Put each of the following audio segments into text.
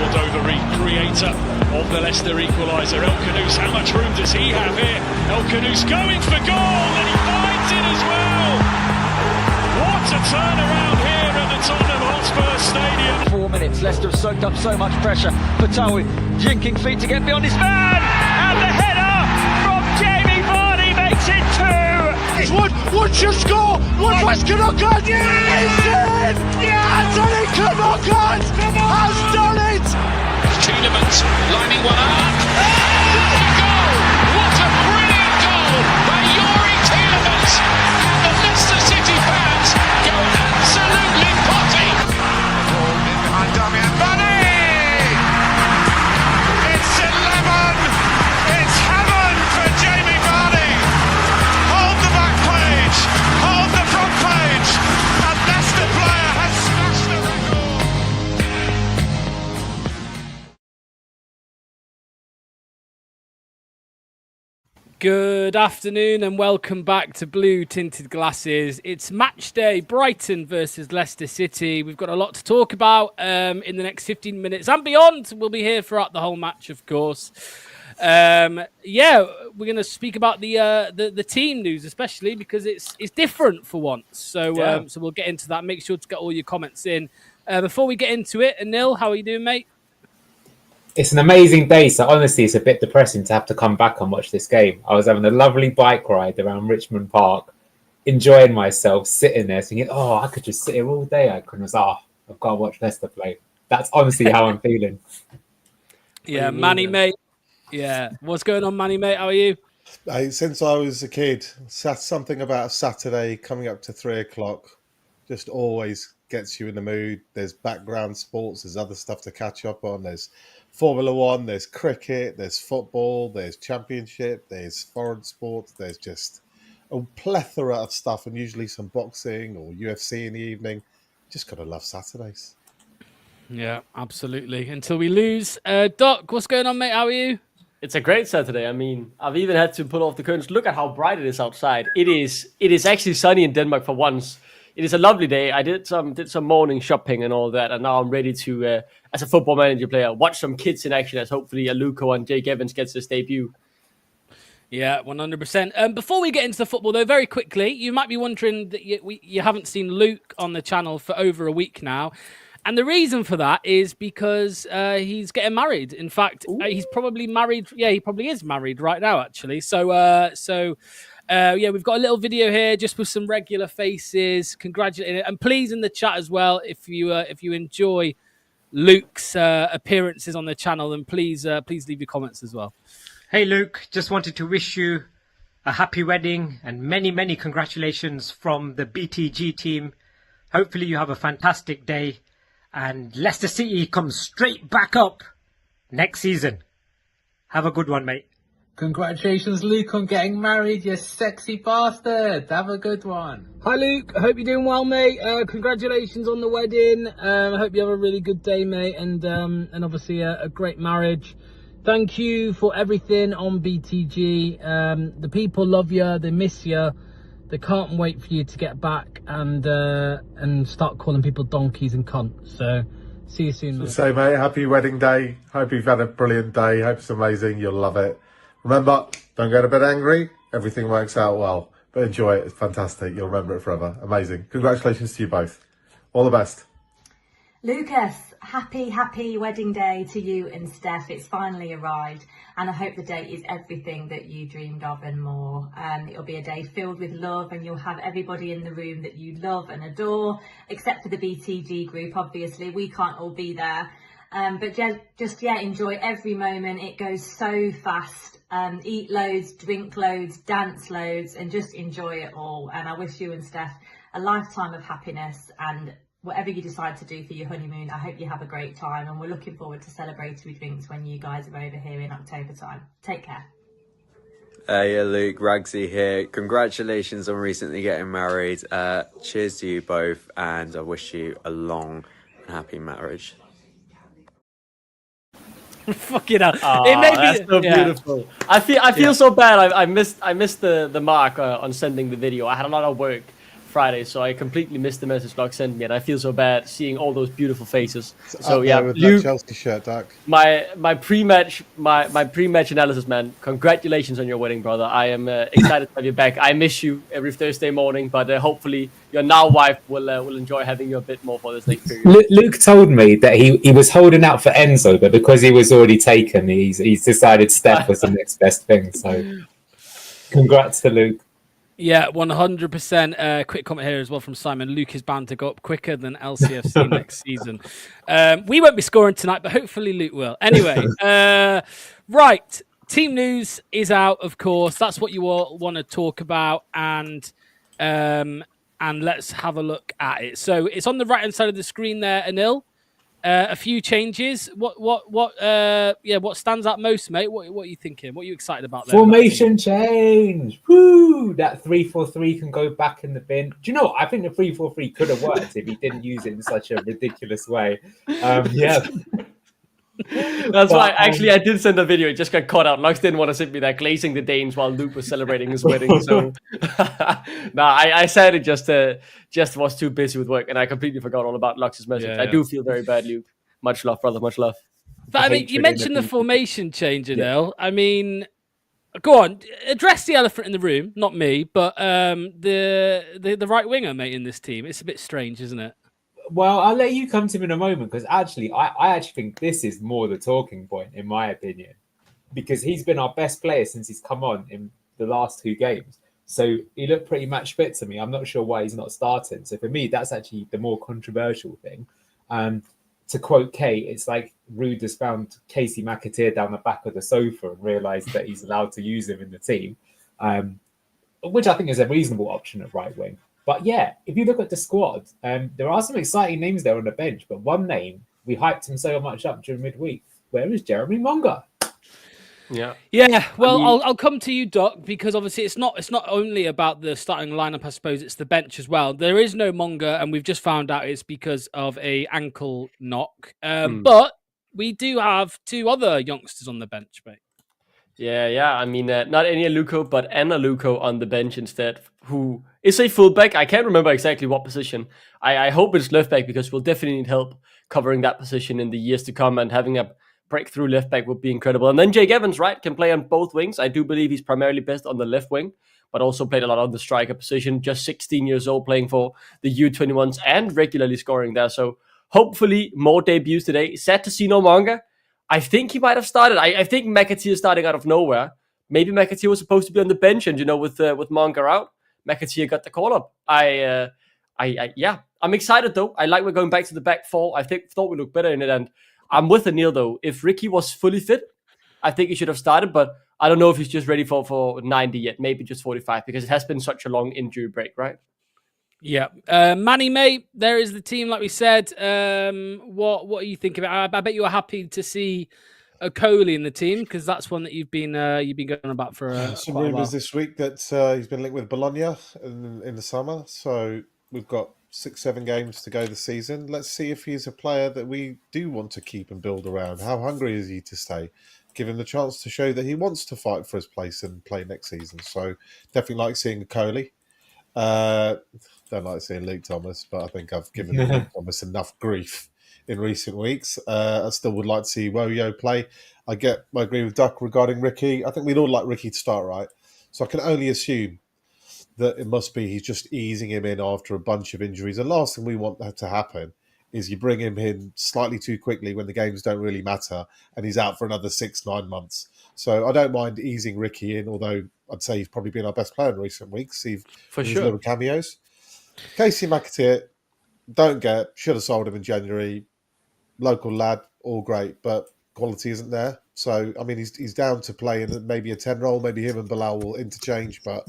Cordova, creator of the Leicester equaliser. El Khanous, how much room does he have here? El Khanous going for goal, and he finds it as well. What a turnaround here at the Tottenham Hotspur Stadium. 4 minutes, Leicester have soaked up so much pressure. Fatawi jinking feet to get beyond his man, and the header from Jamie Vardy makes it 2. It's Wood should score. Wood Cannockan. Yes! Yes! Eric Cannockan has done it. Tielemans lining one up. What a goal! What a brilliant goal by Yuri Tielemans! And the Leicester City fans go absolutely potty. Ball in behind Damian Vardy. It's 11. It's heaven for Jamie Vardy. Hold the back page. Hold the front page. A Leicester player has smashed the record. Good afternoon and welcome back to Blue Tinted Glasses. It's match day, Brighton versus Leicester City. We've got a lot to talk about in the next 15 minutes and beyond. We'll be here throughout the whole match, of course. We're going to speak about the team news, especially because it's different for once. So we'll get into that. Make sure to get all your comments in. Before we get into it, Anil, how are you doing, mate? It's an amazing day, so honestly, it's a bit depressing to have to come back and watch this game. I was having a lovely bike ride around Richmond Park, enjoying myself, sitting there thinking, oh, I could just sit here all day. I couldn't. I've got to watch Leicester play. That's honestly how I'm feeling. Yeah, Manny, mate. Yeah. What's going on, Manny, mate? How are you? Since I was a kid, something about Saturday coming up to 3 o'clock just always gets you in the mood. There's background sports, there's other stuff to catch up on. There's Formula One, there's cricket, there's football, there's championship, there's foreign sports, there's just a plethora of stuff, and usually some boxing or UFC in the evening. Just gotta love Saturdays. Yeah, absolutely. Until we lose. Doc, what's going on, mate? How are you? It's a great Saturday. I mean, I've even had to pull off the curtains. Look at how bright it is outside. It is actually sunny in Denmark for once. It is a lovely day. I did some morning shopping and all that, and now I'm ready to, as a football manager player, watch some kids in action as hopefully Aluko and Jake Evans gets his debut. Yeah, 100%. Before we get into the football, though, very quickly, you might be wondering that you haven't seen Luke on the channel for over a week now. And the reason for that is because he's getting married. In fact, he's probably married. Yeah, he probably is married right now, actually. So we've got a little video here just with some regular faces congratulating it. And please, in the chat as well, if you enjoy Luke's appearances on the channel, then please leave your comments as well. Hey, Luke, just wanted to wish you a happy wedding and many, many congratulations from the BTG team. Hopefully you have a fantastic day and Leicester City comes straight back up next season. Have a good one, mate. Congratulations, Luke, on getting married, you sexy bastard. Have a good one. Hi, Luke. I hope you're doing well, mate. Congratulations on the wedding. I hope you have a really good day, mate, and obviously a great marriage. Thank you for everything on BTG. The people love you. They miss you. They can't wait for you to get back and start calling people donkeys and cunts. So, see you soon, mate. So, mate, happy wedding day. Hope you've had a brilliant day. Hope it's amazing. You'll love it. Remember, don't go to bed angry. Everything works out well. But enjoy it. It's fantastic. You'll remember it forever. Amazing. Congratulations to you both. All the best. Lucas, happy wedding day to you and Steph. It's finally arrived, and I hope the day is everything that you dreamed of and more. It'll be a day filled with love, and you'll have everybody in the room that you love and adore, except for the BTG group. Obviously, we can't all be there. But just enjoy every moment. It goes so fast. Eat loads, drink loads, dance loads, and just enjoy it all. And I wish you and Steph a lifetime of happiness, and whatever you decide to do for your honeymoon, I hope you have a great time, and we're looking forward to celebrating with drinks when you guys are over here in October time. Take care. Hey, Luke, Ragsy here. Congratulations on recently getting married. Cheers to you both, and I wish you a long and happy marriage. Fucking hell. It made me, that's so beautiful. I feel so bad. I missed the mark on sending the video. I had a lot of work Friday, so I completely missed the message Luke sent me, and I feel so bad seeing all those beautiful faces. It's So up yeah, there with Luke, that Chelsea shirt, Dak. my pre-match analysis, man. Congratulations on your wedding, brother. I am excited to have you back. I miss you every Thursday morning, but hopefully your now wife will enjoy having you a bit more for this next period. Luke told me that he was holding out for Enzo, but because he was already taken, he's decided Steph was the next best thing. So, congrats to Luke. Yeah, 100%. Quick comment here as well from Simon. Luke is bound to go up quicker than LCFC next season. We won't be scoring tonight, but hopefully Luke will. Anyway, right. Team news is out, of course. That's what you all want to talk about, and let's have a look at it. So it's on the right-hand side of the screen there, Anil. A few changes. What stands out most, mate? What are you thinking? What are you excited about there? Formation change. Woo! That 3-4-3 can go back in the bin. Do you know what? I think the 3-4-3 could have worked if he didn't use it in such a ridiculous way. Yeah. That's why actually I did send a video. It just got caught out. Lux didn't want to send me that glazing the Danes while Luke was celebrating his wedding. So I said it just was too busy with work, and I completely forgot all about Lux's message. Yeah. I do feel very bad, Luke. Much love, brother. Much love. But I mean, you mentioned the formation change, Anil. I mean, go on, address the elephant in the room. Not me, but the right winger, mate, in this team. It's a bit strange, isn't it? Well, I'll let you come to him in a moment, because actually, I actually think this is more the talking point, in my opinion, because he's been our best player since he's come on in the last 2 games. So he looked pretty match fit to me. I'm not sure why he's not starting. So for me, that's actually the more controversial thing. To quote Kate, it's like Rude has found Casey McAteer down the back of the sofa and realised that he's allowed to use him in the team, which I think is a reasonable option at right wing. But yeah, if you look at the squad, there are some exciting names there on the bench. But one name, we hyped him so much up during midweek. Where is Jeremy Monga? Yeah. Well, I mean, I'll come to you, Doc, because obviously it's not only about the starting lineup. I suppose it's the bench as well. There is no Monga, and we've just found out it's because of a ankle knock. But we do have 2 other youngsters on the bench, mate. Yeah. I mean, not any Aluko, but an Aluko on the bench instead, who is a fullback. I can't remember exactly what position. I hope it's left back, because we'll definitely need help covering that position in the years to come, and having a breakthrough left back would be incredible. And then Jake Evans, right, can play on both wings. I do believe he's primarily best on the left wing, but also played a lot on the striker position. Just 16 years old, playing for the U21s and regularly scoring there. So hopefully more debuts today. Sad to see no Monga. I think he might have started. I think McAteer is starting out of nowhere. Maybe McAteer was supposed to be on the bench, and with Monga out, McAteer got the call up. I'm excited though. I like we're going back to the back 4. I thought we looked better in it, and I'm with Anil though. If Ricky was fully fit, I think he should have started, but I don't know if he's just ready for 90 yet. Maybe just 45, because it has been such a long injury break, right? Yeah. Manny, mate, there is the team, like we said. What are you thinking about? I bet you are happy to see Okoli in the team, because that's one that you've been going about for some quite a rumours while. this week that he's been linked with Bologna in the summer. So we've got 6-7 games to go this season. Let's see if he's a player that we do want to keep and build around. How hungry is he to stay? Give him the chance to show that he wants to fight for his place and play next season. So definitely like seeing Okoli. Don't like seeing Luke Thomas, but I think I've given Luke Thomas enough grief in recent weeks. I still would like to see Woyo play. I agree with Duck regarding Ricky. I think we'd all like Ricky to start, right? So I can only assume that it must be he's just easing him in after a bunch of injuries. The last thing we want that to happen is you bring him in slightly too quickly when the games don't really matter, and he's out for another 6-9 months. So I don't mind easing Ricky in, although I'd say he's probably been our best player in recent weeks. For his sure. little cameos. Casey McAteer, should have sold him in January. Local lad, all great, but quality isn't there. So, I mean, he's down to play in maybe a 10 role. Maybe him and Bilal will interchange, but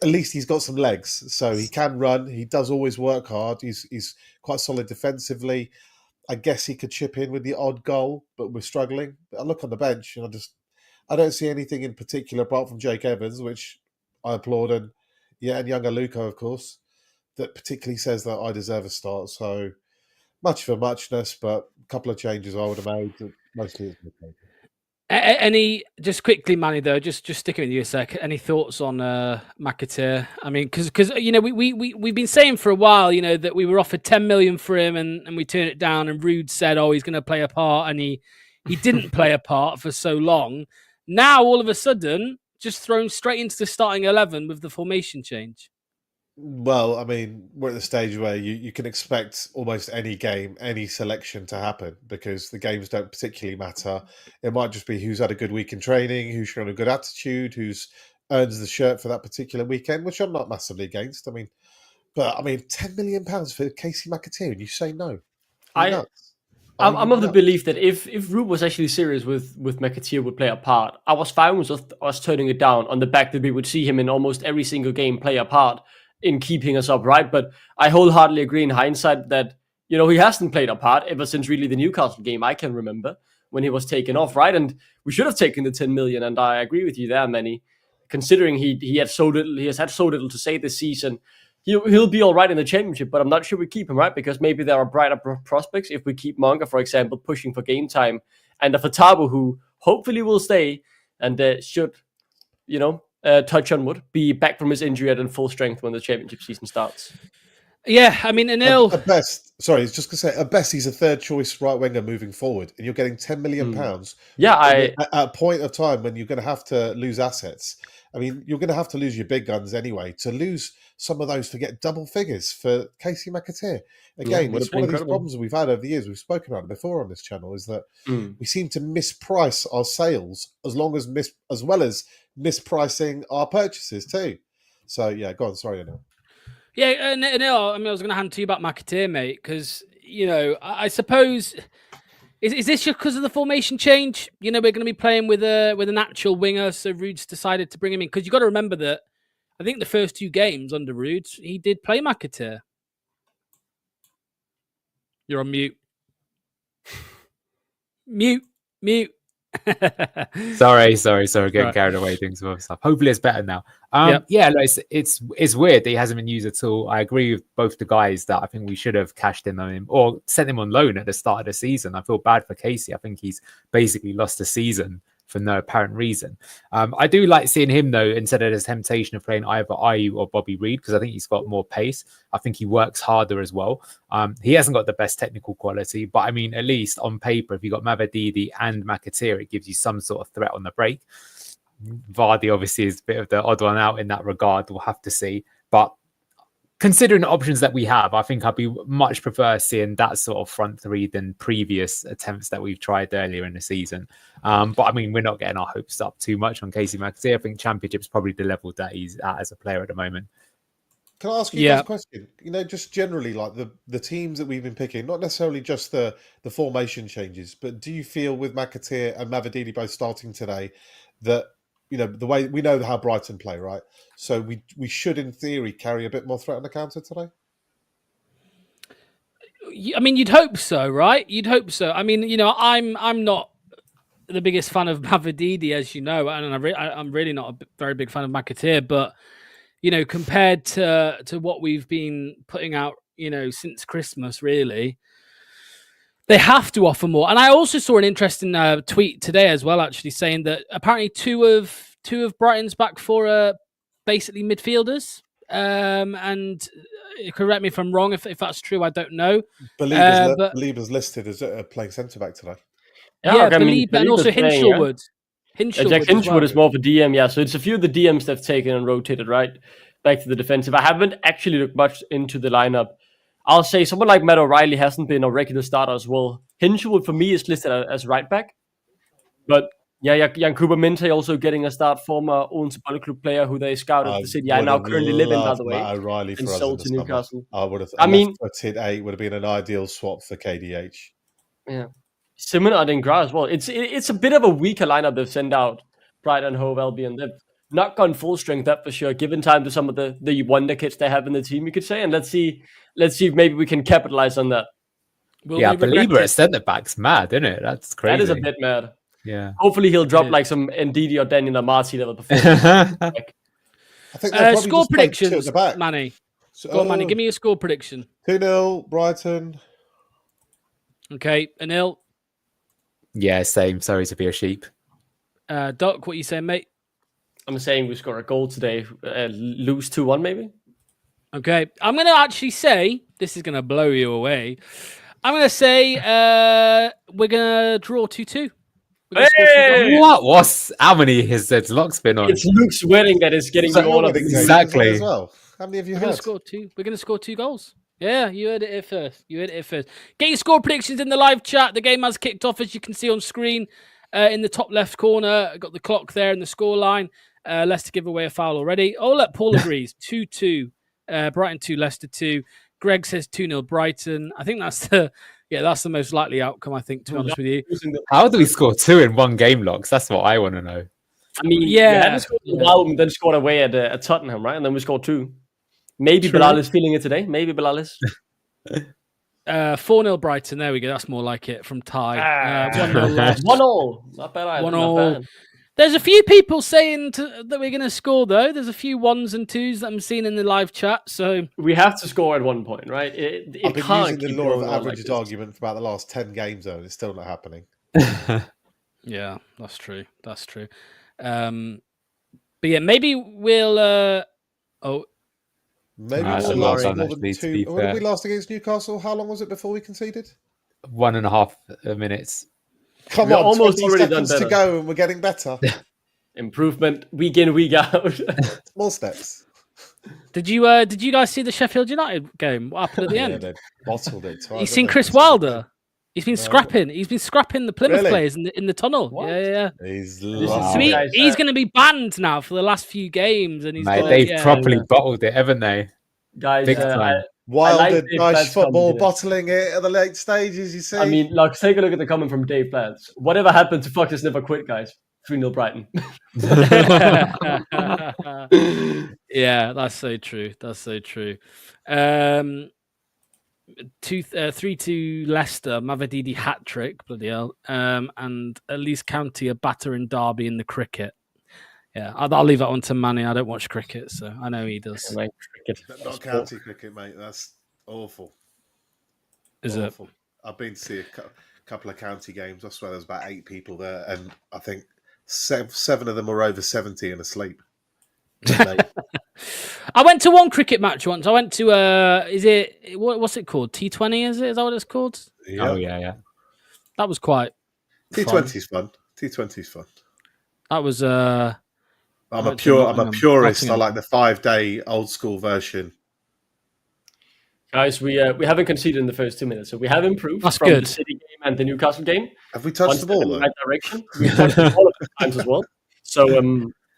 at least he's got some legs. So he can run. He does always work hard. He's quite solid defensively. I guess he could chip in with the odd goal, but we're struggling. I look on the bench and I don't see anything in particular apart from Jake Evans, which I applaud, and younger Luco, of course, that particularly says that I deserve a start. So much for muchness, but a couple of changes I would have made. Mostly it's okay. Any just quickly, Manny, though, just sticking with you a sec. Any thoughts on McAteer? I mean, because we've been saying for a while, that we were offered 10 million for him, and we turned it down. And Rude said, "Oh, he's going to play a part," and he didn't play a part for so long. Now, all of a sudden, just thrown straight into the starting 11 with the formation change. Well, I mean, we're at the stage where you can expect almost any game, any selection to happen because the games don't particularly matter. It might just be who's had a good week in training, who's shown a good attitude, who's earns the shirt for that particular weekend, which I'm not massively against. But £10 million for Casey McAteer, and you say no. I'm of the belief that if Root was actually serious with McAteer would play a part, I was fine with us turning it down on the back that we would see him in almost every single game play a part in keeping us upright. But I wholeheartedly agree in hindsight that, he hasn't played a part ever since really the Newcastle game I can remember when he was taken off, right? And we should have taken the 10 million. And I agree with you there, Manny. Considering he has had so little to say this season, he'll be all right in the championship, but I'm not sure we keep him, right? Because maybe there are brighter prospects if we keep Monga, for example, pushing for game time, and a Fatabu who hopefully will stay and should, touch on wood, be back from his injury at in full strength when the championship season starts. Yeah, I mean, Anil... At best, sorry, it's just going to say, at best, he's a third choice right winger moving forward, and you're getting £10 million. At a point of time when you're going to have to lose assets. I mean, you're going to have to lose your big guns anyway. To lose some of those to get double figures for Casey McAteer. Again, it's one of these problems we've had over the years. We've spoken about it before on this channel, is that we seem to misprice our sales as well as mispricing our purchases too. So, yeah, go on. Sorry, Anil. Yeah, Anil, I was going to hand to you about McAteer, mate, because, I suppose... Is this just because of the formation change? We're going to be playing with an actual winger, so Rude's decided to bring him in. Because you've got to remember that I think the first 2 games under Rude, he did play McAteer. You're on mute. Mute. Sorry, getting carried away doing some other stuff. Hopefully it's better now. Yeah, it's weird that he hasn't been used at all. I agree with both the guys that I think we should have cashed in on him or sent him on loan at the start of the season. I feel bad for Casey. I think he's basically lost the season for no apparent reason. I do like seeing him though, instead of the temptation of playing either Ayew or Bobby Reed, because I think he's got more pace. I think he works harder as well. He hasn't got the best technical quality, but I mean, at least on paper, if you've got Mavididi and McAteer, it gives you some sort of threat on the break. Vardy obviously is a bit of the odd one out in that regard. We'll have to see. But considering the options that we have, I think I'd be much prefer seeing that sort of front three than previous attempts that we've tried earlier in the season. But I mean, we're not getting our hopes up too much on Casey McAteer. I think Championship's probably the level that he's at as a player at the moment. Can I ask you guys a question? Just generally, like the teams that we've been picking, not necessarily just the formation changes, but do you feel with McAteer and Mavididi both starting today that, the way we know how Brighton play, right? So we should, in theory, carry a bit more threat on the counter today? I mean, you'd hope so, right? You'd hope so. I mean, I'm not the biggest fan of Mavididi, as you know, and I'm really not a very big fan of McAteer, but compared to what we've been putting out, since Christmas, really, they have to offer more. And I also saw an interesting tweet today as well, actually, saying that apparently two of Brighton's back four are basically midfielders. And correct me if I'm wrong, if that's true, I don't know. Belieber's listed as playing centre back today. Yeah, Belieber and also Hinshelwood. Jack Hinshelwood is more of a DM, yeah. So it's a few of the DMs they've taken and rotated right back to the defensive. I haven't actually looked much into the lineup. I'll say someone like Matt O'Reilly hasn't been a regular starter as well. Hinshelwood for me is listed as right back. But yeah, Jan Cooper Minte also getting a start, former Odense Bold Club player who they scouted the city I now currently live in, by the way. Matt O'Reilly for us sold to Newcastle. I would have. Left-footed 8 would have been an ideal swap for KDH. Yeah. Similar to Dengra as well. It's a bit of a weaker lineup they've sent out. Brighton, Hove, Albion. They've not gone full strength, that for sure. Given time to some of the wonder kids they have in the team, you could say. And let's see if maybe we can capitalize on that. Belieber at centre back's mad, isn't it? That's crazy. That is a bit mad. Yeah. Hopefully he'll drop like some Ndidi or Daniel Amati level before. I think score predictions, Manny. Go on, Manny. Give me a score prediction. 2-0, Brighton. Okay, Anil. Yeah, same. Sorry to be a sheep. Doc, what you saying, mate? I'm saying we score a goal today, lose 2-1 maybe. Okay, I'm going to actually say, this is going to blow you away. I'm going to say we're going to draw 2-2. Hey! What? How many has Locke's been on? It's Luke's wedding that is getting you all of these. Exactly. As well. How many have you We're had? going to score 2 goals. Yeah, you heard it here first. Get your score predictions in the live chat. The game has kicked off, as you can see on screen. In the top left corner, got the clock there and the score line. Leicester give away a foul already. Oh, look, Paul agrees. 2-2. Brighton 2, Leicester 2. Greg says 2-0 Brighton. I think that's the most likely outcome, I think, to be honest with you. How do we score 2 in one game, Locks? That's what I want to know. I mean, we had scored a while and then scored away at Tottenham, right? And then we scored 2. Maybe Bilal is feeling it today. Maybe Bilal is. 4-0 Brighton. There we go. That's more like it from Ty. 1-0 loss. 1-0. Not bad either. 1-0. There's a few people saying that we're going to score, though. There's a few 1s and 2s that I'm seeing in the live chat. So we have to score at one point, right? It I've been can't using the law of averages argument for about the last 10 games, though, and it's still not happening. Yeah, that's true. But yeah, maybe we'll. Maybe we'll last more than 2. When did we last against Newcastle? How long was it before we conceded? 1.5 minutes. Come on, almost 20 seconds to go, and we're getting better. Improvement week in, week out. Small steps. Did you guys see the Sheffield United game? What happened at the end? They bottled it twice. You seen Chris Wilder? He's been scrapping. He's been scrapping the Plymouth players in the tunnel. What? Yeah. He's going to be banned now for the last few games, and they've properly bottled it, haven't they? Guys, Wilder, nice football, bottling it at the late stages, you see. I mean, like, take a look at the comment from Dave Plants. Whatever happened to fuck this never quit, guys? 3-0 Brighton. Yeah, that's so true. 3-2 Leicester, Mavididi hat trick, bloody hell. And at least County a batter in Derby in the cricket. Yeah, I'll leave that one to Manny. I don't watch cricket, so I know he does. Not county cricket, mate. That's awful. Is awful. I've been to see a couple of county games. I swear there's about 8 people there, and I think 7 of them were over 70 and asleep. I went to one cricket match once. I went to what's it called? T20, is it? Is that what it's called? Yeah. Oh yeah. That was quite T20's fun. T20's fun. That was I'm a purist. I like the 5-day old school version. Guys, we haven't conceded in the first 2 minutes, so we have improved That's from good. the City game and the Newcastle game. Have we touched the ball in though? the right direction. We've touched the ball a few times as well. So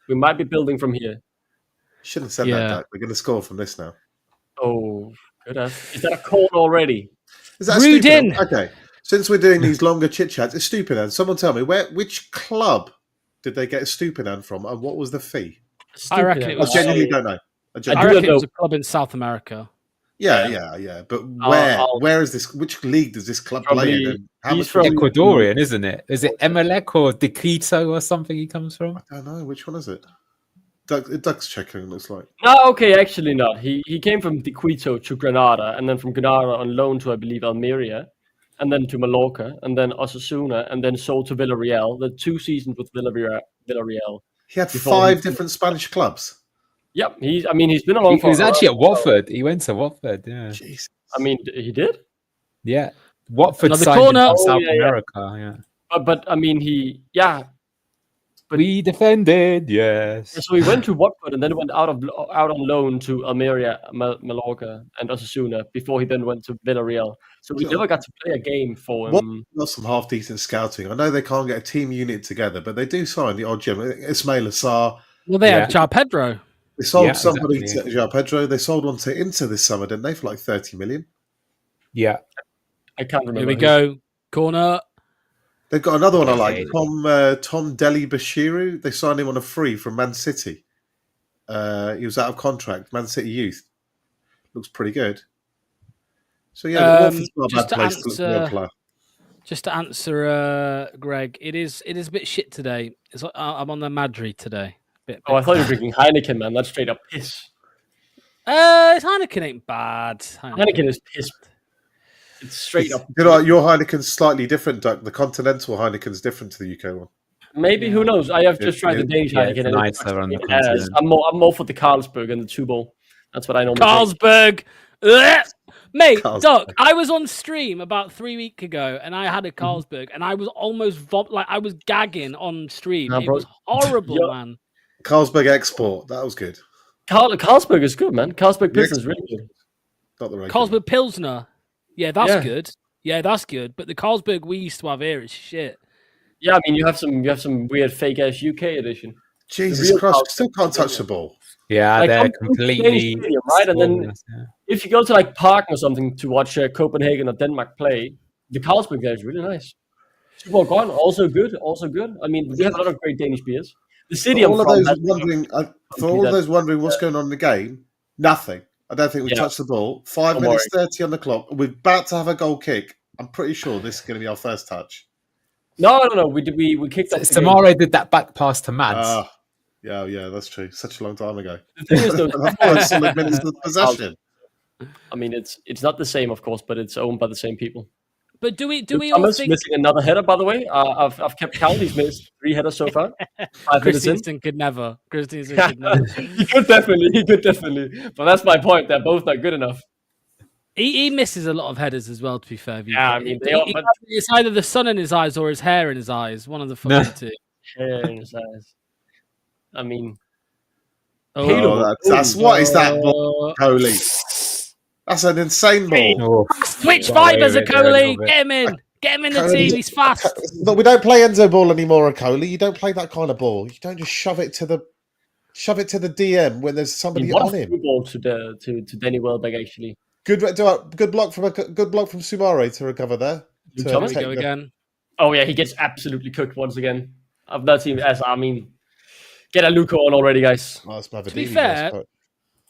we might be building from here. Shouldn't have said that, Doug. We're going to score from this now. Oh, good. Is that a call already? Is that Rude stupid? in. Okay. Since we're doing these longer chit chats, it's stupid. And someone tell me which club did they get a Stupidand from, and what was the fee? I reckon it was. I genuinely don't know. I reckon it was a club in South America. Yeah. But where is this? Which league does this club play in? He's from Ecuadorian, isn't it? Is it Emelec or Diquito or something he comes from? I don't know. Which one is it? Doug's checking, it looks like. No, okay, actually not. He came from Diquito to Granada, and then from Granada on loan to, I believe, Almeria, and then to Mallorca, and then Osasuna, and then sold to Villarreal. The 2 seasons with Villarreal. He had 5 different Spanish clubs. Yep, he's been along for. He was actually at Watford. He went to Watford. Yeah. Jesus. I mean, he did. Yeah, Watford Another signed him corner. from South yeah. America. Yeah. But I mean, But we defended, yes. So he went to Watford and then went out on loan to Almeria, Mallorca, and Osasuna before he then went to Villarreal. So we never got to play a game for him. Got some half decent scouting. I know they can't get a team unit together, but they do sign the odd gem. Ismail Assar. Well, they had João Pedro. They sold somebody to João Pedro. They sold one to Inter this summer, didn't they, for like 30 million? Yeah. I can't remember. Here we go. Corner. They've got another one I like. Tom Deli Bashiru. They signed him on a free from Man City. He was out of contract. Man City youth. Looks pretty good. So yeah, Watford's not a bad place to look for a player. Just to answer, Greg, it is a bit shit today. I'm on the Madrid today. I thought you were drinking Heineken, man. That's straight up piss. Heineken ain't bad. Heineken is piss. It's straight up. You know, your Heineken's slightly different, Doug. The continental Heineken's different to the UK one. Maybe, who knows? I have just tried the Danish Yeah, Heineken. it's And nicer on the it continent. has. I'm more for the Carlsberg and the Tuborg. That's what I normally take. Carlsberg. Ugh! Mate, Carlsberg. Doc, I was on stream about 3 weeks ago and I had a Carlsberg and I was almost I was gagging on stream. Nah, it bro. was horrible, Yo- man. Carlsberg Export. That was good. Carlsberg is good, man. Carlsberg The Pilsner is really good. Not the regular. Carlsberg Pilsner. Yeah, that's Yeah. good. Yeah, that's good. But the Carlsberg we used to have here is shit. Yeah, I mean, you have some weird fake ass UK edition. Jesus real Christ, Carlsberg still can't touch is the ball. Yeah, Like, they're come to Danish completely Stadium, right? And then scoreless, yeah. if you go to like Parken or something to watch Copenhagen or Denmark play, the Carlsberg there is really nice. Tuborg Grøn, also good, also good. I mean, we have a lot of great Danish beers. The city For I'm all of from those has- wondering, for all of those wondering what's going on in the game, nothing. I don't think we Yeah. touched the ball. 5 Don't minutes 30 on the clock. We're about to have a goal kick. I'm pretty sure this is going to be our first touch. No, we kicked off the game. Samara did that back pass to Mads. Yeah, that's true. Such a long time ago. The thing is, though, And I've got solid minutes of possession. I mean, it's not the same, of course, but it's owned by the same people. But do we all Thomas think missing another header, by the way. I've kept count. He's missed 3 headers so far. 5 minutes in. Christensen could never. Christensen could never. He could definitely. But that's my point. They're both not good enough. He misses a lot of headers as well, to be fair. Yeah, I mean, they are, but it's either the sun in his eyes or his hair in his eyes. One of the fucking two. hair in his eyes. I mean, That's what is that ball, Coley? That's an insane ball. Oh, Switch got away fibers, with it there a Coley. little bit. Get him in. Get him in the Coley- team. He's fast. Look, we don't play Enzo ball anymore, Coley. You don't play that kind of ball. You don't just shove it to the DM when there's somebody he on won him. through ball to Danny Welbeck actually. Good block from Sumare to recover there. Luke To Thomas? take Go the- again. Oh yeah, he gets absolutely cooked once again. I've not seen get a Luco on already, guys. Oh, it's Mavadini, To be fair, yes, but-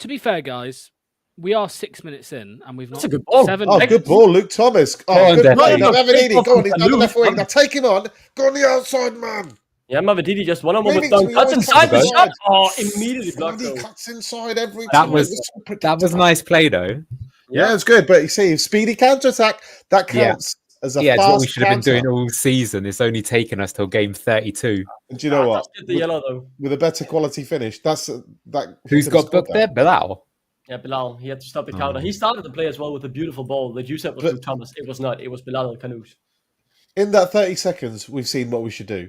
To be fair, guys, we are 6 minutes in and we've not That's a good ball. 7 Oh, minutes. good ball, Luke Thomas. Go Oh, on, good Declan. play. Now, No, Mavadini, take go on. off He's the on the loop. left wing. Now take him on. Go on the outside, man. Yeah, Mavididi just one-on-one with Maybe Dunk. we Cuts always inside the cut shot. inside. Oh, immediately blocked. Bloody Though. cuts inside every That time. was- It so That was nice play, though. Yeah, it's good. But you see, speedy counter attack that counts as a Yeah, it's fast what we should have been counter. doing all season. It's only taken us till game 32. And do you know what? Just get the yellow though. With a better quality finish, that. Who's could have got scored booked that. there? Bilal. Yeah, Bilal. He had to stop the counter. He started the play as well with a beautiful ball that you said was But- Luke Thomas. It was not. It was Bilal and Canouche. In that 30 seconds, we've seen what we should do.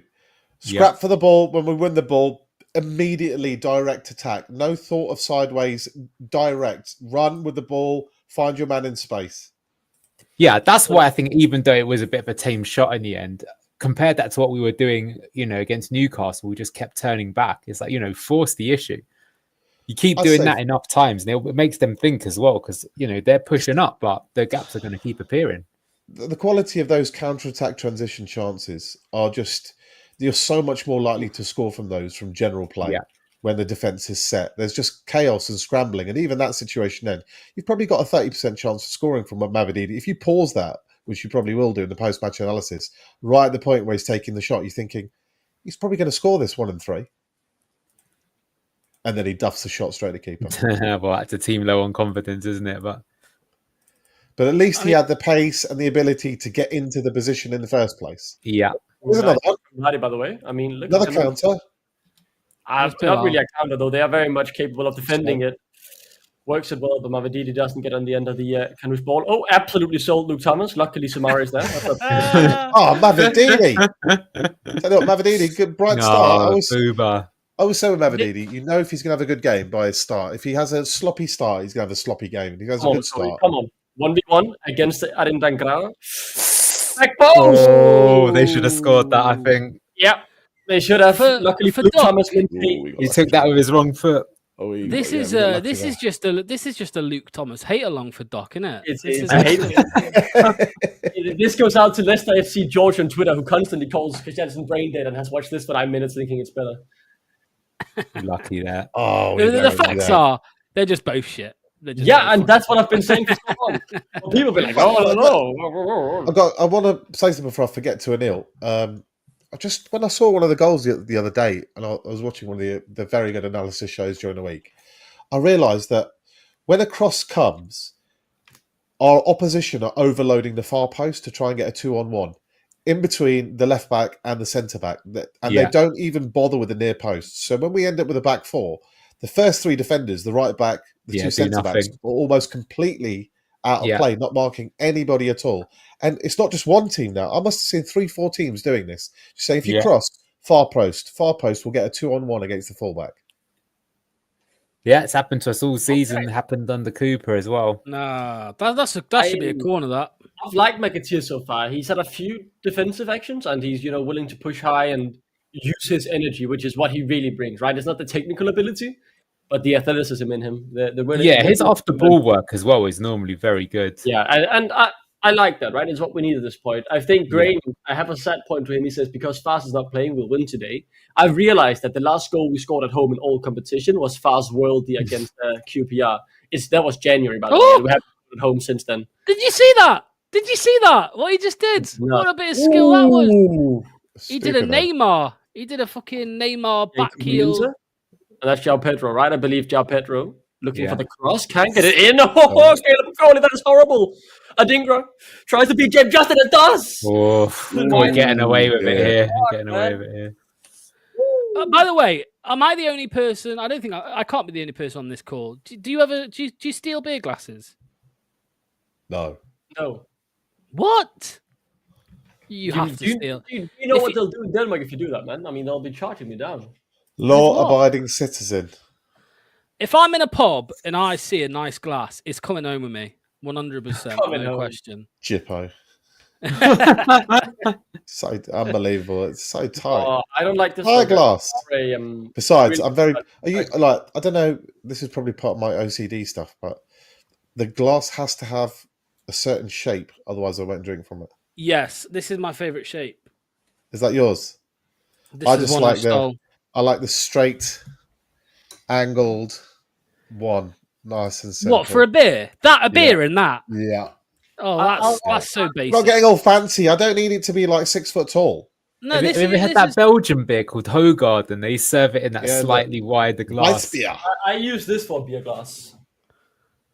Scrap for the ball when we win the ball. Immediately direct attack. No thought of sideways. Direct. Run with the ball. Find your man in space. Yeah, that's why I think even though it was a bit of a tame shot in the end, compared that to what we were doing, against Newcastle, we just kept turning back. It's like, force the issue. You keep I'd doing say- that enough times, and it makes them think as well, because, they're pushing up, but the gaps are going to keep appearing. The quality of those counter-attack transition chances are just... You're so much more likely to score from those from general play Yeah. when the defence is set. There's just chaos and scrambling. And even that situation then, you've probably got a 30% chance of scoring from Mavididi. If you pause that, which you probably will do in the post-match analysis, right at the point where he's taking the shot, you're thinking, he's probably going to score this 1-3. And then he duffs the shot straight to keeper. Well, that's a team low on confidence, isn't it? But But at least he had the pace and the ability to get into the position in the first place. yeah. There's another one. Marty, by the way. I mean, look Another at Canouche. counter. Not Bilal. really a counter though. They are very much capable of defending it. Works it well, but Mavididi doesn't get on the end of the Canouche ball. Oh, absolutely sold Luke Thomas. Luckily, Samara is there. Oh, Mavididi. Tell you what, Mavididi, good bright start. Booba. I was saying with Mavididi, if he's going to have a good game by his start. If he has a sloppy start, he's going to have a sloppy game. If he has a good start. Come on. 1v1 against Arin Dangrada. Back ball! Oh, they should have scored that, I think. Yeah, they should have. For- Luckily, for Luke Doc. Thomas went He took that with his wrong foot. This is just a Luke Thomas hate along for Doc, isn't it? I hate it. This goes out to Leicester FC George on Twitter, who constantly calls Christiansen brain dead and has watched this for 9 minutes thinking it's better. Lucky there. Oh, The facts are they're just both shit. They're just Yeah, both and that's what I've been saying for so long. Well, people be like, oh, no. I want to say something before I forget to Anil. When I saw one of the goals the other day, and I was watching one of the very good analysis shows during the week, I realised that when a cross comes, our opposition are overloading the far post to try and get a 2-on-1. in between the left back and the centre back, and Yeah. they don't even bother with the near posts. So when we end up with a back four, the first three defenders, the right back, the Yeah, two do centre backs, nothing. are almost completely out of Yeah. play, not marking anybody at all. And it's not just one team now. I must have seen 3-4 teams doing this. Just saying, if you Yeah. cross far post will get a 2-on-1 against the fullback. Yeah, it's happened to us all season. It happened under Cooper as well. Nah, that should be a corner. That I've liked McAteer so far. He's had a few defensive actions, and he's willing to push high and use his energy, which is what he really brings. Right? It's not the technical ability, but the athleticism in him. His off the ball work as well is normally very good. Yeah, and I like that. Right, it's what we need at this point. I think Graham. I have a sad point to him. He says because Fars is not playing, we'll win today. I've realized that the last goal we scored at home in all competition was Fars Worldy against QPR. That was January, by the way. We haven't been at home since then. Did you see that? Did you see that? What he just did? No. What a bit of skill that was. He did a Stupid, Neymar. He did a fucking Neymar back heel. And that's João Pedro, right? I believe João Pedro looking Yeah. for the cross. Can't get it in. Oh, Caleb Crowley, that is horrible. Adingra tries to beat James Justin and does. Oh, we're getting away with it here. Oh, Getting away with it here. By the way, am I the only person? I don't think I can't be the only person on this call. Do you steal beer glasses? No. No. What? You have to steal. Do you know what they'll do in Denmark if you do that, man? I mean, they'll be charging me down. Law-abiding citizen. If I'm in a pub and I see a nice glass, it's coming home with me. 100%. Coming No home. question. Jippo. So unbelievable. It's so tight. I don't like this. High glass. Sorry, Besides, really- I'm very. Are you like? I don't know. This is probably part of my OCD stuff, but the glass has to have a certain shape, otherwise I won't drink from it. Yes, this is my favorite shape. Is that yours? This I is just one like I stole. I like the straight, angled one, nice and simple. What for a beer? A beer in that? Yeah. Oh, that's so basic. I'm not getting all fancy. I don't need it to be like 6 foot tall. No, Have this you ever is had that Belgian beer called Hogard and they serve it in that slightly wider glass? Beer. I use this for beer glass.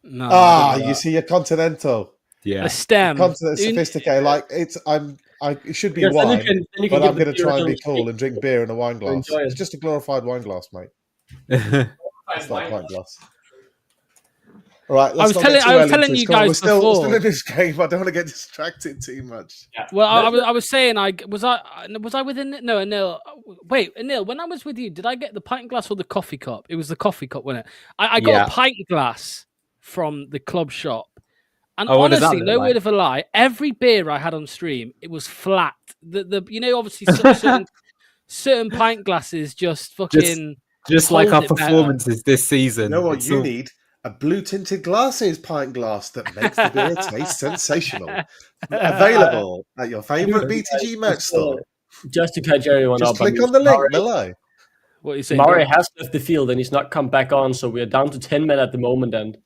No, You see, you're continental. Yeah. a stem. Continental, sophisticated. Like it should be Because then wine, then you can but I'm give the going to beer try a and be little cool and drink beer in a wine glass. enjoy it. It's just a glorified wine glass, mate. It's not a pint glass. All right, I was telling you guys We're still before. in this game. I don't want to get distracted too much. Well, I was saying, was I within? No, Anil. Wait, Anil. When I was with you, did I get the pint glass or the coffee cup? It was the coffee cup, wasn't it? I got a pint glass from the club shop, and honestly, no word of a lie, every beer I had on stream, it was flat. Obviously, certain pint glasses just fucking just like our hold it better. performances this season. You know what It's you all- need? A blue tinted glasses pint glass that makes the beer taste sensational. Available at your favourite BTG merch store. Just to catch everyone Just up. click on the link below. What are you saying? Murray has left the field and he's not come back on, so we're down to 10 men at the moment. And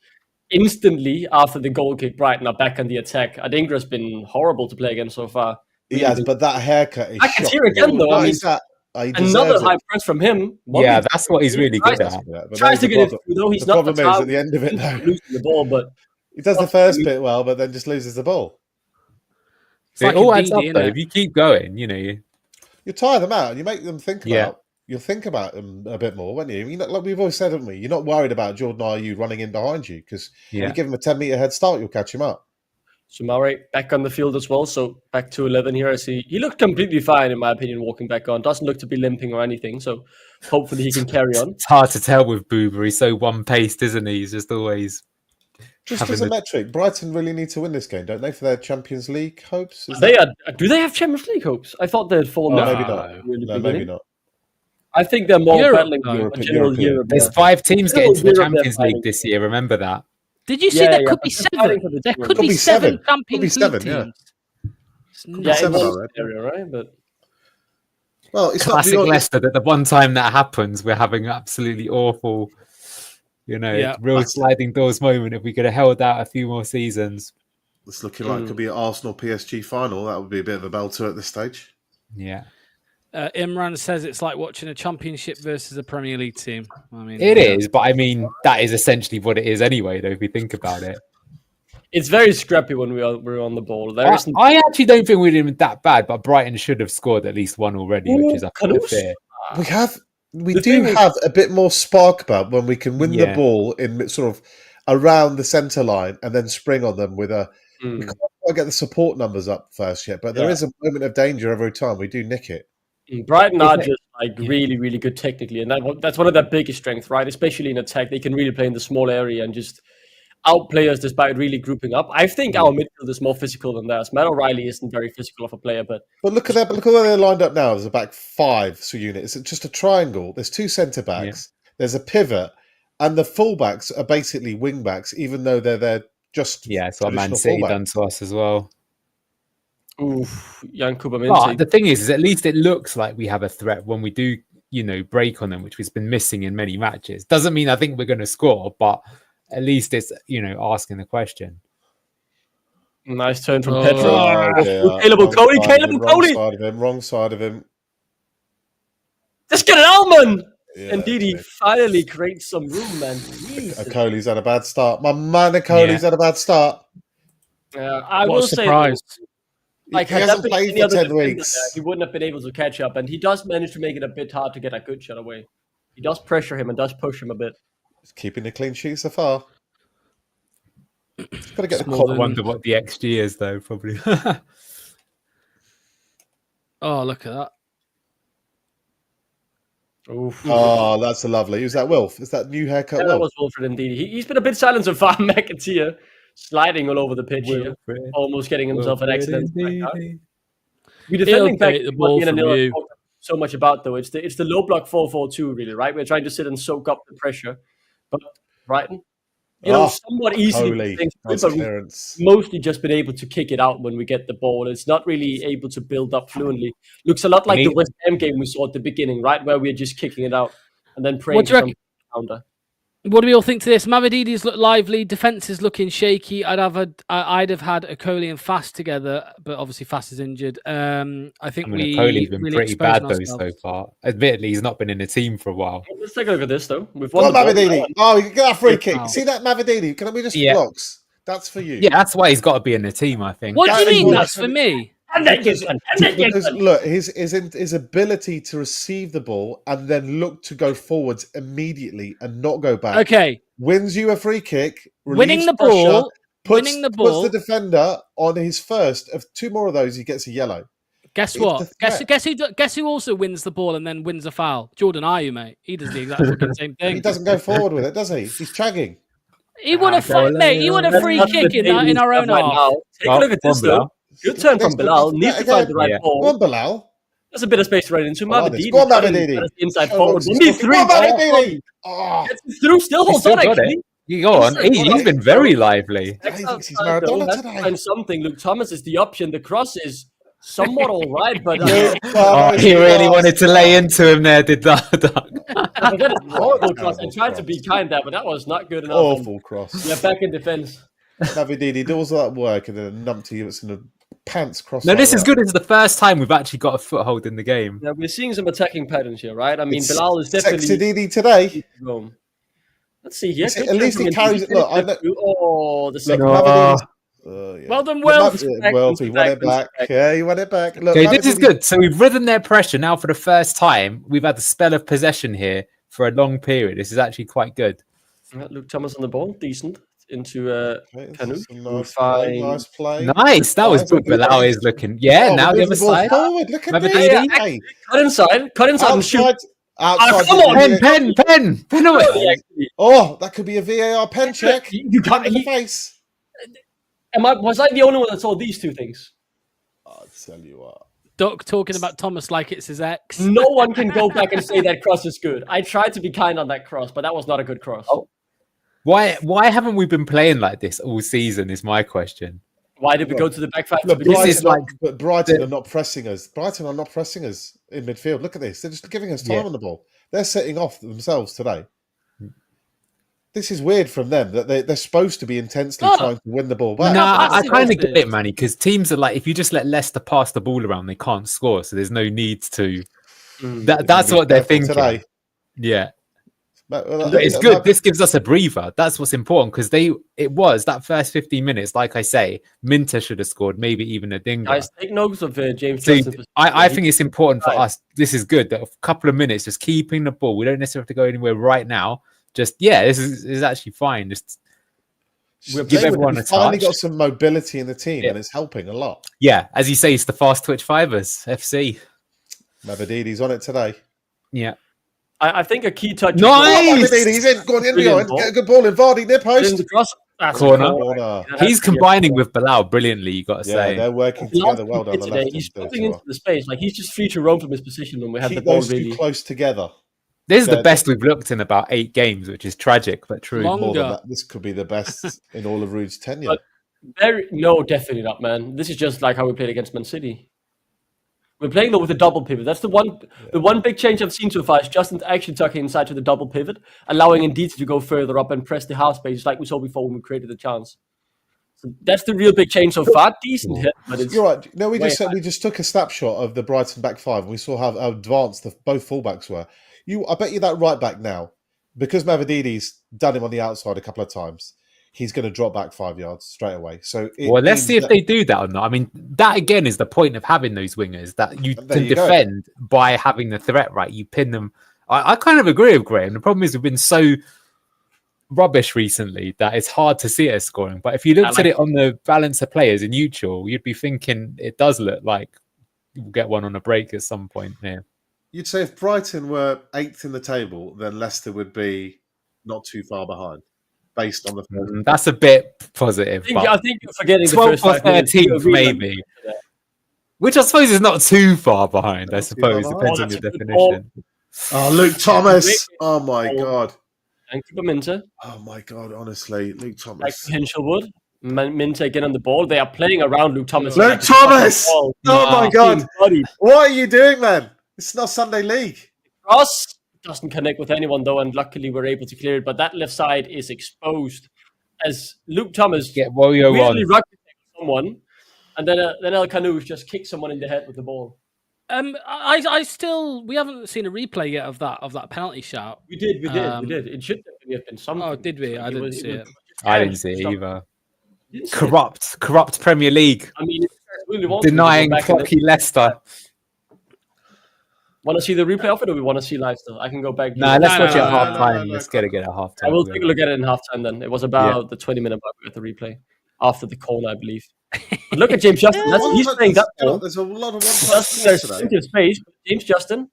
instantly after the goal kick, Brighton are back on the attack. Adingra's been horrible to play against so far. He has, but that haircut is I can see shocking. again, though. What I mean, is that? He Another deserves it. high press from him. Yeah, that's what he's really good at. But Tries to the get it problem- through, though. He's the not problem is at the end of it, though, losing the ball, but he does the first bit well, but then just loses the ball. It's like It all a adds up DD, though. innit? If you keep going, you tire them out and you make them think about. Yeah. You'll think about them a bit more, won't you? Like we've always said, haven't we? You're not worried about Jordan Ayew running in behind you because you give him a 10-meter head start, you'll catch him up. So Murray back on the field as well. So back to 11 here. I see he looked completely fine, in my opinion, walking back on. Doesn't look to be limping or anything. So hopefully he can carry on. it's hard to tell with Boober. He's so one-paced, isn't he? He's just always Just having as a the- metric, Brighton really need to win this game, don't they, for their Champions League hopes? Do they have Champions League hopes? I thought they'd fallen Oh, off. maybe not. Really No, maybe beginning. not. I think they're more Europe, battling though. for general European. Europe. There's 5 teams Still getting to the Europe, they're Champions League fighting. this year. Remember that. Did you see Yeah, there yeah, could be but they're fighting 7? for the There title. could be 7 Champions Could be League 7, yeah. teams. It's Yeah, nuts. in Seven one already. area, right? But Well, it's Classic not the Leicester. That the one time that happens, we're having absolutely awful, real sliding doors moment. If we could have held out a few more seasons, It's looking like it could be an Arsenal PSG final. That would be a bit of a belter at this stage. yeah, Imran says it's like watching a Championship versus a Premier League team. I mean, it is. But I mean, that is essentially what it is anyway. Though, if you think about it, It's very scrappy when we're on the ball. I actually don't think we're even that bad, but Brighton should have scored at least one already, which is a fair. We do have a bit more spark about when we can win the ball in sort of around the centre line and then spring on them with a. We can't quite get the support numbers up first yet, but there is a moment of danger every time we do nick it. Brighton are just really, really good technically, and that's one of their biggest strengths, right? Especially in attack, they can really play in the small area and just outplay us despite really grouping up. I think our midfield is more physical than theirs. Matt O'Reilly isn't very physical of a player, but look at that. Look at where they're lined up now. There's a back five unit. It's just a triangle. There's two centre backs. There's a pivot, and the fullbacks are basically wing backs, even though they're just it's what Man City done to us as well. Oof, young Kubaminti. The thing is at least it looks like we have a threat when we do, break on them, which has been missing in many matches. Doesn't mean I think we're going to score, but at least it's asking the question. Nice turn from Pedro. Caleb Coley. Wrong side of him. Just get an Almond. And Didi finally creates some room, man. Coley's had a bad start. My man, Coley's had a bad start. I will say, like, he hasn't played for 10 weeks. He wouldn't have been able to catch up, and he does manage to make it a bit hard to get a good shot away. He does pressure him and does push him a bit. He's keeping the clean sheet so far. He's got to get I wonder what the XG is, though, probably. Oh, look at that. Oof. Oh, that's a lovely. Who's that, Wilf? Is that new haircut? That was Wilfred indeed. He's been a bit silent so far. McAteer sliding all over the pitch here, almost getting himself an accident. We defending back the ball from you. So much about though. It's the low block 4-4-2 really, right? We're trying to sit and soak up the pressure, but Brighton, somewhat easily. But we've mostly just been able to kick it out when we get the ball. It's not really able to build up fluently. Looks a lot like the West Ham game we saw at the beginning, right? Where we're just kicking it out and then praying for some counter. What do we all think to this? Mavridi's look lively. Defense is looking shaky. I'd have had Okoli and Fast together, but obviously Fast is injured. I think Okoli's been pretty bad though so far. Admittedly, he's not been in the team for a while. Let's take a look at this though. We've won Mavridini. Oh, you can get a free kick. See that Mavridini? Can we just blocks? That's for you. Yeah, that's why he's got to be in the team. I think. What do you mean? That's for me. Because look, his ability to receive the ball and then look to go forwards immediately and not go back. Okay, wins you a free kick. Winning the ball. Puts the defender on his first of two more of those. He gets a yellow. Guess what? Guess who also wins the ball and then wins a foul? Jordan Ayew, mate. He does the exact same thing. He doesn't go forward with it, does he? He's chagging. He won a free kick in our own half. Take a look at this though. Good turn from Bilal. Needs to find the right ball. Go on, Bilal. There's a bit of space to run into. Mavridini. Go on, Mavridini. Inside forward. 1v3. Gets through. Still holds on, actually. You go on. He's been very lively. He thinks he's Maradona today. Find something. Luke Thomas is the option. The cross is somewhat all right, but... he really wanted to lay into him there, did that? That is a horrible cross. I tried to be kind there, but that was not good enough. Awful cross. Yeah, back in defence. Mavridini does all that work and then a numpty was in the pants cross. No, this is good. It's the first time we've actually got a foothold in the game. Yeah, we're seeing some attacking patterns here, right? I mean, Bilal is definitely... Sexy Didi today. Let's see here. At least he carries it. Look, I know. Oh, the second. Well done, Will. He won it back. Yeah, he won it back. Look, okay, this is good. So we've ridden their pressure now for the first time. We've had the spell of possession here for a long period. This is actually quite good. Luke Thomas on the ball. Decent. Into Kanu. Nice play. Nice. That was good. Bilal is looking. Yeah, now the other side. Forward. Look at this. Cut inside and shoot. Outside. Come on. Pen. Oh, that could be a VAR pen check. You can't. In the face. Was I the only one that saw these two things? I'll tell you what. Duck talking about Thomas like it's his ex. No one can go back and say that cross is good. I tried to be kind on that cross, but that was not a good cross. Oh. Why haven't we been playing like this all season is my question. Why did we go to the back five? Look, Brighton are not pressing us. Brighton are not pressing us in midfield. Look at this. They're just giving us time on the ball. They're setting off themselves today. This is weird from them that they're supposed to be intensely trying to win the ball back. No, I kind of get it, Manny, because teams are like, if you just let Leicester pass the ball around, they can't score. So there's no need to. That's what they're thinking. Today. Yeah. But it's good. This gives us a breather. That's what's important because it was that first 15 minutes, like I say, Minter should have scored, maybe even a dinger. Guys, take notes of James Justin. I think it's important for us. This is good. That a couple of minutes, just keeping the ball. We don't necessarily have to go anywhere right now. This is actually fine. Just give everyone a touch. Finally got some mobility in the team, and it's helping a lot. Yeah, as you say, it's the fast twitch fivers FC. Mavadidi's on it today. Yeah. I think a key touch. Nice! He's in. Go on, in behind. Get a good ball in. Vardy near post. Corner. He's combining with Bilal brilliantly, you got to say. They're working together well down the left. He's putting into the space. Like, he's just free to roam from his position when we have Keep the ball those really two close together. This is the best we've looked in about 8 games, which is tragic, but true. This could be the best in all of Ruud's tenure. No, definitely not, man. This is just like how we played against Man City. We're playing though with a double pivot. That's the one big change I've seen so far is Justin actually tucking inside to the double pivot, allowing Indeed to go further up and press the half space like we saw before when we created the chance. So that's the real big change so far. Decent hit, but it's you're right. No, we just took a snapshot of the Brighton back five and we saw how advanced both fullbacks were. I bet you that right back now, because Mavadidi's done him on the outside a couple of times, he's going to drop back 5 yards straight away. So let's see if they do that or not. I mean, that again is the point of having those wingers, that you can defend by having the threat, right? You pin them. I kind of agree with Graham. The problem is we've been so rubbish recently that it's hard to see us scoring. But if you looked at it on the balance of players in neutral, you'd be thinking it does look like we'll get one on a break at some point here. You'd say if Brighton were 8th in the table, then Leicester would be not too far behind. Based on the that's a bit positive. I think you're forgetting 12th or 13th, maybe. Which I suppose is not too far behind. I suppose depends on your definition. Oh, Luke Thomas! Oh my god! Thank you for Minter. Oh my god! Honestly, Luke Thomas. Like Hinchelwood, Minter again on the ball. They are playing around Luke Thomas. Luke Thomas! Oh my god! What are you doing, man? It's not Sunday League. Cross doesn't connect with anyone though, and luckily we're able to clear it. But that left side is exposed as Luke Thomas weirdly rugby someone, and then El Kanoush just kicks someone in the head with the ball. We haven't seen a replay yet of that penalty shout. We did. It should definitely have been something. Oh, did we? I didn't see it. I didn't see it either. Corrupt Premier League. I mean, really denying cocky Leicester. Want to see the replay of it, or we want to see live still? I can go back. Let's watch it at half time. Let's get it at half time. I will take a look at it in half time then. It was about the 20-minute mark at the replay after the corner, I believe. But look at James Justin. He's playing that ball. There's a lot of there's plenty of space. James Justin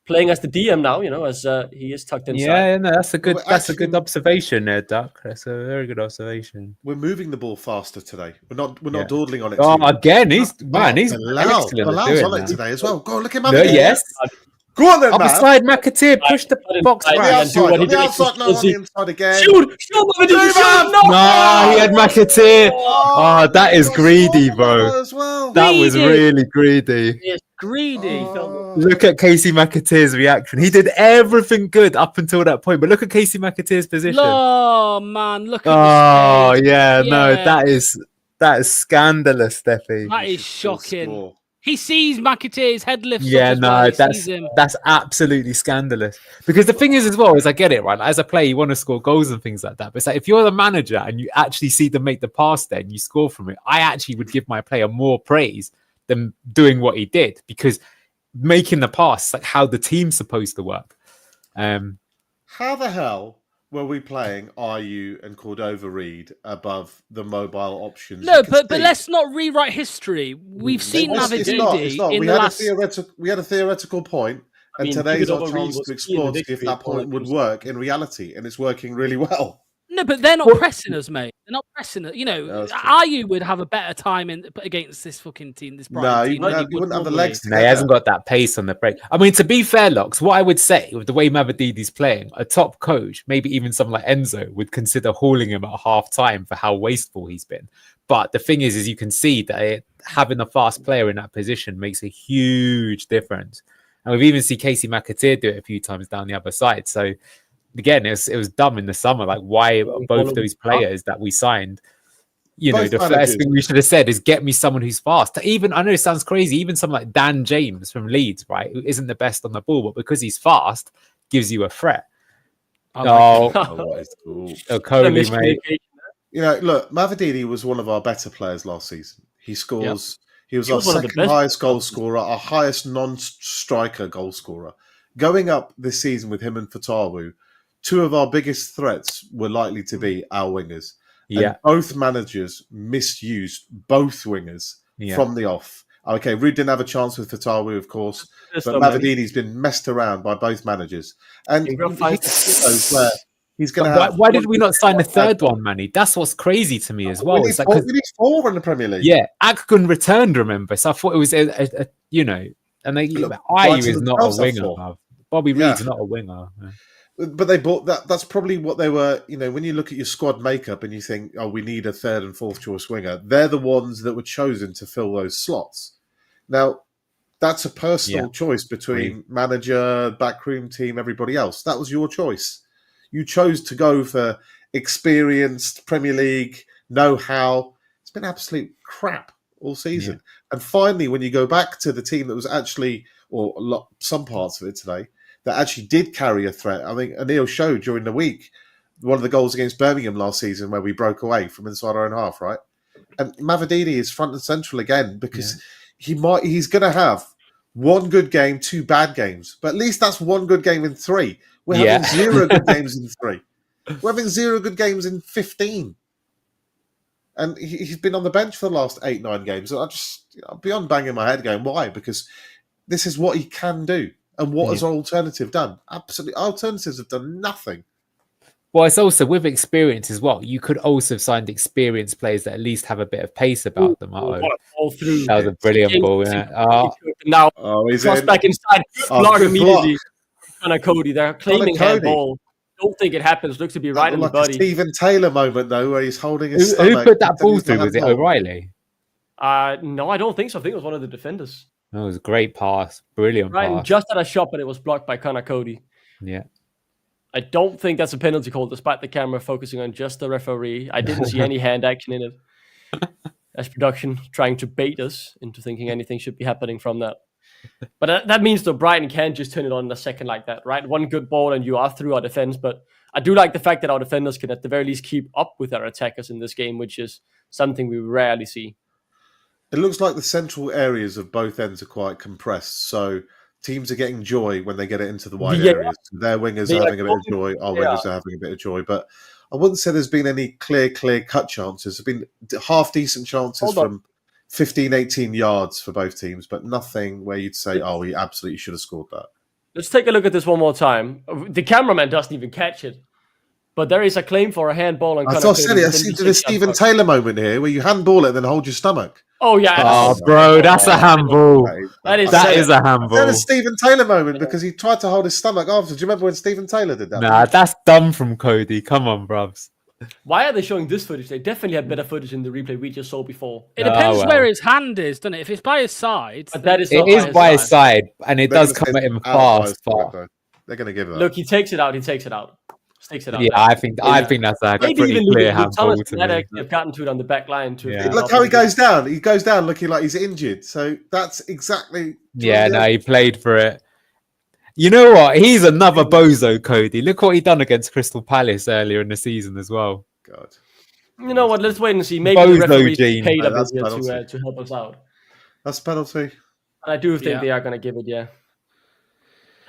playing as the DM now, as he is tucked inside. Yeah, no, that's a good observation there, Duck. That's a very good observation. We're moving the ball faster today. We're not dawdling on it. Oh, again, he's excellent. Bilal's on it today as well. Go on, look at him. Yes. Go on then, man. Upside McAteer, push the box on back. On the outside, on the inside again. Shoot, no, he had McAteer. Oh, that is greedy, bro. That was really greedy. It's greedy. Look at Casey McAteer's reaction. He did everything good up until that point, but look at Casey McAteer's position. Oh man, look at no, that is scandalous, Steffi. That is shocking. He sees McAteer's head lift. That's absolutely scandalous. Because the thing is, as well, is I get it, right? Like, as a player, you want to score goals and things like that. But it's like if you're the manager and you actually see them make the pass there and you score from it, I actually would give my player more praise than doing what he did, because making the pass is like how the team's supposed to work. How the hell were we playing RU and Cordova Reed above the mobile options? No, but let's not rewrite history. We've seen Navididi in the last... We had a theoretical point, and today's our chance to explore to see if that point would work in reality, and it's working really well. No, but they're not pressing us, mate. They're not pressing us. RU would have a better time against this fucking team, this Brighton team. He wouldn't have the legs. No, he hasn't got that pace on the break. I mean, to be fair, Locks, what I would say with the way Mavadidi's playing, a top coach, maybe even someone like Enzo, would consider hauling him at half time for how wasteful he's been. But the thing is you can see that having a fast player in that position makes a huge difference. And we've even seen Casey McAteer do it a few times down the other side. So again, it was dumb in the summer. Like, why both those players that we signed? The first thing we should have said is get me someone who's fast. Even, I know it sounds crazy, even someone like Dan James from Leeds, right, who isn't the best on the ball, but because he's fast, gives you a threat. Oh, what is cool. Cody, mate. You know, look, Mavadini was one of our better players last season. He scores. He was our one of the second best highest goal scorer, our highest non-striker goal scorer. Going up this season with him and Fatawu, two of our biggest threats were likely to be our wingers. Yeah. And both managers misused both wingers from the off. Okay, Ruud didn't have a chance with Fatawu, of course, but Mavadini's been messed around by both managers. And he's going to have... Why did we not sign the third one, Manny? That's what's crazy to me as well. We need four in the Premier League. Yeah, Akgun returned, remember? So I thought it was, and Ayew is not a winger. Bobby Reed's not a winger. But they bought that. That's probably what they were. You know, when you look at your squad makeup and you think, oh, we need a third and fourth choice winger, they're the ones that were chosen to fill those slots. Now, that's a personal choice between manager, backroom team, everybody else. That was your choice. You chose to go for experienced Premier League know-how. It's been absolute crap all season. And finally, when you go back to the team that was actually, or some parts of it today, that actually did carry a threat. I think Anil showed during the week one of the goals against Birmingham last season where we broke away from inside our own half, right? And Mavadini is front and central again because he's going to have one good game, two bad games. But at least that's one good game in three. We're having 0 good games in 3. We're having 0 good games in 15. And he's been on the bench for the last 8-9 games. And I'm beyond banging my head going, why? Because this is what he can do. And what has our alternative done? Absolutely. Alternatives have done nothing. Well, it's also with experience as well. You could also have signed experienced players that at least have a bit of pace about them. That was a brilliant ball. Now, he's cross back inside. Block immediately. Connor Cody, they're claiming handball. Don't think it happens. Looks to be right in the body. A Stephen Taylor moment, though, where he's holding his stomach. Who put that ball through? Was it O'Reilly? No, I don't think so. I think it was one of the defenders. That was a great pass. Brilliant pass. Just had a shot, but it was blocked by Connor Cody. Yeah. I don't think that's a penalty call, despite the camera focusing on just the referee. I didn't see any hand action in it. As production trying to bait us into thinking anything should be happening from that. But that means that Brighton can't just turn it on in a second like that, right? One good ball and you are through our defense. But I do like the fact that our defenders can at the very least keep up with our attackers in this game, which is something we rarely see. It looks like the central areas of both ends are quite compressed. So teams are getting joy when they get it into the wide areas. Their wingers are having a bit of joy. Our wingers are having a bit of joy. But I wouldn't say there's been any clear-cut chances. There's been half-decent chances from 15, 18 yards for both teams, but nothing where you'd say, oh, he absolutely should have scored that. Let's take a look at this one more time. The cameraman doesn't even catch it. But there is a claim for a handball. I see the Stephen Taylor moment here where you handball it and then hold your stomach. Oh, yeah. Oh, bro, that's a handball. That is a handball. That was Stephen Taylor moment because he tried to hold his stomach afterwards. Do you remember when Stephen Taylor did that? Nah, that's dumb from Cody. Come on, bruvs. Why are they showing this footage? They definitely had better footage in the replay we just saw before. It depends where his hand is, doesn't it? If it's by his side, but that is it is by his side, and it does come at him fast. They're going to give it. Look, he takes it out. Sticks it out. Yeah, I think that's a pretty clear handball to me. They've gotten to it on the back line too. Yeah. Look how he goes down. He goes down looking like he's injured. So that's exactly. Yeah, no, he played for it. You know what? He's another bozo, Cody. Look what he done against Crystal Palace earlier in the season as well. God. You know what? Let's wait and see. Maybe the referee paid up to help us out. That's a penalty. And I do think they are going to give it. Yeah.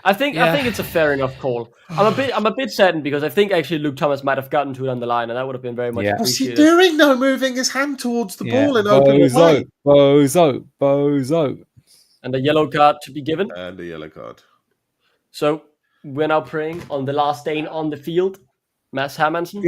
I think it's a fair enough call. I'm a bit saddened because I think actually Luke Thomas might have gotten to it on the line, and that would have been very much appreciated. What's he doing now? Moving his hand towards the ball and open play. Bozo. And a yellow card to be given. And a yellow card. So we're now praying on the last stain on the field. Mads Hermansen.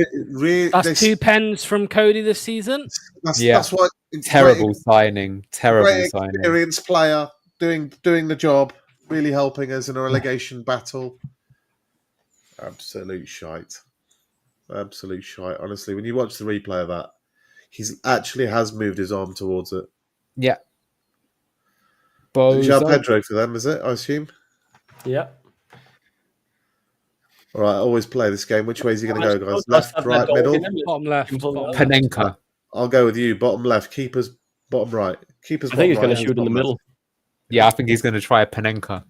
That's 2 pens from Cody this season. That's why terrible signing. Experienced player doing the job, really helping us in a relegation battle. Absolute shite. Honestly, when you watch the replay of that, he actually has moved his arm towards it. Yeah. João Pedro for them, is it? I assume. Yeah. All right, always play this game. Which way is he going to go, guys? Left, right, middle? Bottom left. Panenka. I'll go with you. Bottom left. Keepers, bottom right. I think he's going to shoot in the middle. Yeah, I think he's going to try a Panenka.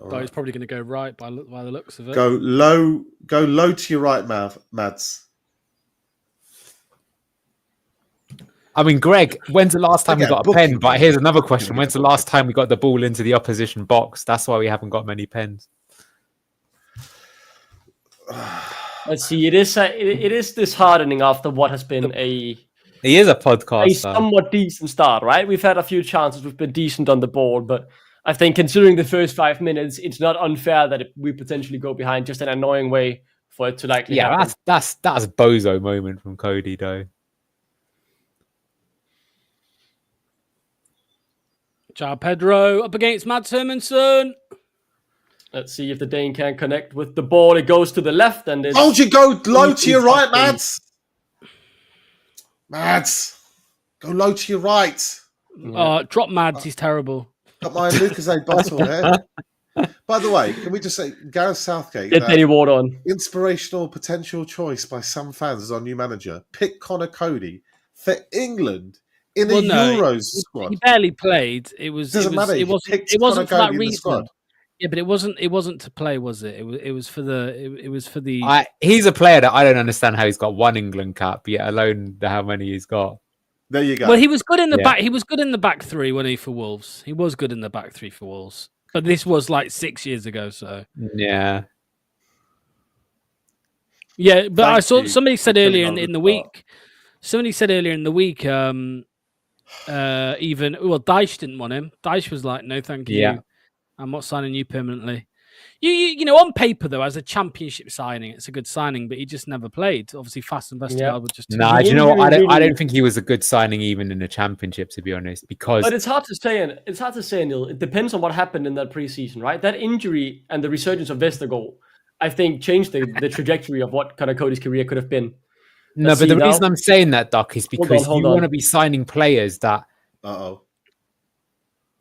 Though he's probably going to go right by the looks of it. Go low to your right, Mads. I mean, Greg, when's the last time we got a booking. pen? But here's another question. When's the last time we got the ball into the opposition box? That's why we haven't got many pens. Let's see. It is disheartening after what has been He is a podcaster. a somewhat decent start, right? We've had a few chances. We've been decent on the ball, but I think considering the first 5 minutes, it's not unfair that we potentially go behind. Just an annoying way for it to likely happen. That's a bozo moment from Cody, though. João Pedro up against Mads Hermansson. Let's see if the Dane can connect with the ball. It goes to the left, and it's... Told you go low to your right, Mads. Mads, go low to your right. Drop Mads. He's terrible. Got my Lucozade bottle here. By the way, can we just say Gareth Southgate? Get Penny Ward on. Inspirational potential choice by some fans as our new manager. Pick Connor Cody for England in a Euros squad. He barely played. It wasn't for that reason. Yeah, but it wasn't to play, was it? It was for the. He's a player that I don't understand how he's got one England cap, yet alone how many he's got. There you go. Well, he was good in the back. He was good in the back three, wasn't he, for Wolves? He was good in the back three for Wolves. But this was like 6 years ago, so yeah. Yeah, but I saw somebody said earlier in the week. Somebody said earlier in the week, even Dyche didn't want him. Dyche was like, "No, thank you. Yeah. I'm not signing you permanently." You know, on paper though, as a championship signing, it's a good signing, but he just never played. Obviously, Fast and Vestergaard would just. Nah, do you know what? I don't think he was a good signing even in the championship, to be honest. Because but it's hard to say, Neil. It depends on what happened in that preseason, right? That injury and the resurgence of Vestergaard, I think, changed the trajectory of what Connor Cody's career could have been. No, but the reason I'm saying that, Doc, is because you want to be signing players that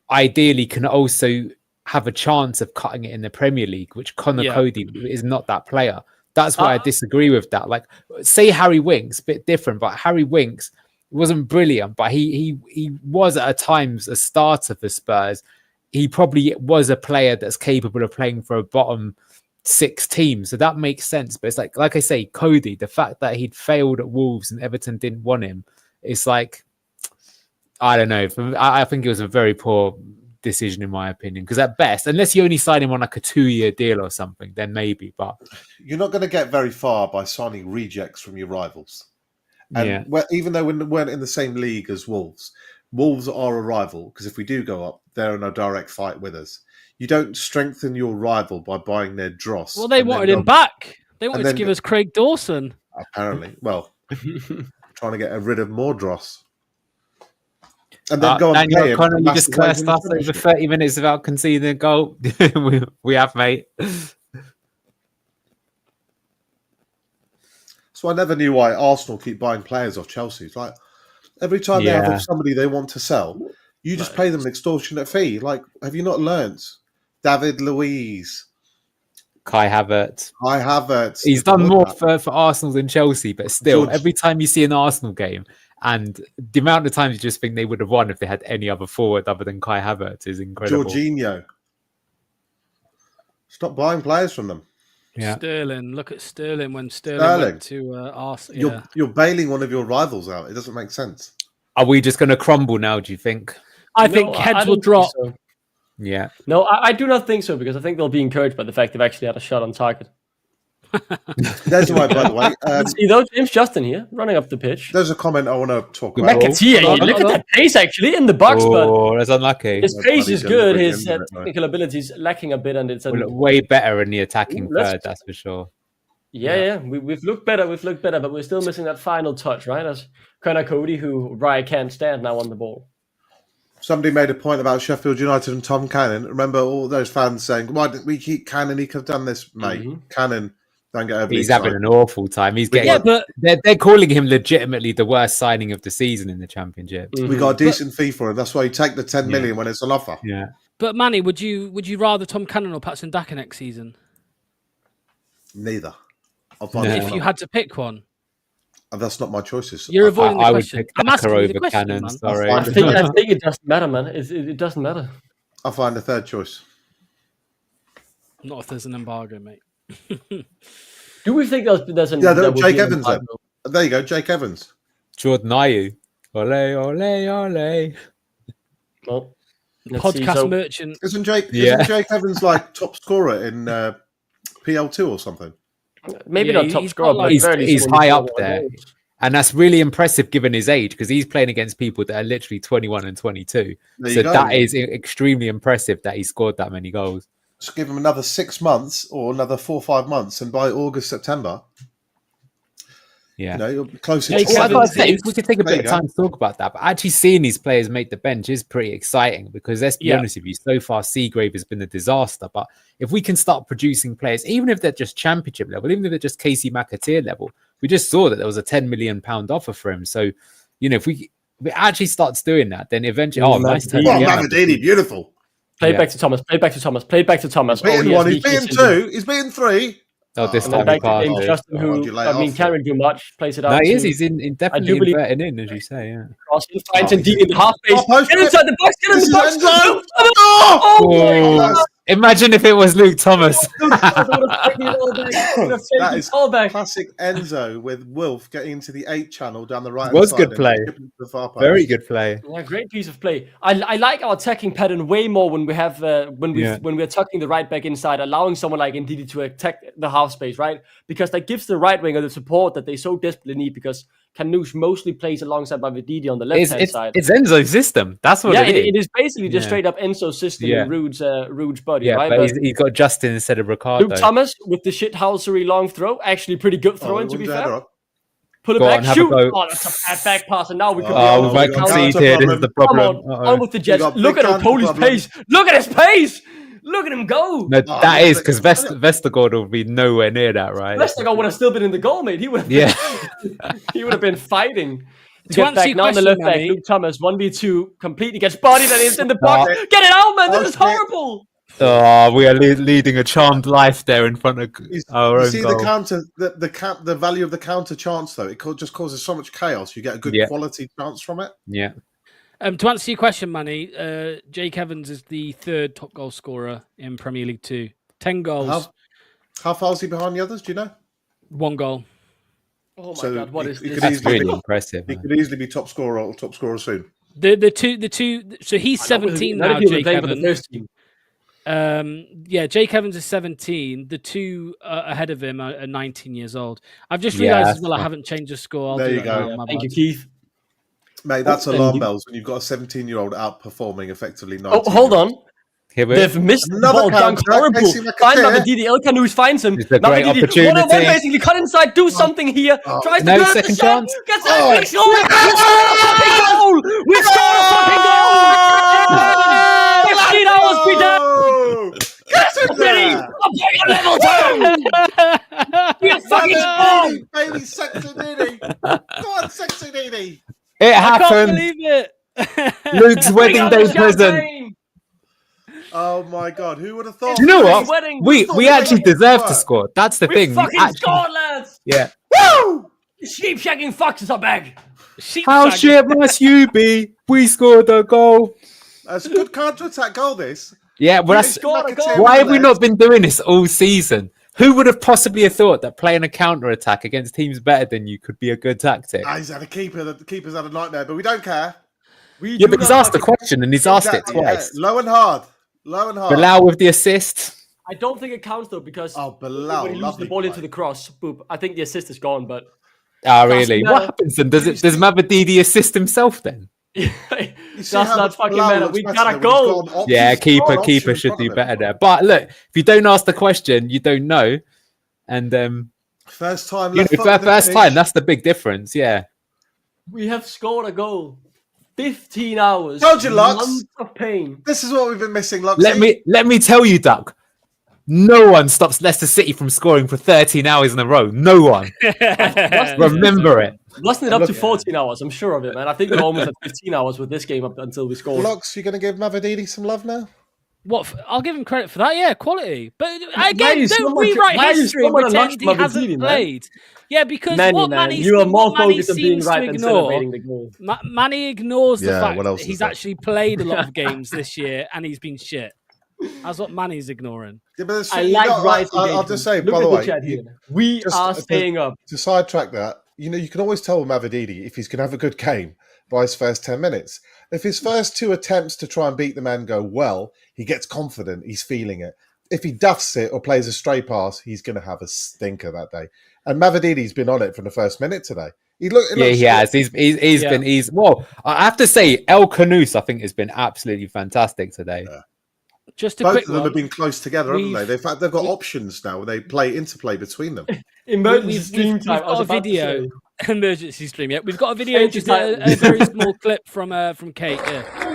ideally can also have a chance of cutting it in the Premier League, which Connor Cody is not that player. That's why I disagree with that. Like, say Harry Winks, a bit different, but Harry Winks wasn't brilliant, but he was at times a starter for Spurs. He probably was a player that's capable of playing for a bottom 6 team, so that makes sense. But it's like I say, Cody, the fact that he'd failed at Wolves and Everton didn't want him, it's like, I don't know. I think it was a very poor decision in my opinion, because at best, unless you only sign him on like a 2-year deal or something, then maybe. But you're not going to get very far by signing rejects from your rivals. And even though we weren't in the same league as Wolves are a rival, because if we do go up, they're in a direct fight with us. You don't strengthen your rival by buying their dross. Well, they wanted him back. They wanted to give us Craig Dawson. Apparently. Well, trying to get rid of more dross. And then go on and play him. Connor, you just cursed us over 30 minutes without conceding a goal. we have, mate. So I never knew why Arsenal keep buying players off Chelsea. It's like every time they have somebody they want to sell, you just pay them an extortionate fee. Like, have you not learnt? David Luiz. Kai Havertz. He's done more for Arsenal than Chelsea, but still, every time you see an Arsenal game, and the amount of times you just think they would have won if they had any other forward other than Kai Havertz is incredible. Jorginho. Stop buying players from them. Yeah. Sterling. Look at Sterling when Sterling went to Arsenal. You're bailing one of your rivals out. It doesn't make sense. Are we just going to crumble now, do you think? I think heads will drop. So. Yeah. No, I do not think so, because I think they'll be encouraged by the fact they've actually had a shot on target. There's why, by the way. See, though, James Justin here, running up the pitch. There's a comment I want to talk about. Look at that pace, actually, in the box, but that's unlucky. His pace is good. His technical abilities lacking a bit, and it's way better in the attacking third, that's for sure. Yeah. We've looked better, but we're still missing that final touch, right? As Connor Cody, who Raya can't stand now on the ball. Somebody made a point about Sheffield United and Tom Cannon. Remember all those fans saying, "Why didn't we keep Cannon? He could have done this, mate." Cannon, don't get over. He's having an awful time. He's getting. But they're calling him legitimately the worst signing of the season in the Championship. We got a decent fee for him. That's why you take the 10 million when it's an offer. Yeah. But Manny, would you rather Tom Cannon or Patson Daka next season? Neither. If you had to pick one. That's not my choices. You're avoiding the question. I would pick Daka over Cannon. Sorry. I think it doesn't matter, man. It doesn't matter. I'll find a third choice. Not if there's an embargo, mate. Do we think there's an Jake Evans. There you go, Jake Evans. Jordan Ayew. Ole, ole, ole. Well, Podcast merchant. Isn't Jake Evans like top scorer in PL2 or something? Maybe not top scorer, but he's high up there. And that's really impressive given his age, because he's playing against people that are literally 21 and 22. So that is extremely impressive that he scored that many goals. Just give him another 6 months or another 4 or 5 months, and by August, September, you're closer to we could take a bit of time to talk about that. But actually seeing these players make the bench is pretty exciting, because let's be honest with you, so far Seagrave has been a disaster. But if we can start producing players, even if they're just championship level, even if they're just Casey McAteer level, we just saw that there was a £10 million offer for him. So, if we actually starts doing that, then eventually, nice turn. Mamadini, beautiful. Play back to Thomas. Play back to Thomas. Play back to Thomas. He's beaten one. He's beaten two. He's beaten three. This time he can't. Justin, who can't really do much, plays it out. No, he is. He's definitely inverting in, as you say. Yeah. Crossing, finds Indeed in the half space. Get inside the box. Get in the box. Oh my God. Imagine if it was Luke Thomas. That is classic Enzo with Wolf getting into the 8 channel down the right. Was good play. Very good play. Yeah, great piece of play. I like our attacking pattern way more when we have when we're tucking the right back inside, allowing someone like Ndidi to attack the half space, right? Because that gives the right winger the support that they so desperately need. Because Canush mostly plays alongside Mavididi on the left-hand side. It's Enzo's system. That's what it is. It is basically just straight up Enzo's system in Rude's body, right? But he's got Justin instead of Ricardo. Luke Thomas with the shithousery long throw. Actually pretty good throwing, to be fair. Pull it Go back, on, shoot. Oh, that's a bad back pass. And now we could we might concede here. This is the problem. On with the Jets. Look at Poli's pace. Look at his pace. Look at him go. No, that is because Vestergaard will be nowhere near that, right? Vestergaard would have still been in the goal, mate. He would have he would have been fighting. To answer your now on the question, left back, Luke Thomas, 1v2, completely gets bodied and it's in the box. Get it out, man. This is horrible. Oh, we are leading a charmed life there in front of our own see goal. The counter, the value of the counter chance, though. It just causes so much chaos. You get a good quality chance from it. Yeah. To answer your question, Manny, Jake Evans is the 3rd top goal scorer in Premier League 2. 10 goals. How far is he behind the others? Do you know? 1 goal. Oh my God! What is this? That's really impressive. He could easily be top scorer soon. The two. So he's 17 now. Jake Evans. Jake Evans is 17. The 2 ahead of him are 19 years old. I've just realised as well I haven't changed the score. There you go. Thank you, Keith. Mate, that's alarm bells when you've got a 17-year-old outperforming effectively 19. Oh, hold on. They've missed the ball. Dunk horrible. Find Mavididi. El Canous finds him. It's a great opportunity. 1-on-1 basically. Cut inside. Do something here. Tries to grab the shot. Gets a big goal. We scored a fucking goal. 15 hours be done. Get it, City. I'm level 2. You fucking spawn. Baby, sexy Nini. Go on, sexy Nini. It happened. I can't believe it. Luke's wedding day present. Oh my God! Who would have thought? You know what? We actually deserve to score. That's the thing. We fucking scored, lads. Yeah. Woo! Sheep shagging fucks is our bag. How shit must you be? We scored a goal. That's a good counter-attack goal. This. Yeah, well, why have we not been doing this all season? Who would have possibly thought that playing a counter-attack against teams better than you could be a good tactic? He's had a keeper. The keeper's had a nightmare, but we don't care. But he's asked the question and he's asked it twice. Yeah. Low and hard. Bilal with the assist. I don't think it counts though because Bilal, when he loses the ball into the cross, boop. I think the assist is gone. But really? What happens then? Does Mavididi assist himself then? That's not fucking matter. We got a goal. Yeah, keeper should do better there. But look, if you don't ask the question, you don't know. And first time, first time. That's the big difference. Yeah, we have scored a goal. 15 hours. Told you, Lux. Months of pain. This is what we've been missing, Lux. Let me tell you, Duck. No one stops Leicester City from scoring for 13 hours in a row. No one. Remember it. Wasn't it up to 14 hours? I'm sure of it, man. I think we're almost at 15 hours with this game up until we score. Lux, you going to give Mavididi some love now? What? I'll give him credit for that. Yeah, quality. But again, don't rewrite history and pretend he hasn't played. Yeah, because you are more focused on being right than celebrating the goal. Manny ignores the fact that he's actually played a lot of games this year and he's been shit. That's what Manny's ignoring. Yeah, but I like Rice I'll engagement. just say, Look by at the way, chat here. We are staying up. To sidetrack that, you can always tell with Mavididi if he's going to have a good game by his first 10 minutes. If his first 2 attempts to try and beat the man go well, he gets confident, he's feeling it. If he duffs it or plays a stray pass, he's going to have a stinker that day. And Mavididi's been on it from the first minute today. He has. Well, I have to say, El Canoes, I think, has been absolutely fantastic today. Yeah. Just a Both quick of them one. have been close together, haven't they? They've got options now where they interplay between them. Emergency stream We've time. got a video. Emergency stream. Yeah, we've got a video. Just a very small clip from Kate. Yeah.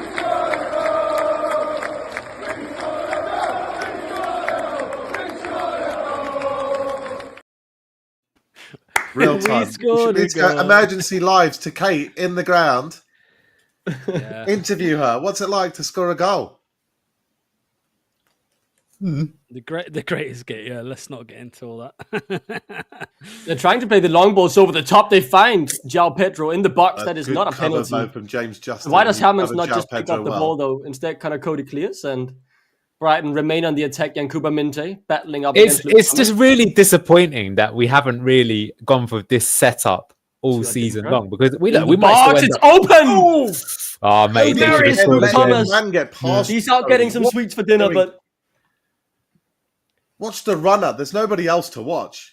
Real time. Emergency lives to Kate in the ground. Yeah. Interview her. What's it like to score a goal? The greatest game. Yeah, let's not get into all that. They're trying to play the long balls over the top. They find João Pedro in the box. That is not a penalty. From James Justin. Why does Hammonds not just pick up the ball though? Instead, kind of Cody clears and Brighton remain on the attack. Yankuba Minte battling up. It's just really disappointing that we haven't really gone for this setup all season long because we might. It's open. Oh mate, He's out getting some sweets for dinner, but watch the runner. There's nobody else to watch.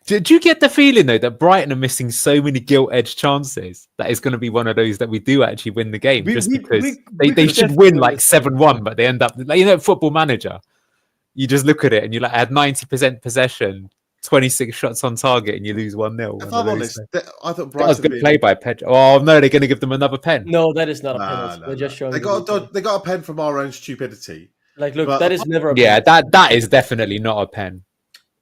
Do you get the feeling though that Brighton are missing so many gilt-edged chances that it's going to be one of those that we do actually win the game because they should win like 7-1, but they end up Football Manager. You just look at it and you're like, I had 90% possession, 26 shots on target, and you lose 1-0. If I'm honest, I thought Brighton that was good play by Pedro. Oh no, they're going to give them another pen. No, that is not a penalty. They're just showing. They got a pen from our own stupidity. Like, look, that is never a pen. Yeah, that is definitely not a pen.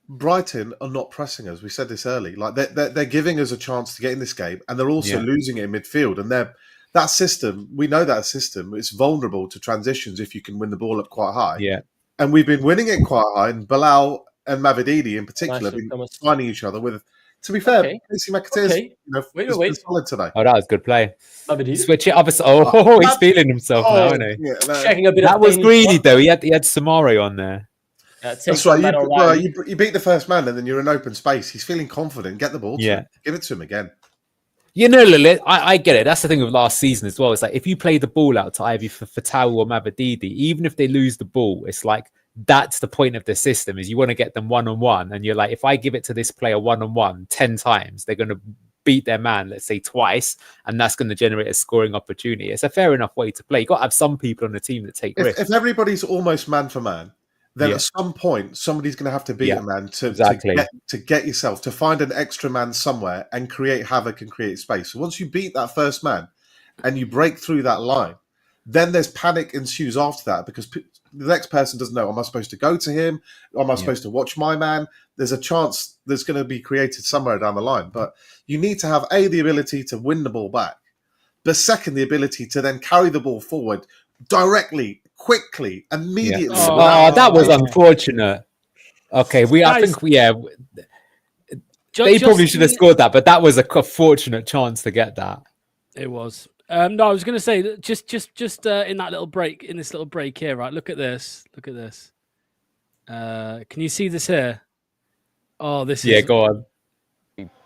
Brighton are not pressing us. We said this early. Like they're giving us a chance to get in this game, and they're also losing it in midfield. And that system, we know that system is vulnerable to transitions if you can win the ball up quite high. Yeah, and we've been winning it quite high. And Bilal and Mavididi in particular have been finding each other with. To be fair, Casey McAteer's been solid today. Oh, that was good play. Mavididi. Switch it up. Oh, he's feeling himself now, isn't he? Yeah, checking a bit. That was greedy though. He had Samari on there. That's right. You beat the first man, and then you're in open space. He's feeling confident. Get the ball to him. Give it to him again. Lilith, I get it. That's the thing with last season as well. It's like if you play the ball out to either Fatawu or Mavididi, even if they lose the ball, it's like that's the point of the system is you want to get them one-on-one. And you're like, if I give it to this player one-on-one 10 times, they're going to beat their man, let's say twice, and that's going to generate a scoring opportunity. It's a fair enough way to play. You've got to have some people on the team that take risks. If everybody's almost man for man, then at some point somebody's going to have to beat a man to get yourself to find an extra man somewhere and create havoc and create space. So once you beat that first man and you break through that line, then there's panic ensues after that because the next person doesn't know, am I supposed to go to him? Am I supposed to watch my man? There's a chance there's going to be created somewhere down the line. But you need to have the ability to win the ball back, but second, the ability to then carry the ball forward directly, quickly, immediately. Oh, that was unfortunate. Okay, they probably should have scored that, but that was a fortunate chance to get that. It was. No, I was going to say that just in that little break, here, right? Look at this. Can you see this here? Oh, this is. Yeah, go on.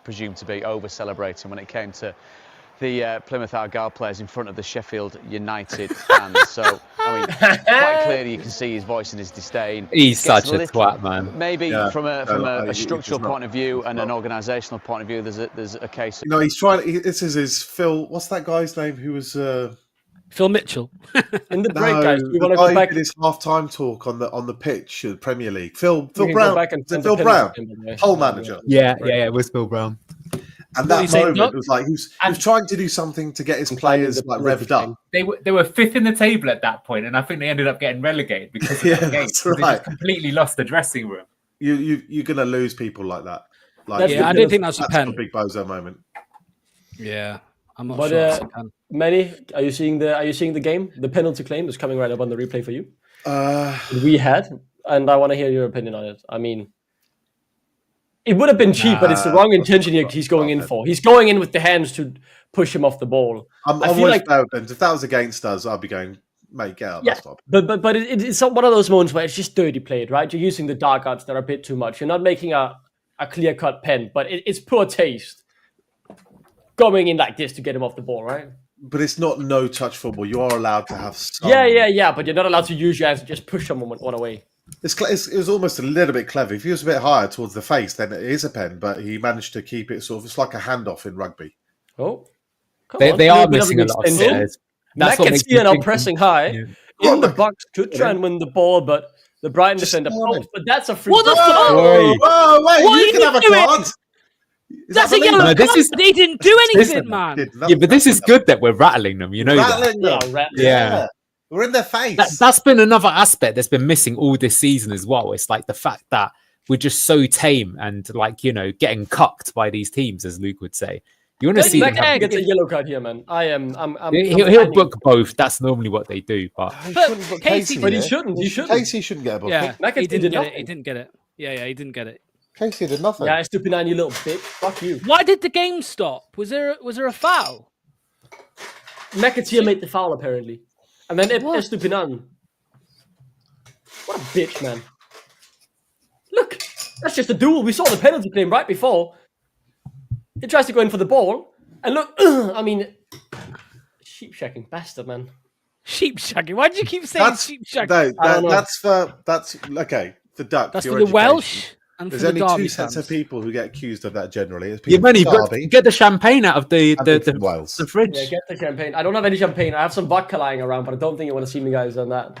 Presumed to be over-celebrating when it came to the Plymouth Argyle players in front of the Sheffield United fans. So, I mean, quite clearly you can see his voice and his disdain. He's such a twat, man. Maybe from a structural point of view and an organisational point of view, there's a case. No, he's trying. This is his Phil. What's that guy's name? Who was Phil Mitchell? In the break, guys, we the want to guy go back. Who did his half-time talk on the pitch at the Premier League. Phil Brown. Phil Brown, whole manager. Yeah, it was Phil Brown. And that moment was like he was trying to do something to get his players like revved up. They were fifth in the table at that point, and I think they ended up getting relegated because of that game. That's They right. just completely lost the dressing room. You're gonna lose people like that. Like, I don't think that's a pen. A big bozo moment. Yeah, I'm not sure. It's a pen. Manny, are you seeing the game? The penalty claim is coming right up on the replay for you. We had, and I want to hear your opinion on it. I mean, it would have been cheap, but it's the wrong intention he's going in for. He's going in with the hands to push him off the ball. I'm I feel like if that was against us, I'd be going, mate, get up. Yeah, That's not. but it's one of those moments where it's just dirty played, right? You're using the dark arts that are a bit too much. You're not making a clear cut pen, but it's poor taste going in like this to get him off the ball, right? But it's not no touch football. You are allowed to have some. Yeah. But you're not allowed to use your hands to just push someone one away. It was almost a little bit clever. If he was a bit higher towards the face, then it is a pen. But he managed to keep it sort of. It's like a handoff in rugby. Oh, they are missing a lot of sitters. That's what makes me now pressing high in the box could try and win the ball, but the Brighton defender. But that's a free. What the fuck? Whoa, wait! What You can have a card. That's a yellow card. They didn't do anything, man. Yeah, but this is good that we're rattling them. You know that. Yeah. We're in their face. That's been another aspect that's been missing all this season as well. It's like the fact that we're just so tame and like, you know, getting cucked by these teams, as Luke would say. You want to see him gets a yellow card here, man. He'll book both. That's normally what they do. But Casey, but he shouldn't. Casey shouldn't get a book. Yeah, he didn't get it. He didn't get it. Yeah, he didn't get it. Casey did nothing. Yeah, Estupinan, you little bitch. Fuck you. Why did the game stop? Was there a foul? McAteer made the foul apparently, and then Estupinan. What a bitch, man! Look, that's just a duel. We saw the penalty claim right before. He tries to go in for the ball, and look, I mean, sheep shacking bastard, man. Sheep shacking. Why do you keep saying sheep shacking? That's okay. The duck. That's for the Welsh. And there's for only the Derby two sets fans. of people who get accused of that generally. It's yeah, people Manny, get the champagne out of the fridge. Yeah, get the champagne. I don't have any champagne. I have some vodka lying around, but I don't think you want to see me guys on that.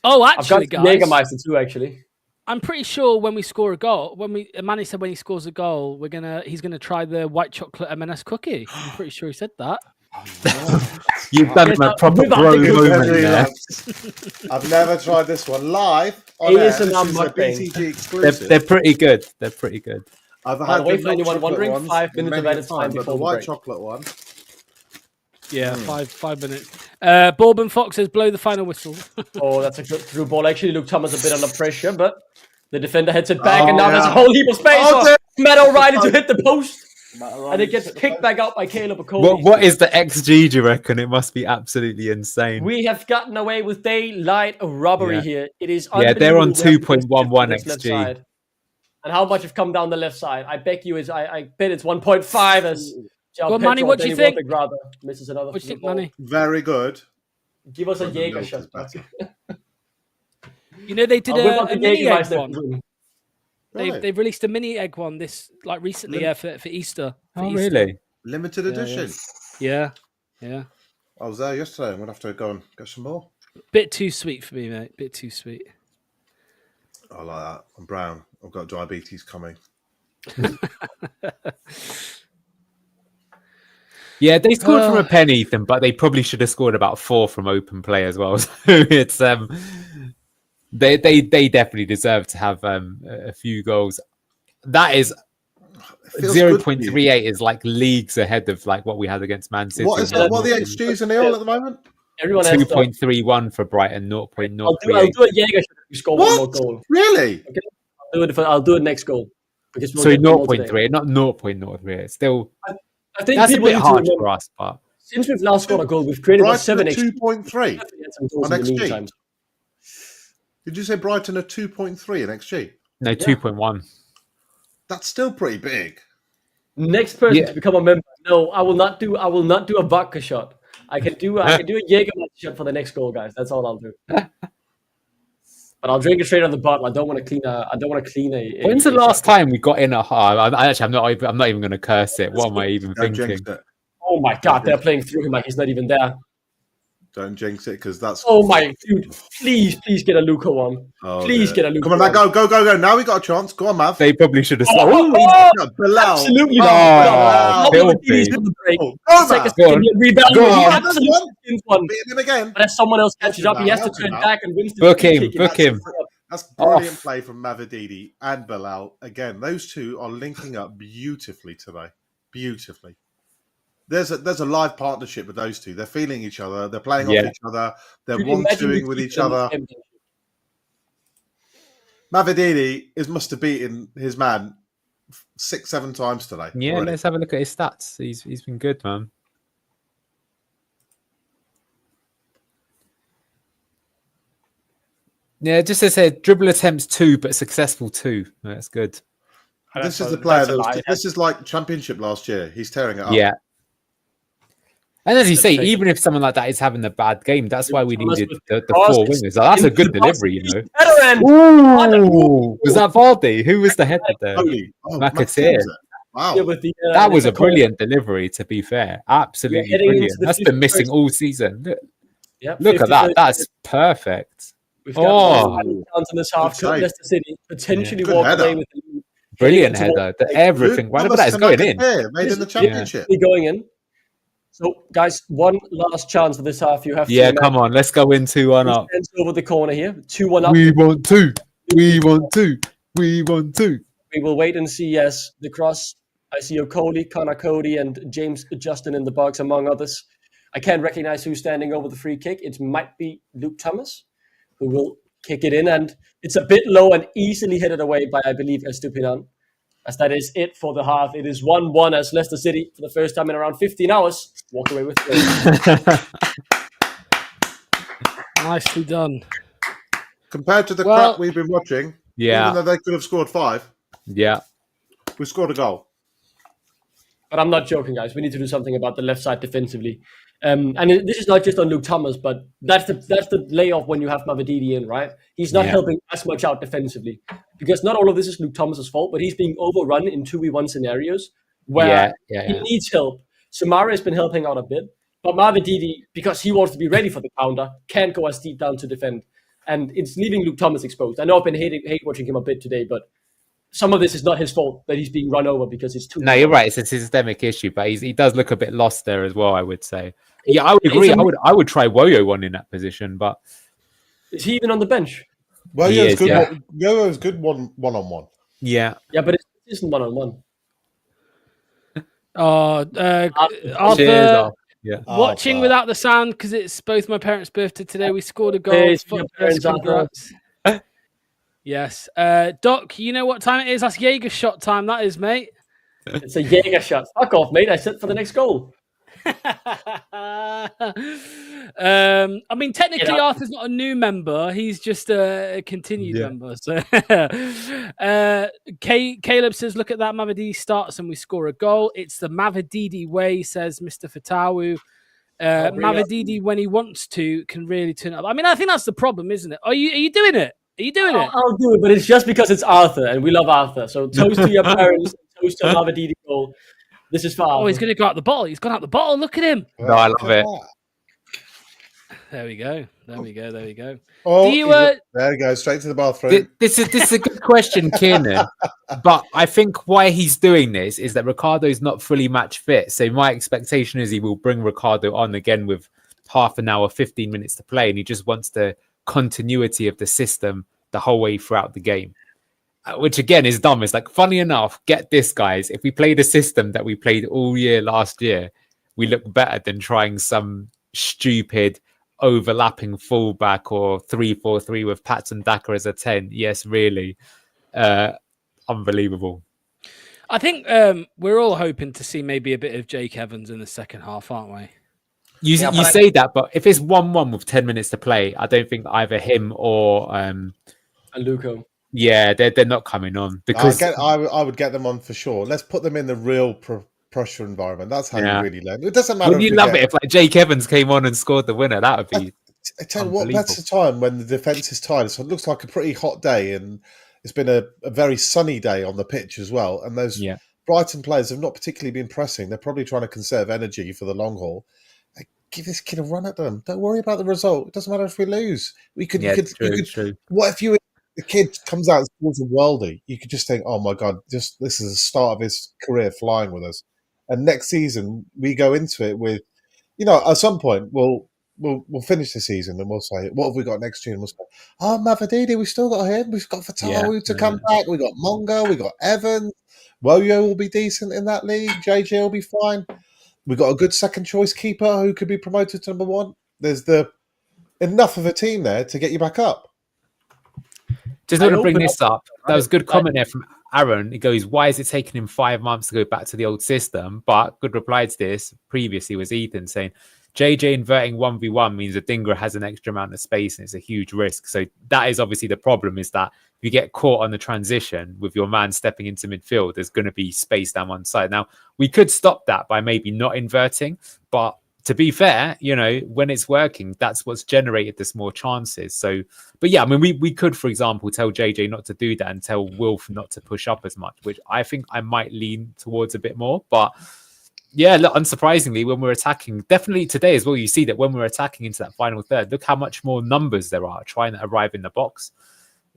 Oh, actually, I've got guys, Jägermeister too. Actually, I'm pretty sure when we score a goal, Manny said when he scores a goal, he's gonna try the white chocolate M&S cookie. I'm pretty sure he said that. You've done him a proper bro moment there. I've never tried this one live. This is a BTG exclusive. They're pretty good. They're pretty good. I've had wait for anyone wondering. 5 minutes of edit time but before the white break. chocolate one. Yeah, 5 minutes. Bourbon Fox says blow the final whistle. Oh, that's a good through ball. Actually, Luke Thomas a bit under pressure, but the defender heads it back, and now there's a whole heap of space for Matt O'Reilly to hit the post. And it gets kicked back out by Caleb Okoli. What is the XG, do you reckon? It must be absolutely insane. We have gotten away with daylight robbery here. It is they're on 2.11 XG. And how much have come down the left side? I bet it's 1.5 as Well, Manny, what do you think? Misses another. What do you think, Manny? Very good. Give us a Jaeger shot. You know, they did a mini egg one. Right. They've released a mini egg one recently for Easter. Really? Limited edition. Yeah. I was there yesterday. I'm going to have to go and get some more. Bit too sweet for me, mate. Bit too sweet. I like that. I'm brown. I've got diabetes coming. Yeah, they scored from a pen, Ethan, but they probably should have scored about 4 from open play as well. So it's they definitely deserve to have a few goals. That is 0.38 is like leagues ahead of like what we had against Man City. What are the XGs in Neil at the moment? Everyone 2.31 for Brighton, 0.03. I'll do a Jaeger shot if you score one more goal. Really? Okay. I'll do it next goal. Because So 0.3, not 0.03. It's still I think that's a people bit need to hard remember, for us, but since we've last scored a goal, we've created Brighton 7 at XG. 2.3 on XG. Meantime. Did you say Brighton at 2.3 in XG? no, 2.1. That's still pretty big. Next person to become a member. No, I will not do a vodka shot. I can do a Jägermeister shot for the next goal, guys. That's all I'll do. But I'll drink it straight on the bottle. I don't want to clean a. When's the last time we got in a hard? I'm not even going to curse it. What am I even Don't thinking? jinx it. Oh my god, they're playing through him like he's not even there. Don't jinx it because that's. Oh my dude! Please get a Luca one. Please get a Luca. Come on, now go! Now we got a chance. Go on, Mav. They probably should have. Bilal. Absolutely not. He's on the break. Mav. Rebound. Go He on. absolutely wins one. Beating him again. But if someone else catches up, he has to turn back and wins the Book free him. kick. Book him. That's brilliant play from Mavididi and Bilal. Again, those two are linking up beautifully today. Beautifully. There's a live partnership with those two. They're feeling each other. They're playing off each other. They're one-twoing with each other. Mavididi must have beaten his man 6-7 times today. Yeah, already. let's have a look at his stats. He's been good, man. Yeah, just as I said, dribble attempts 2, but successful 2. That's good. This is the player this is like Championship last year. He's tearing it up. Yeah. And as you say, even if someone like that is having a bad game, that's why we needed the 4 wingers. So that's a good delivery, you know. Ooh, was that Vardy? Who was the header there? McAteer. Wow. That was a brilliant delivery, to be fair. Absolutely brilliant. That's been missing all season. Look at that. That's perfect. We've got in this half. Leicester City potentially walk away with the lead. Brilliant header. Everything. Whatever that is going in. Made in the Championship. Going in. So, guys, one last chance for this half. You have to. Yeah, come on. Let's go in 2-1 up. Over the corner here. 2-1 up. We want 2. We want 2. We want 2. We will wait and see as the cross. I see O'Coley, Connor Cody, and James Justin in the box, among others. I can't recognize who's standing over the free kick. It might be Luke Thomas, who will kick it in. And it's a bit low and easily headed away by, I believe, Estupinan. As that is it for the half. It is 1-1 as Leicester City, for the first time in around 15 hours, walk away with goals. Nicely done. Compared to the crap we've been watching, even though they could have scored 5, we scored a goal. But I'm not joking, guys. We need to do something about the left side defensively. And this is not just on Luke Thomas, but that's the layoff when you have Mavididi in, right? He's not helping as much out defensively. Because not all of this is Luke Thomas's fault, but he's being overrun in 2v1 scenarios where he needs help. Samara has been helping out a bit, but Mavididi, because he wants to be ready for the counter, can't go as deep down to defend. And it's leaving Luke Thomas exposed. I know I've been hate watching him a bit today, but some of this is not his fault that he's being run over because it's too. No, you're right. It's a systemic issue, but he does look a bit lost there as well, I would say. Yeah, I would agree. I would try Woyo on in that position, but is he even on the bench? Well, yeah, it's good. Woyo's good one-on-one. Yeah, but it isn't one-on-one. Arthur, watching without the sound because it's both my parents' birthday today. We scored a goal. Yes. Doc, you know what time it is? That's Jaeger shot time, that is, mate. It's a Jaeger shot. Fuck off, mate. I set for the next goal. I mean, technically, Arthur's not a new member. He's just a continued member. So, Caleb says, look at that. Mavididi starts and we score a goal. It's the Mavididi way, says Mr. Fatawu. Mavididi, when he wants to, can really turn it up. I mean, I think that's the problem, isn't it? Are you doing it? Are you doing it? I'll do it, but it's just because it's Arthur, and we love Arthur. So toast to your parents, toast to Mavididi goal. This is for Arthur. Oh, he's going to go out the bottle. He's gone out the bottle. Look at him. No, I love it. There we go. There we go. Oh, there you go. Straight to the bathroom. This is a good question, Kiernan. But I think why he's doing this is that Ricardo's not fully match fit. So my expectation is he will bring Ricardo on again with half an hour, 15 minutes to play, and he just wants the continuity of the system the whole way throughout the game, which again is dumb. It's like, funny enough, get this, guys, if we played a system that we played all year last year, we look better than trying some stupid overlapping fullback or 3-4-3 with Patson Daka as a 10. Yes, really. Unbelievable. I think we're all hoping to see maybe a bit of Jake Evans in the second half, aren't we? You say that, but if it's 1-1 with 10 minutes to play, I don't think either him or Luco. Yeah, they're not coming on because I would get them on for sure. Let's put them in the real pressure environment. That's how you really learn. It doesn't matter. Wouldn't you love it if like Jake Evans came on and scored the winner? That would be. I tell you what, that's the time when the defense is tired. So it looks like a pretty hot day, and it's been a very sunny day on the pitch as well. And those Brighton players have not particularly been pressing. They're probably trying to conserve energy for the long haul. Give this kid a run at them. Don't worry about the result. It doesn't matter if we lose. True. What if the kid comes out and scores a worldie? You could just think, oh my God, this is the start of his career flying with us. And next season we go into it with, at some point we'll finish the season and we'll say, what have we got next year? And we'll say, Mavididi, we still got him. We've got Fatawu to come back. We got Mongo. We got Evans. Woyo will be decent in that league. JJ will be fine. We got a good second choice keeper who could be promoted to number 1. There's enough of a team there to get you back up. Just want to bring this up. That was a good comment there from Aaron. He goes, why is it taking him 5 months to go back to the old system? But good reply to this previously was Ethan saying, JJ inverting 1v1 means Adingra has an extra amount of space and it's a huge risk. So that is obviously the problem, is that if you get caught on the transition with your man stepping into midfield, there's going to be space down one side. Now, we could stop that by maybe not inverting, but to be fair, you know, when it's working, that's what's generated the small chances. So, but yeah, I mean, we could, for example, tell JJ not to do that and tell Wilf not to push up as much, which I think I might lean towards a bit more. But yeah, look, unsurprisingly, when we're attacking, definitely today as well, you see that when we're attacking into that final third, look how much more numbers there are trying to arrive in the box.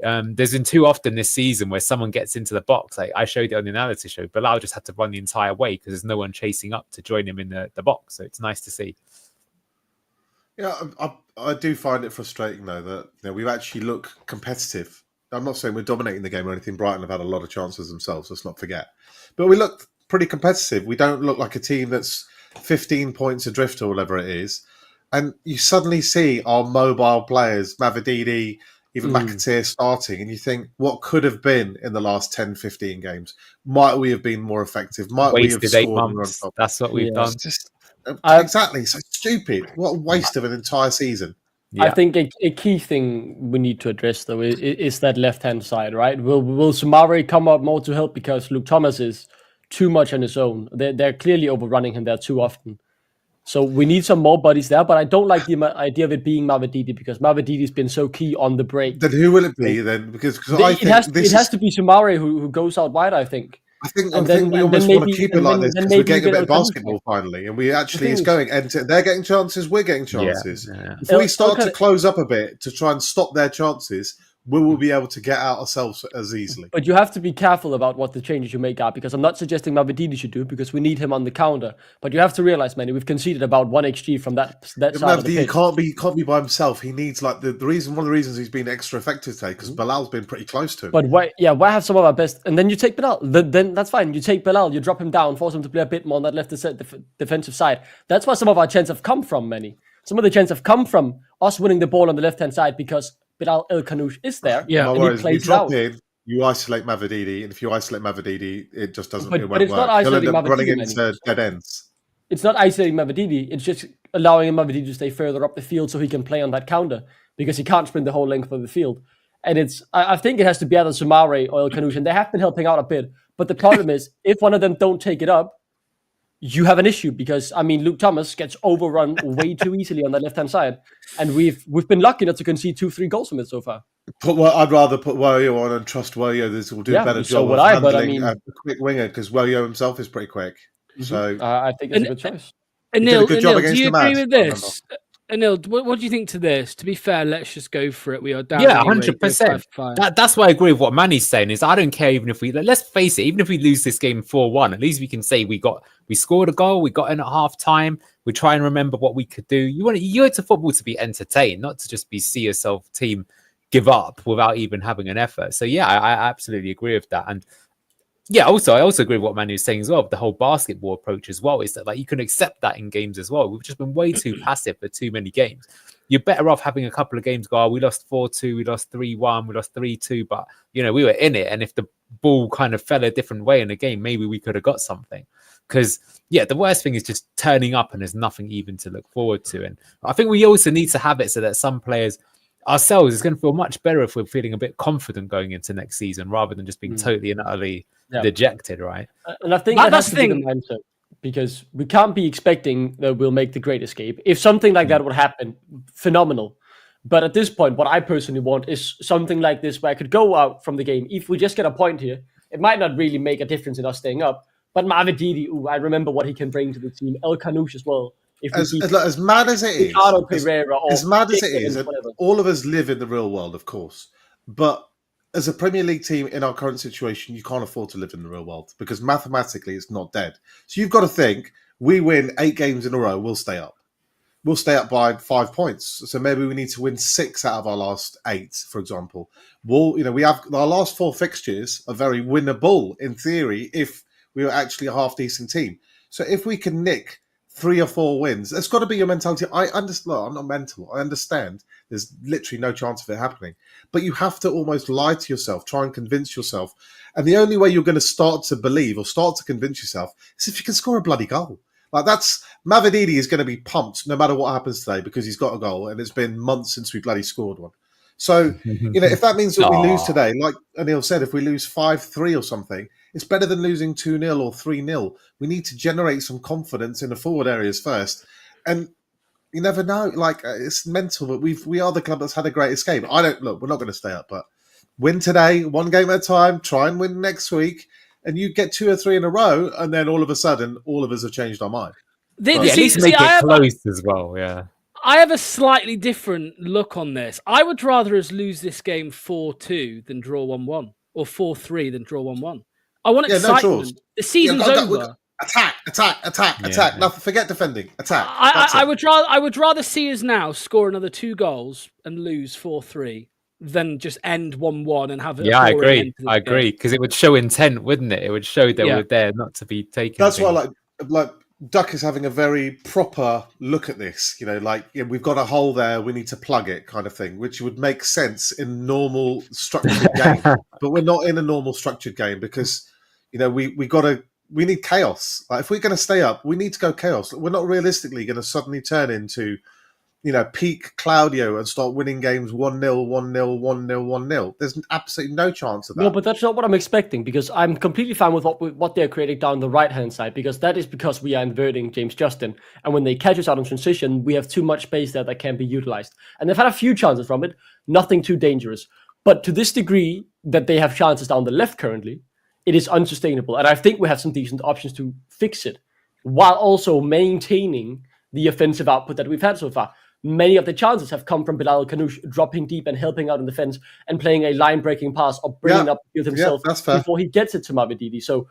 There's been too often this season where someone gets into the box. Like I showed it on the analysis show, Bilal just had to run the entire way because there's no one chasing up to join him in the box. So it's nice to see. Yeah, I do find it frustrating though that, you know, we've actually looked competitive. I'm not saying we're dominating the game or anything. Brighton have had a lot of chances themselves, let's not forget. But we look pretty competitive. We don't look like a team that's 15 points adrift or whatever it is. And you suddenly see our mobile players, Mavididi, even McAteer starting, and you think, what could have been in the last 10, 15 games? Might we have been more effective? Might Wasted we have 8 scored months. That's what we've done. Exactly. So stupid. What a waste of an entire season. Yeah. I think a key thing we need to address, though, is that left-hand side, right? Will Soumaré come up more to help because Luke Thomas is too much on his own? They're clearly overrunning him there too often. So we need some more bodies there, but I don't like the idea of it being Mavididi because Mavididi's been so key on the break. Then who will it be then? Because I think it has to be Soumaré who goes out wide, I think. I think we almost want to keep it like this because we're getting a bit of basketball finally, and we actually is going. And they're getting chances, we're getting chances. Yeah. If we start to close up a bit to try and stop their chances, we will be able to get out ourselves as easily. But you have to be careful about what the changes you make are, because I'm not suggesting Mavididi should do, because we need him on the counter. But you have to realize, Manny, we've conceded about 1 XG from that side of the pitch. He can't be by himself. He needs one of the reasons he's been extra effective today, because Bilal's been pretty close to him. But why have some of our best, and then you take Bilal. Then that's fine. You take Bilal, you drop him down, force him to play a bit more on that left defensive side. That's why some of our chances have come from, Manny. Some of the chances have come from us winning the ball on the left-hand side because Bilal El Kanouche is there. Yeah, and he plays you drop in, you isolate Mavididi, and if you isolate Mavididi, it just doesn't. But it's not isolating Mavididi. Running into dead ends. It's not isolating Mavididi. It's just allowing Mavididi to stay further up the field so he can play on that counter because he can't sprint the whole length of the field. And I think it has to be either Soumaré or El Kanouche, and they have been helping out a bit. But the problem is, if one of them don't take it up, you have an issue because, I mean, Luke Thomas gets overrun way too easily on that left-hand side. And we've been lucky not to concede 2-3 goals from it so far. I'd rather put Woyo on and trust Woyo. This will do a better job of handling a quick winger because Woyo himself is pretty quick. So I think it's a good choice. Anil, do you agree with this? Anil, what do you think to this? To be fair, let's just go for it. We are down. Yeah, anyway. 100%. That's why I agree with what Manny's saying. Is I don't care even if let's face it, even if we lose this game 4-1, at least we can say we scored a goal, we got in at half time. We try and remember what we could do. You want football to be entertained, not to just be see yourself team give up without even having an effort. So yeah, I absolutely agree with that. And yeah, I also agree with what Manu was saying as well. The whole basketball approach as well is that like you can accept that in games as well. We've just been way too passive for too many games. You're better off having a couple of games go, we lost 4-2, we lost 3-1, we lost 3-2, but we were in it. And if the ball kind of fell a different way in the game, maybe we could have got something. Because the worst thing is just turning up and there's nothing even to look forward to. And I think we also need to have it so that some players ourselves is going to feel much better if we're feeling a bit confident going into next season rather than just being totally and utterly dejected, right? And I think that has to be the mindset, because we can't be expecting that we'll make the great escape. If something like that would happen, phenomenal. But at this point, what I personally want is something like this where I could go out from the game. If we just get a point here, it might not really make a difference in us staying up. But Mavididi, I remember what he can bring to the team. El Kanouche as well. As mad as it is, whatever. All of us live in the real world, of course. But as a Premier League team in our current situation, you can't afford to live in the real world because mathematically it's not dead. So you've got to think, we win 8 games in a row, we'll stay up. We'll stay up by 5 points. So maybe we need to win 6 out of our last 8, for example. We have our last 4 fixtures are very winnable in theory if we were actually a half decent team. So if we can nick 3 or 4 wins, there's got to be your mentality. I understand. I'm not mental. I understand. There's literally no chance of it happening. But you have to almost lie to yourself, try and convince yourself. And the only way you're going to start to believe or start to convince yourself is if you can score a bloody goal. Like that's Mavididi is going to be pumped no matter what happens today because he's got a goal, and it's been months since we bloody scored one. So, if that means that we lose today, like Anil said, if we lose 5-3 or something, it's better than losing 2-0 or 3-0. We need to generate some confidence in the forward areas first. And you never know. Like, it's mental, but we are the club that's had a great escape. We're not going to stay up, but win today, one game at a time, try and win next week, and you get 2 or 3 in a row, and then all of a sudden, all of us have changed our mind. At least make it close as well, yeah. I have a slightly different look on this. I would rather us lose this game 4-2 than draw 1-1, or 4-3 than draw 1-1. I want excitement. The season's over. Attack. No, forget defending. Attack. I would rather see us now score another 2 goals and lose 4-3 than just end 1-1 and have it. Yeah, I agree. Because it would show intent, wouldn't it? It would show they were there not to be taken. That's why, like Duck is having a very proper look at this. We've got a hole there, we need to plug it, kind of thing, which would make sense in normal structured game. But we're not in a normal structured game because we need chaos. Like, if we're going to stay up, we need to go chaos. We're not realistically going to suddenly turn into, peak Claudio and start winning games 1-0, 1-0, 1-0, 1-0. There's absolutely no chance of that. No, but that's not what I'm expecting, because I'm completely fine with what they're creating down the right-hand side, because that is because we are inverting James Justin. And when they catch us out in transition, we have too much space there that can be utilized. And they've had a few chances from it, nothing too dangerous. But to this degree that they have chances down the left currently, it is unsustainable. And I think we have some decent options to fix it, while also maintaining the offensive output that we've had so far. Many of the chances have come from Bilal Kanoush dropping deep and helping out in defense and playing a line-breaking pass or bringing up the field himself before he gets it to Mavididi. So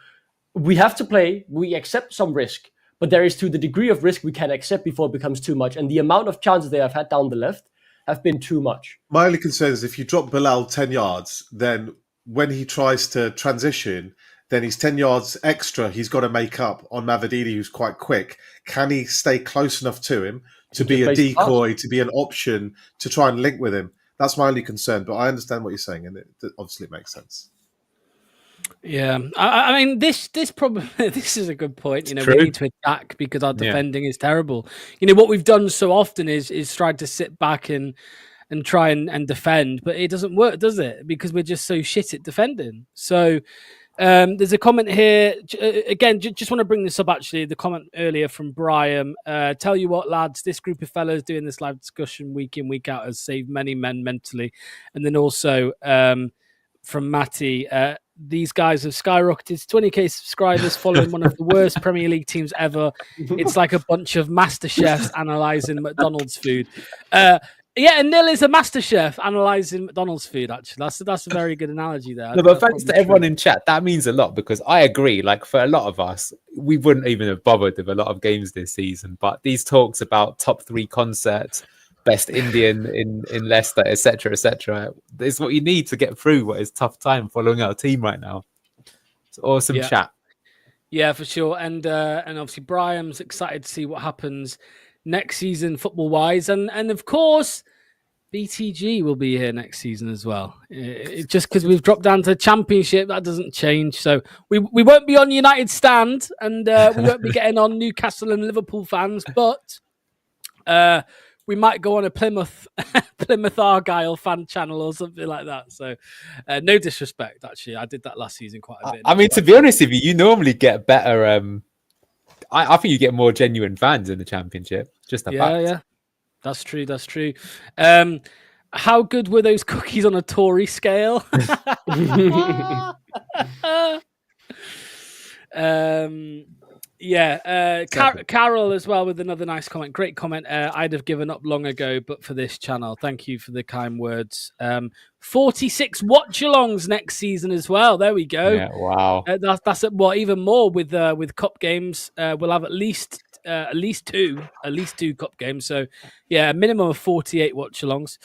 we have to play. We accept some risk, but there is to the degree of risk we can accept before it becomes too much. And the amount of chances they have had down the left have been too much. My only concern is if you drop Bilal 10 yards, then when he tries to transition, then he's 10 yards extra he's got to make up on Mavididi, who's quite quick. Can he stay close enough to him to be a decoy, to be an option, to try and link with him? That's my only concern, but I understand what you're saying, and obviously it makes sense. Yeah, I mean, this probably this is a good point. We need to attack because our defending is terrible. What we've done so often is tried to sit back and try and defend, but it doesn't work, does it? Because we're just so shit at defending. So there's a comment here. Again, just want to bring this up, actually. The comment earlier from Brian. Tell you what, lads, this group of fellas doing this live discussion week in, week out has saved many men mentally. And then also from Matty, these guys have skyrocketed to 20k subscribers following one of the worst Premier League teams ever. It's like a bunch of master chefs analysing McDonald's food. Yeah, and Nil is a master chef analysing McDonald's food, actually. That's a very good analogy there. No, but thanks to everyone in chat. That means a lot, because I agree. Like, for a lot of us, we wouldn't even have bothered with a lot of games this season. But these talks about top 3 concerts, best Indian in Leicester, etc., is what you need to get through what is tough time following our team right now. It's awesome chat. Yeah, for sure. And obviously Brian's excited to see what happens next season football-wise. And of course, BTG will be here next season as well. Just because we've dropped down to the Championship, that doesn't change. So we won't be on United Stand, and we won't be getting on Newcastle and Liverpool fans, but we might go on a Plymouth Argyle fan channel or something like that. So no disrespect, actually. I did that last season quite a bit. I mean, to be honest with you, you normally get better... I think you get more genuine fans in the Championship. Just a fact. Yeah. That's true. How good were those cookies on a Tory scale? Carol as well with another nice comment. Great comment. I'd have given up long ago, but for this channel. Thank you for the kind words. 46 watchalongs next season as well. There we go. Yeah, wow. That's even more with cup games. We'll have at least two cup games. So yeah, a minimum of 48 watchalongs.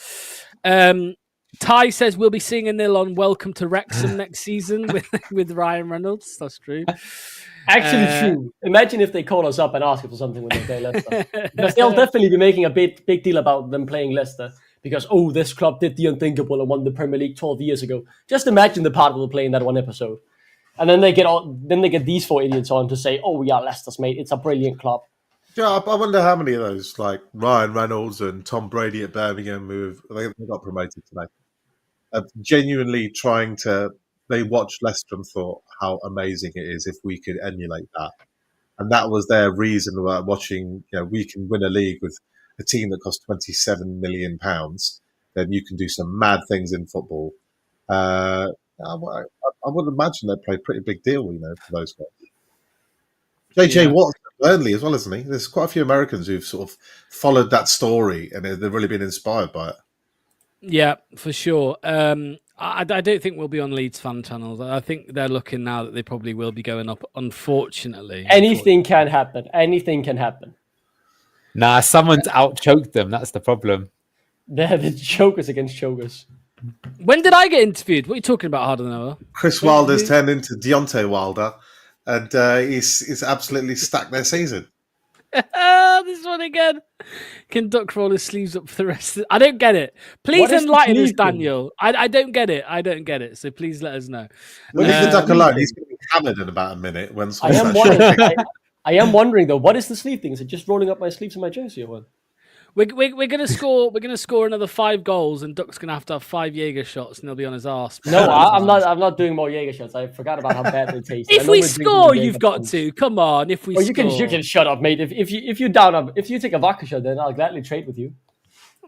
Ty says we'll be singing Nil on Welcome to Wrexham next season with Ryan Reynolds. That's true. Actually true. Imagine if they call us up and ask for something when they play Leicester. Because they'll definitely be making a big deal about them playing Leicester. Because, this club did the unthinkable and won the Premier League 12 years ago. Just imagine the part we'll play in that one episode. And then they get these 4 idiots on to say, we are Leicester's mate. It's a brilliant club. Yeah, I wonder how many of those, like Ryan Reynolds and Tom Brady at Birmingham, they got promoted today, are genuinely trying to. They watched Leicester and thought how amazing it is if we could emulate that, and that was their reason about watching. We can win a league with a team that costs £27 million. Then you can do some mad things in football. I would imagine they play a pretty big deal, for those guys. JJ Watt's at Burnley as well, isn't he? There's quite a few Americans who've sort of followed that story and they've really been inspired by it. Yeah, for sure. I don't think we'll be on Leeds fan channels. I think they're looking now that they probably will be going up, unfortunately. Anything can happen. Anything can happen. Nah, someone's out-choked them. That's the problem. They're the chokers against chokers. When did I get interviewed? What are you talking about, Harder than ever? Chris Wilder's turned into Deontay Wilder, and he's absolutely stacked their season. This one again. Can Duck roll his sleeves up for the rest I don't get it. Please enlighten us, Daniel. I don't get it. I don't get it. So please let us know. Leave the Duck alone. He's going to be hammered in about a minute. I am wondering though, what is the sleeve thing? Is it just rolling up my sleeves in my jersey or what? We're gonna score. We're gonna score another 5 goals, and Duck's gonna have to have 5 Jaeger shots, and he'll be on his arse. No, I'm not. I'm not doing more Jaeger shots. I forgot about how bad they taste. If we score, you've got to. Come on, if we. Well, score. you can shut up, mate. If you take a vodka shot, then I'll gladly trade with you.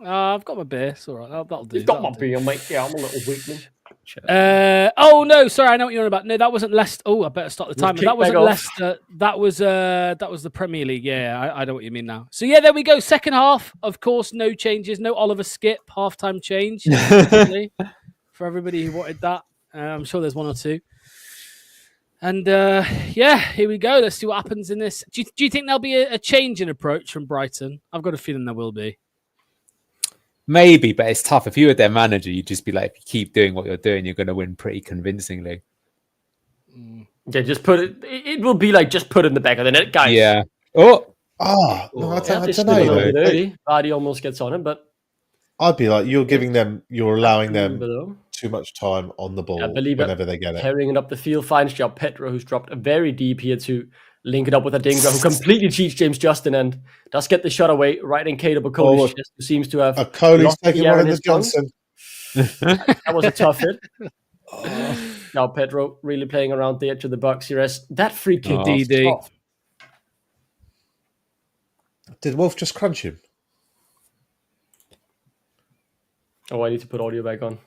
I've got my beer. It's all right. That'll do. You've got my beer, mate. Yeah, I'm a little weakling. Oh no, sorry, I know what you're on about. No, that wasn't Leicester. Oh, I better start the timer. That wasn't Leicester. That was the Premier League. Yeah, I know what you mean now. So yeah, there we go. Second half, of course, no changes, no Oliver Skip halftime change for everybody who wanted that. I'm sure there's one or two. And here we go. Let's see what happens in this. Do you think there'll be a change in approach from Brighton? I've got a feeling there will be. Maybe, but it's tough. If you were their manager, you'd just be like, if you keep doing what you're doing, you're going to win pretty convincingly. Yeah, just put it. It will be like just put it in the back of the net, guys. Yeah. No, I don't know. Vardy almost gets on him, but I'd be like, you're allowing them too much time on the ball whenever they get it. Carrying it up the field, finds João Pedro, who's dropped very deep here to link it up with Adingra, who completely cheats James Justin and does get the shot away right in Cato Bacolic, who seems to have Coley's taking one in the Johnson. That was a tough hit. Now Pedro really playing around the edge of the box here as that free kick. Did Wolf just crunch him? Oh, I need to put audio back on.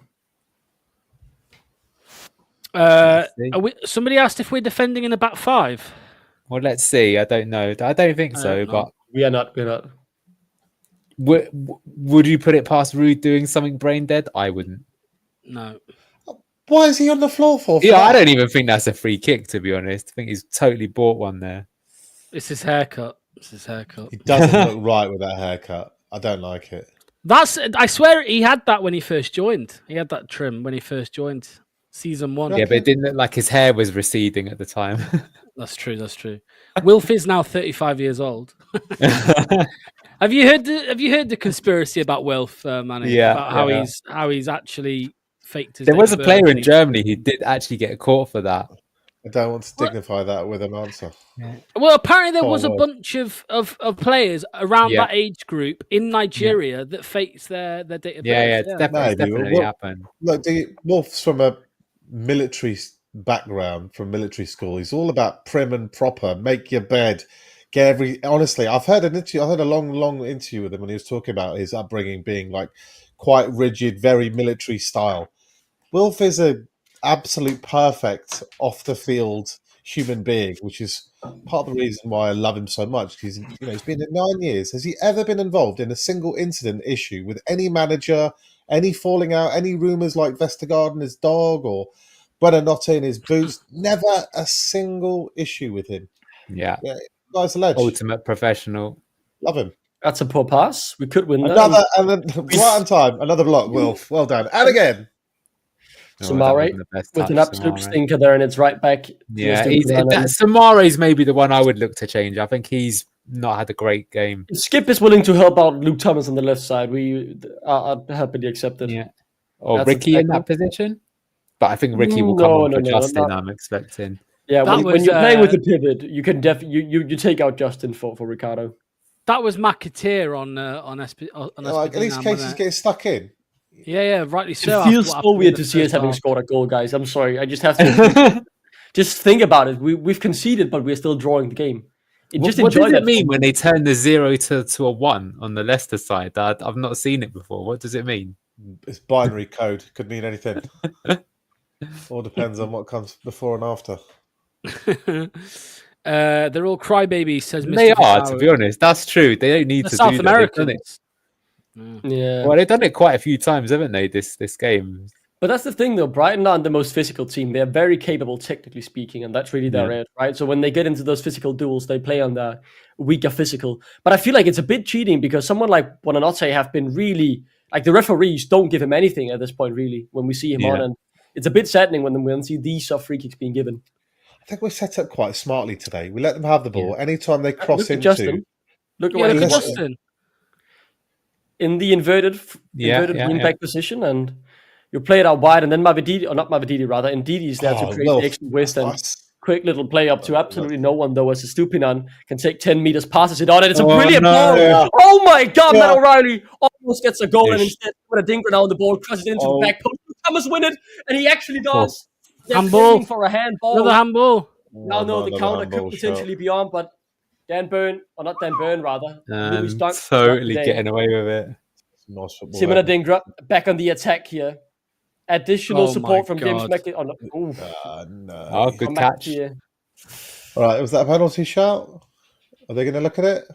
Somebody asked if we're defending in the back 5. Well, let's see. I don't know. I don't think so, but we are not. We're not. Would you put it past Rude doing something brain dead? I wouldn't. No. Why is he on the floor for? I don't even think that's a free kick, to be honest. I think he's totally bought one there. It's his haircut. He doesn't look right with that haircut. I don't like it. I swear he had that when he first joined. He had that trim when he first joined season 1. Yeah, but it didn't look like his hair was receding at the time. That's true. Wilf is now 35 years old. Have you heard the conspiracy about Wilf, Manny? Yeah. About how he's actually faked his. There was a player in Germany who did actually get caught for that. I don't want to dignify that with an answer. Yeah. Well, apparently there was a bunch of players around that age group in Nigeria that faked their date of birth. Yeah, definitely happened. Look, Wolf's from a military background, from military school. He's all about prim and proper. Make your bed. Honestly, I've heard a long interview with him when he was talking about his upbringing being like quite rigid, very military style. Wilf is a absolute perfect off the field human being, which is part of the reason why I love him so much. He's been in 9 years. Has he ever been involved in a single incident issue with any manager, any falling out, any rumours like Vestergaard and his dog or Buonanotte in his boots? Never a single issue with him. Yeah. Guy's a legend. Ultimate professional. Love him. That's a poor pass. We could win right on time. Another block, Wilf. Well done. And again. Samare with an absolute stinker there, and it's right back. Yeah, Samare's maybe the one I would look to change. I think he's not had a great game. Skip is willing to help out Luke Thomas on the left side. We are happily accepted. Yeah, or Ricky in that position. But I think Ricky will come on for Justin. I'm expecting. Yeah, when you're playing with the pivot, you can you take out Justin for Ricardo. That was McAteer on Like, at least Casey's getting stuck in. Yeah, rightly so. It feels so weird to see us having scored a goal, guys. I'm sorry. I just have to just think about it. We've conceded, but we're still drawing the game. What does it mean when they turn the 0 to a 1 on the Leicester side? I've not seen it before. What does it mean? It's binary code. Could mean anything. All depends on what comes before and after. They're all crybabies, says Mr. They are, Vitaro. to be honest. That's true. They don't need to South do that. Americans. Yeah. Well, they've done it quite a few times, haven't they, this game? But that's the thing, though. Brighton aren't the most physical team. They're very capable, technically speaking, and that's really their edge, right? So when they get into those physical duels, they play on the weaker physical. But I feel like it's a bit cheating because someone like Buonanotte have been really... Like, the referees don't give him anything at this point, really, when we see him on. And it's a bit saddening when we see these soft free kicks being given. I think we're set up quite smartly today. We let them have the ball. Anytime they cross into... Justin. Look at Justin. In the inverted wing-back position, and you play it out wide, and then Ndidi's there to create the extra width and quick little play up to absolutely no one, though, as Estupinan can take 10 meters, passes it on, and it's a brilliant ball. Yeah. Oh my God, Matt O'Reilly almost gets a goal, and instead with a dinker down the ball, crosses it into the back post. Thomas win it, and he actually does. They're aiming for a handball. Another handball. No, the counter could potentially be on, but Dan Burn, or not Dan Burn, rather. Totally getting away with it. Simon Adingra back on the attack here. Additional support from James McKinney. Oh, good catch. All right, was that a penalty shout? Are they going to look at it?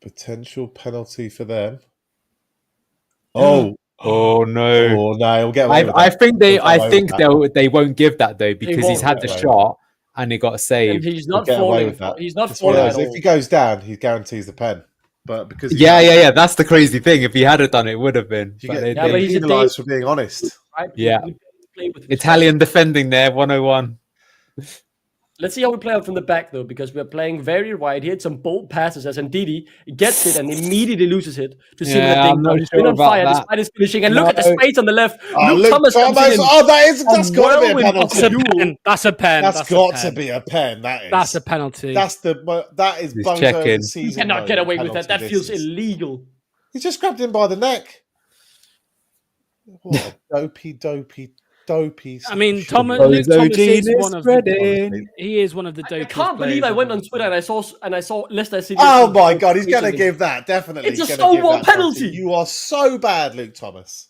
Potential penalty for them. Oh no! Oh no! We'll get away with I think they won't give that though because he's had the shot and he got a save. And he's not falling. He's not falling at all. If he goes down, he guarantees the pen. But because that's the crazy thing. If he had it done, it would have been. But he's penalised for being honest. Right? Yeah, Italian defending there, 101. Let's see how we play out from the back, though, because we're playing very wide. He had some bold passes as Ndidi gets it and immediately loses it to Simon Adingra. He's been on fire despite his finishing. And look at the space on the left. Luke Thomas comes in. That's got to be a penalty. That's a pen. That's got to be a pen. That's a penalty. That is checking. He cannot get away with that. That feels illegal. He just grabbed him by the neck. What a dopey. I mean, Luke Thomas is one of he is one of the dopiest. I can't believe I went on Twitter and I saw Leicester City. Oh my God, he's going to give that definitely. It's a stonewall penalty. You are so bad, Luke Thomas.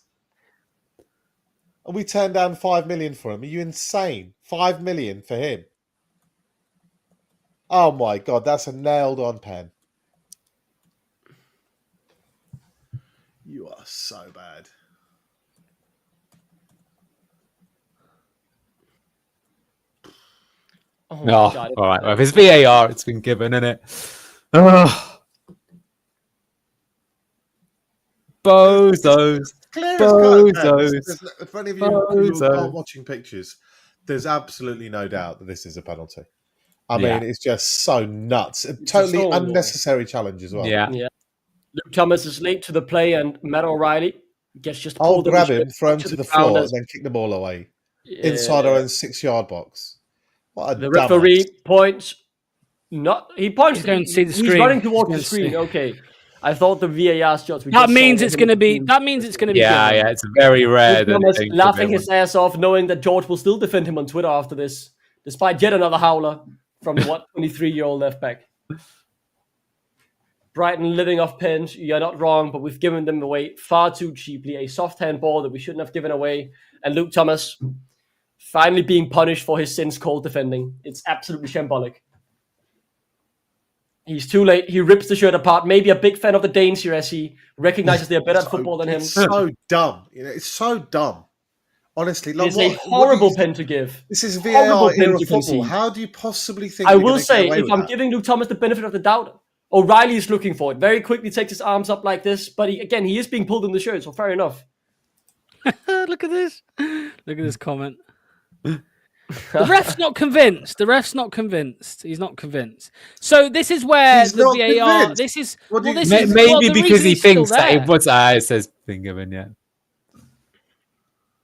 And we turned down 5 million for him. Are you insane? 5 million for him. Oh my God, that's a nailed-on pen. You are so bad. All right. Well, if it's VAR, it's been given, isn't it? Bozos. Bozos. For any of you who are watching pictures, there's absolutely no doubt that this is a penalty. I mean, it's just so nuts. A totally unnecessary challenge as well. Yeah. Luke Thomas is late to the play, and Matt O'Reilly gets just pulled. Grab him, throw him to the floor, and then kick the ball away inside our own 6-yard box. The referee points. He points. He's going to see the screen. He's running towards the screen. Okay, I thought the VAR shots. That means it's going to be. That means it's going to be. Yeah. It's very rare. Thomas laughing his ass off, knowing that George will still defend him on Twitter after this, despite yet another howler from the 23-year-old left back. Brighton living off pens. You're not wrong, but we've given them away far too cheaply. A soft hand ball that we shouldn't have given away, and Luke Thomas finally being punished for his sins called defending. It's absolutely shambolic. He's too late. He rips the shirt apart. Maybe a big fan of the Danes here as he recognizes they're better at football than him. It's so dumb. It's so dumb. Honestly. It's a horrible pen to give. This is VAR era football. How do you possibly think I will say, if I'm giving Luke Thomas the benefit of the doubt, O'Reilly is looking for it. Very quickly takes his arms up like this, but he is being pulled in the shirt, so fair enough. Look at this. Look at this comment. The ref's not convinced. He's not convinced. So this is where the VAR. Convinced. This is maybe because he thinks that it says been given. Yeah.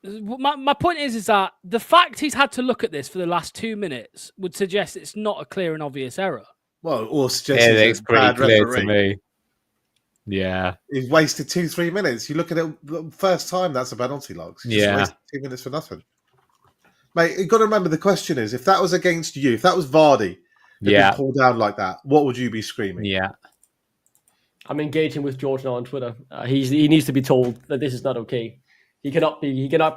My point is that the fact he's had to look at this for the last 2 minutes would suggest it's not a clear and obvious error. Well, or suggests It he's looks a pretty bad clear referee. to me. Yeah. He's wasted 2-3 minutes. You look at it the first time, that's a penalty log. You just wasted 2 minutes for nothing. Mate, you've got to remember the question is, if that was against you, if that was Vardy who'd been pulled down like that, what would you be screaming? Yeah. I'm engaging with George now on Twitter. He needs to be told that this is not okay. He cannot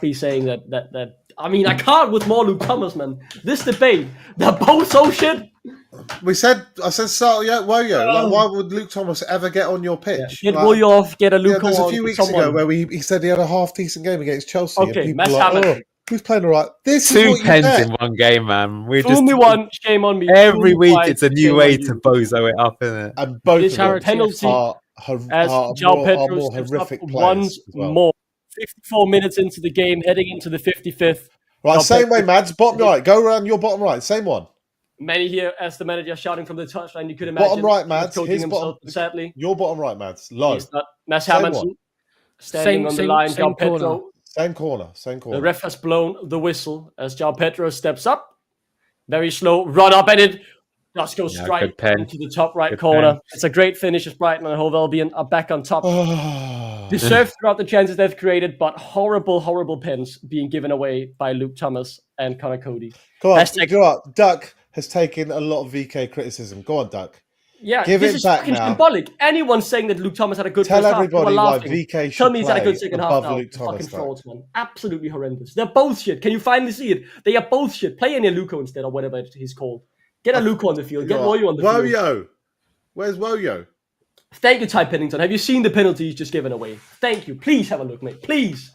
be saying that. I mean, I can't with more Luke Thomas, man. This debate, they're both so shit. I said, Woyo. Like, why would Luke Thomas ever get on your pitch? Get Woyo off, get a Luke on. There's a few weeks ago where he said he had a half decent game against Chelsea. Okay, and people were like, who's playing all right? This is Two what you pens get. in one game, man. We're Fool just me one, shame on me. every Fool me week. twice, It's a new shame way on to you. bozo it up, isn't it? And both This of them penalty are as João Pedro more steps horrific up players once as well. more. 54 minutes into the game, heading into the 55th. Right, João same way, Pedro- Mads. Bottom right. Go around your bottom right. Same one. Many here as the manager shouting from the touchline. You could imagine. Bottom right, He's Mads. coaching His himself, bottom. sadly. Your bottom right, Mads. Low. He's not. Mads Same Hermansen one. standing on the line. same João Pedro. corner. Same corner. Same corner. The ref has blown the whistle as João Pedro steps up. Very slow run up, and it just goes Yeah, straight good pen. into the top right Good corner. pen. It's a great finish as Brighton and Hove Albion are back on top. Deserved throughout the chances they've created, but horrible pens being given away by Luke Thomas and Connor Cody. Go on. Hashtag- You know what? Duck has taken a lot of VK criticism. Go on, Duck. Yeah, Give this it is back fucking now. symbolic. Anyone saying that Luke Thomas had a good Tell first half, everybody people are why laughing. VK should Tell me he's had a good play second half above now. Luke Thomas, Fucking though. frauds, man. Absolutely horrendous. They're both shit. Can you finally see it? They are both shit. Play any Luco instead, or whatever he's called. Get a Luco on the field. Get Woyo on the field. Woyo. Where's Woyo? Thank you, Ty Pennington. Have you seen the penalty he's just given away? Thank you. Please have a look, mate. Please.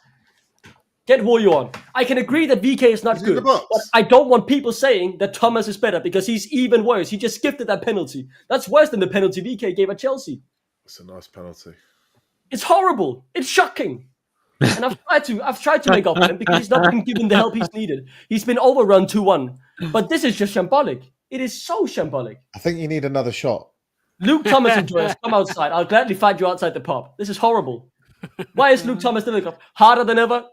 Get Woyo on. I can agree that VK is not He's in the good, box. but I don't want people saying that Thomas is better because he's even worse. He just gifted that penalty. That's worse than the penalty VK gave at Chelsea. It's a nice penalty. It's horrible. It's shocking. And I've tried to make up for him because he's not been given the help he's needed. He's been overrun 2-1. But this is just shambolic. It is so shambolic. I think you need another shot. Luke Thomas and Joyce, come outside. I'll gladly fight you outside the pub. This is horrible. Why is Luke Thomas still in the club? Harder than ever?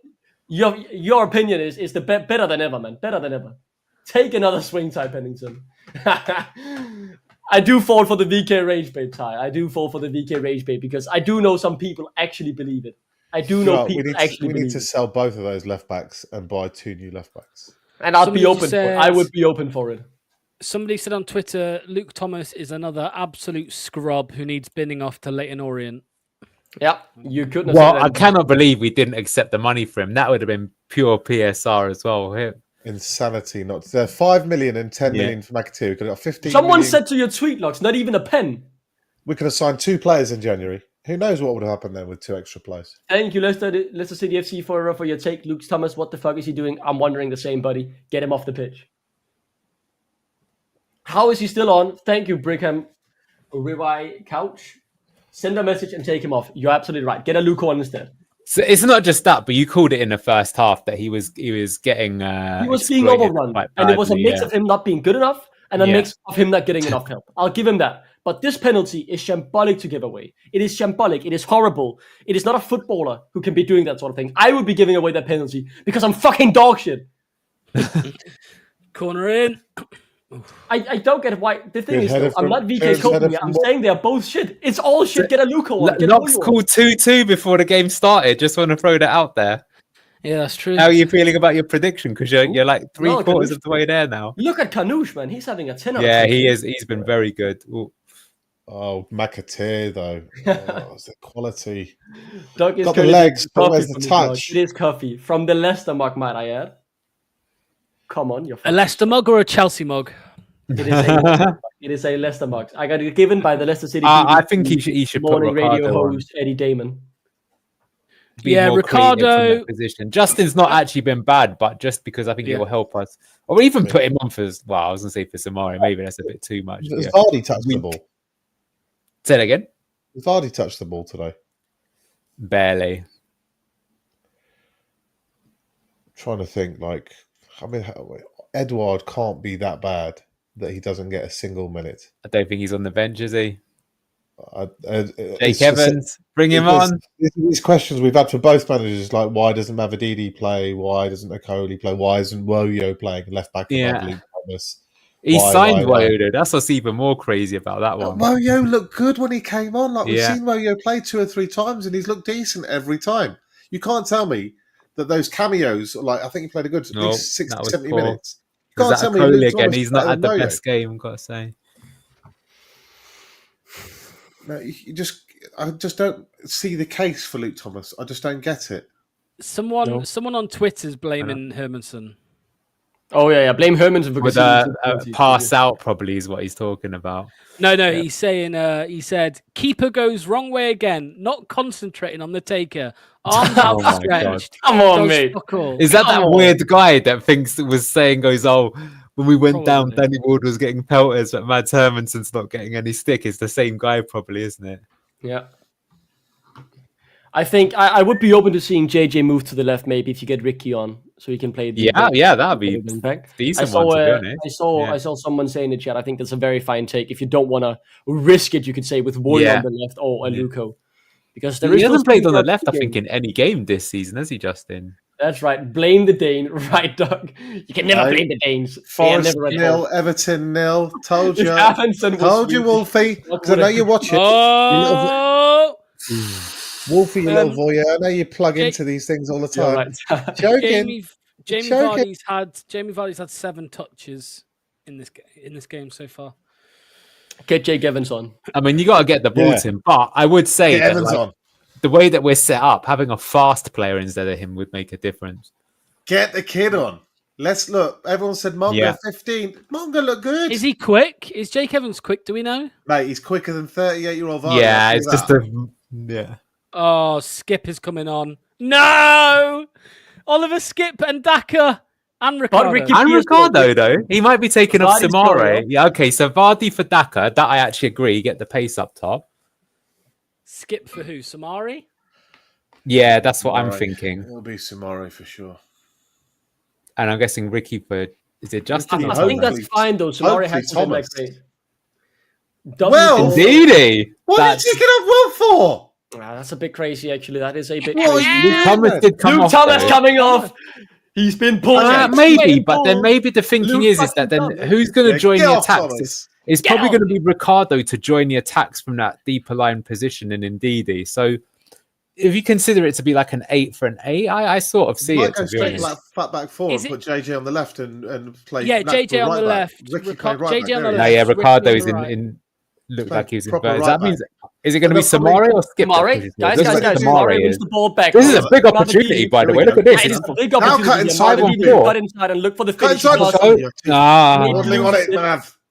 Your opinion is the better than ever, man. Better than ever. Take another swing, Ty Pennington. I do fall for the VK rage bait, Ty. I do fall for the VK rage bait because I do know some people actually believe it. I do know people actually we believe need to it. sell both of those left backs and buy 2 new left backs. And I'd be Somebody open for it. says- I would be open for it. Somebody said on Twitter, Luke Thomas is another absolute scrub who needs binning off to Leighton Orient. Yeah, you couldn't have Well, said I that. cannot believe we didn't accept the money for him. That would have been pure PSR as well. Insanity. Not 5 million and 10 million for McAteer. We could have got 15 Someone million. said to your tweet logs, not even a pen. We could have signed 2 players in January. Who knows what would have happened then with 2 extra players? Thank you, Leicester City FC, for your take. Luke Thomas, what the fuck is he doing? I'm wondering the same, buddy. Get him off the pitch. How is he still on? Thank you, Brigham. Ribeye Couch. Send a message and take him off. You're absolutely right. Get a Luke on instead. So it's not just that, but you called it in the first half that he was getting. He was being exploited overrun, quite and it was a badly, mix yeah. of him not being good enough and a Yeah. mix of him not getting enough help. I'll give him that. But this penalty is shambolic to give away. It is shambolic. It is horrible. It is not a footballer who can be doing that sort of thing. I would be giving away that penalty because I'm fucking dog shit. Corner in. I don't get why. The thing Good is, though, header I'm from- not VK good coping header here. I'm from- saying they're both shit. It's all shit. Get a Luco on. Get Locks Woyo on. called 2-2 before the game started. Just want to throw that out there. Yeah, that's true. How are you feeling about your prediction? Because you're like three No, quarters Canush- of the way there now. Look at Canush, man. He's having a 10 out of Yeah, 10. he is. He's been very good. Ooh. Oh, McAteer, though. Oh, it's the quality. Doug is Got the gonna legs, get but coffee where's from the his mug. touch? It is coffee. From the Leicester mug, might I add. Come on, you're A Leicester mug or a Chelsea mug? It is a Leicester mug. It is a Leicester mug. I got it given by the Leicester City. I think he should put morning radio Ricardo on. host Eddie Damon. Be Yeah, more creative in Ricardo- that position. Justin's not actually been bad, but just because I think it will help us. Or even put him on for, well, I was going to say for Samari. Maybe that's a bit too much. Has Yeah. Vardy touched the ball? Say that again. Has Vardy touched the ball today? Barely. Trying to think, Edouard can't be that bad that he doesn't get a single minute. I don't think he's on the bench, is he? Jake Evans, bring him on. These questions we've had for both managers, like why doesn't Mavadidi play? Why doesn't Okoli play? Why isn't Woyo playing left back above Luke Thomas? He signed Woyo. That's what's even more crazy about that one. Woyo looked good when he came on. Like we've seen Woyo play 2 or 3 times, and he's looked decent every time. You can't tell me that those cameos, like I think he played a good at least 60, 70 minutes. You can't tell me Luke again. He's not had the Woyo. best game, I've got to say. No, I just don't see the case for Luke Thomas. I just don't get it. Someone on Twitter's blaming Hermanson. Oh yeah, blame Hermanson for with a pass out. Probably is what he's talking about. No, he's saying. He said keeper goes wrong way again, not concentrating on the taker. Arms outstretched. Come on, mate. Is that weird guy that was saying when we went down, Danny Ward was getting pelters, but Mads Hermanson's not getting any stick? It's the same guy, probably, isn't it? Yeah. I think I would be open to seeing JJ move to the left, maybe if you get Ricky on, so he can play. That'd be decent. I saw someone say in the chat. I think that's a very fine take. If you don't want to risk it, you could say with Wood on the left or Aluko, because he hasn't played on the left. I think in any game this season, has he, Justin? That's right. Blame the Dane, right, Doug? You can never blame the Danes. Forest 0, Everton 0. Told you. Told you, Wolfie. Because I know you watch it. Oh, Wolfie, you little voyeur. I know you plug into these things all the time. Right. Joking. Jamie Vardy's had 7 touches in this game so far. Get Jake Evans on. I mean, you got to get the ball to him, but I would say that the way that we're set up, having a fast player instead of him would make a difference. Get the kid on. Let's look. Everyone said Monga 15. Monga look good. Is he quick? Is Jake Evans quick? Do we know? Mate, he's quicker than 38-year-old Vardy. Yeah, it's just Oh, Skip is coming on. No! Oliver, Skip and Daka and Ricardo. Ricardo, though. He might be taking off Samare. Yeah, okay, so Vardy for Daka. That I actually agree. Get the pace up top. Skip for who? Samari? Yeah, that's what I'm thinking. It'll be Samari for sure. And I'm guessing Ricky for... Is it Justin? I think that's fine, though. Samari has to be great. Well, indeed. What are you taking off Will for? That's a bit crazy, actually. That is a bit crazy. Luke Thomas did come off. Luke Thomas coming off. He's been pulled. Maybe, but then maybe the thinking is that then who's going to join the attacks? It's probably going to be Ricardo to join the attacks from that deeper line position in Ndidi. So if you consider it to be like an 8 for an 8, I sort of see it. To be honest, like fat back forward, put JJ on the left and play. Yeah, JJ on the left. JJ on the left. Yeah, Ricardo is in. Looked like he was inverted. That means is it going to be Samari or Skip? Samari, guys, Samari wins the ball back. This is a big opportunity, by the way. Look at this. It's a big opportunity. Cut inside and look for the finish.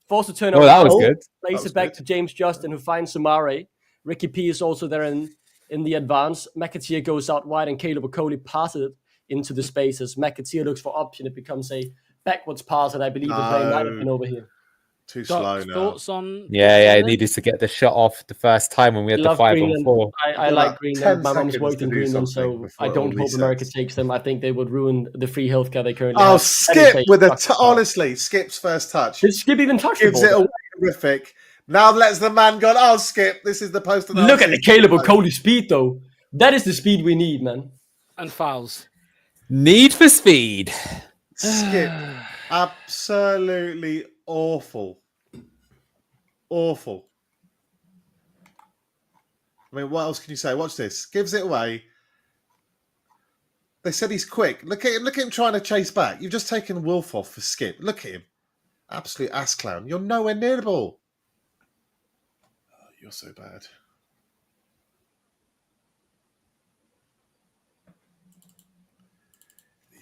Forced to turn over. Oh, that was good. Plays it back to James Justin, who finds Samari. Ricky P is also there in the advance. McAteer goes out wide, and Caleb Okoli passes it into the spaces. McAteer looks for option. It becomes a backwards pass, and I believe the play might have been over here. Too slow now. Thoughts on? Yeah. He needed to get the shot off the first time when we had the 5-on-4. I like Greenland. My mom's worked in Greenland, so I don't hope America takes them. I think they would ruin the free healthcare they currently have. Skip with honestly, Skip's first touch. Did Skip even touch the ball? Gives it away horrific. Now lets the man go. Oh, Skip, this is the post. Look at the Caleb Okoli speed, though. That is the speed we need, man. And fouls. Need for speed. Skip, absolutely awful. Awful. I mean, what else can you say? Watch this. Gives it away. They said he's quick. Look at him trying to chase back. You've just taken Wolf off for Skip. Look at him. Absolute ass clown. You're nowhere near the ball. Oh, you're so bad.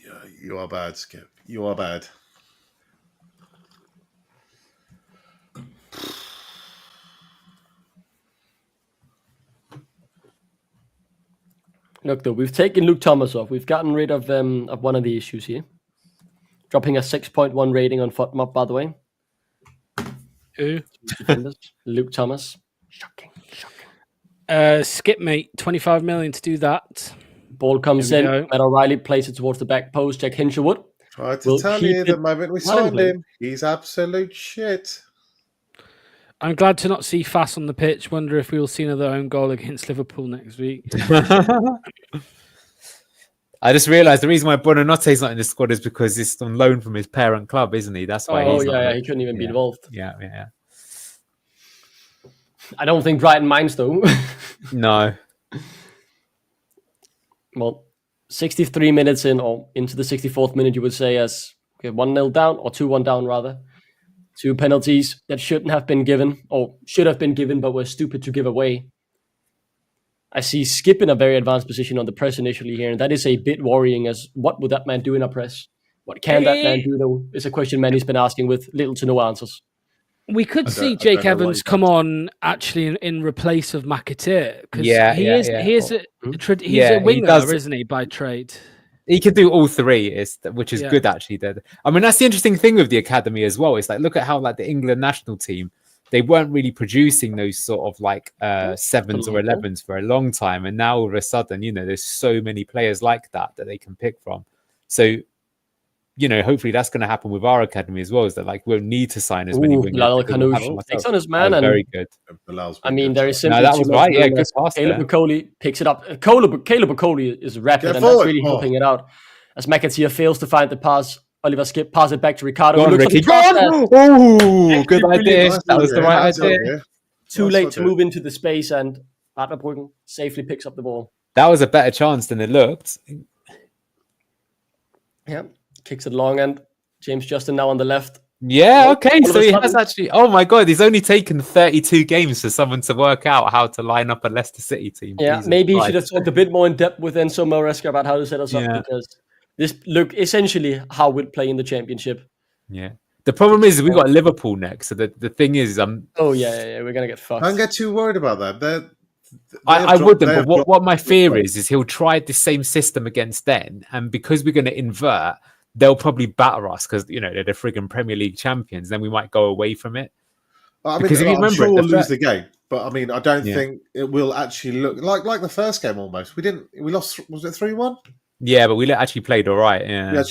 Yeah, you are bad, Skip. You are bad. Look, though, we've taken Luke Thomas off. We've gotten rid of one of the issues here. Dropping a 6.1 rating on FODMAP, by the way. Who? Luke Thomas. Shocking. Skip, mate. 25 million to do that. Ball comes in. Matt O'Reilly plays it towards the back post. Jack Hinshelwood. Tried to tell you the moment we signed him, he's absolute shit. I'm glad to not see Fass on the pitch. Wonder if we'll see another own goal against Liverpool next week. I just realised the reason why Buonanotte's not in the squad is because he's on loan from his parent club, isn't he? That's why. He couldn't even be involved. Yeah. I don't think Brighton minds though. No. Well, 63 minutes in, or into the 64th minute, you would say, as 1-0 down, or 2-1 down rather. 2 penalties that shouldn't have been given, or should have been given, but were stupid to give away. I see Skip in a very advanced position on the press initially here, and that is a bit worrying, as what would that man do in a press? What can that man do, though, is a question Manny's been asking with little to no answers. We could see Jake Evans come on actually in replace of McAteer, because he's a winger, isn't he, by trade? He could do all three, which is good actually. I mean, that's the interesting thing with the academy as well. It's like, look at how like the England national team, they weren't really producing those sort of like 7s or 11s for a long time, and now all of a sudden, there's so many players like that they can pick from. So, hopefully that's going to happen with our academy as well. Is that like we'll need to sign as many wingers. Takes on his man, and very good. I mean, there is simply that was right. Yeah, good pass. Caleb Bacoli picks it up. Caleb Bacoli is rapid, and that's really helping it out. As McAteer fails to find the pass, Oliver Skip passes it back to Ricardo. Go on, Ricky. Go on! Oh, good idea. That was the right idea. Too late to move into the space, and Adlerbruggen safely picks up the ball. That was a better chance than it looked. Yeah. Kicks it long, and James Justin now on the left. Yeah, okay. So he has actually. Oh my God, he's only taken 32 games for someone to work out how to line up a Leicester City team. Yeah, Jesus maybe Christ. He should have talked a bit more in depth with Enzo Maresca about how to set us up, because this look essentially how we'll play in the Championship. Yeah. The problem is we've got Liverpool next. So the thing is, we're gonna get fucked. Don't get too worried about that. I wouldn't. But what my fear is he'll try the same system against them, and because we're going to invert, they'll probably batter us because they're the frigging Premier League champions. Then we might go away from it. I mean, because if you remember, sure we'll lose the game, but I mean, I don't think it will actually look like the first game. Almost, we lost. Was it 3-1? Yeah, but we actually played all right. Yeah,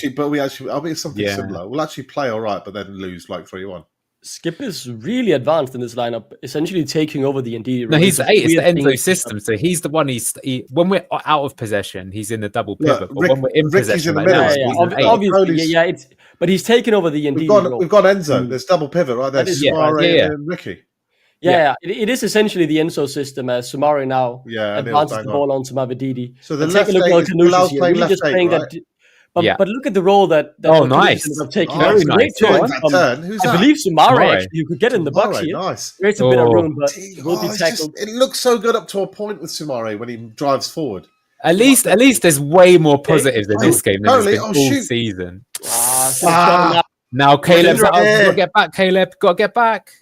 I'll be something similar. We'll actually play all right, but then lose like 3-1. Skip is really advanced in this lineup, essentially taking over the Ndidi. No, he's 8. It's the Enzo system. So he's the one. When we're out of possession, he's in the double pivot. But when we're in possession, in the middle. Obviously, but he's taken over the Ndidi. We've got Enzo. There's double pivot right there. Sumare and Ricky. Yeah, it is essentially the Enzo system as Sumare now advances the ball onto Mavididi. So the left leg allows playing left eight, right? But look at the role that nice. Taking. Very nice. I believe Sumare actually, you could get in the box here. Nice. Creates a bit of room, but will be tackled. It looks so good up to a point with Sumare when he drives forward. At least there's way more positives in this game than there's been all season. Now Caleb's out. Got to get back, Caleb. Got to get back.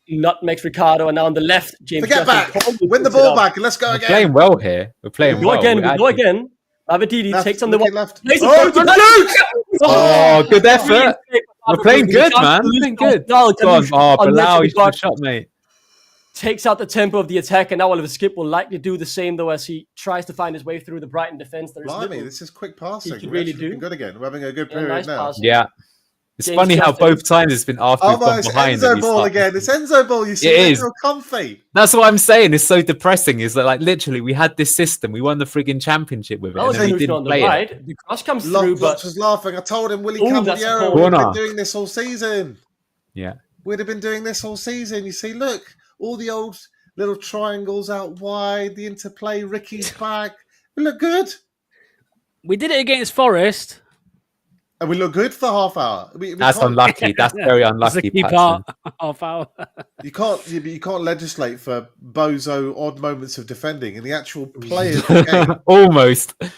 Nutmegs Ricardo, and now on the left, James. Get back. Win the ball back, and let's go again. We're playing well here. We're playing well. Go again. Mavididi takes on the left. Good effort. We're playing good, man. We're playing good. Bilal, you should have shot, mate. Takes out the tempo of the attack, and now Oliver Skip will likely do the same, though, as he tries to find his way through the Brighton defence. Blimey, this is quick passing. He can really do. Good again. We're having a good period now. Passing. Yeah. It's funny how both times it's been after we've gone behind. It's Enzo ball again. It's Enzo ball. You see, it's so comfy. That's what I'm saying. It's so depressing. Is that like literally we had this system. We won the frigging championship with it, and then we didn't play it. The cross comes through, but was laughing. I told him Willie Caballero would have been doing this all season. Yeah, we'd have been doing this all season. You see, look, all the old little triangles out wide, the interplay. Ricky's back. We look good. We did it against Forest. And we look good for half hour. That's unlucky. That's very unlucky. Half hour. You can't legislate for bozo odd moments of defending in the actual play of the game. Almost. By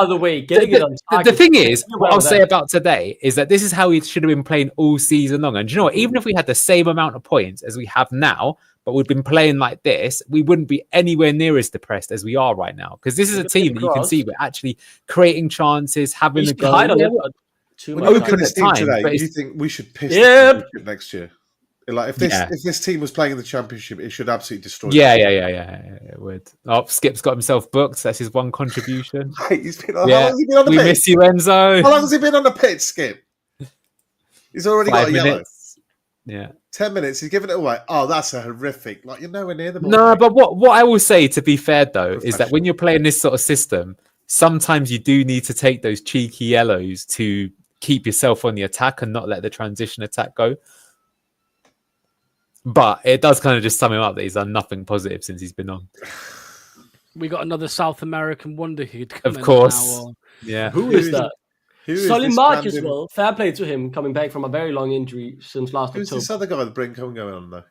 the way, the thing is, what I'll say about today is that this is how we should have been playing all season long. And do you know what? Even if we had the same amount of points as we have now, but we've been playing like this, we wouldn't be anywhere near as depressed as we are right now. Because this is a team that you can see we're actually creating chances, having a goal. Open at times. Do you think we should piss the championship next year? Like if this team was playing in the championship, it should absolutely destroy. Yeah, it would. Oh, Skip's got himself booked. That's his one contribution. How long has he been on the pitch? We miss you, Enzo. How long has he been on the pitch, Skip? He's already got a yellow. Yeah. 10 minutes, he's giving it away. Oh, that's a horrific. Like, you're nowhere near the ball. No, but what I will say, to be fair, though, is that when you're playing this sort of system, sometimes you do need to take those cheeky yellows to keep yourself on the attack and not let the transition attack go. But it does kind of just sum him up that he's done nothing positive since he's been on. We got another South American wonder who'd come Of course. in now, Yeah. Who is that? Solly this March as random- well. Fair play to him, coming back from a very long injury since last Who's October. this other guy with Brinkcombe going on, though?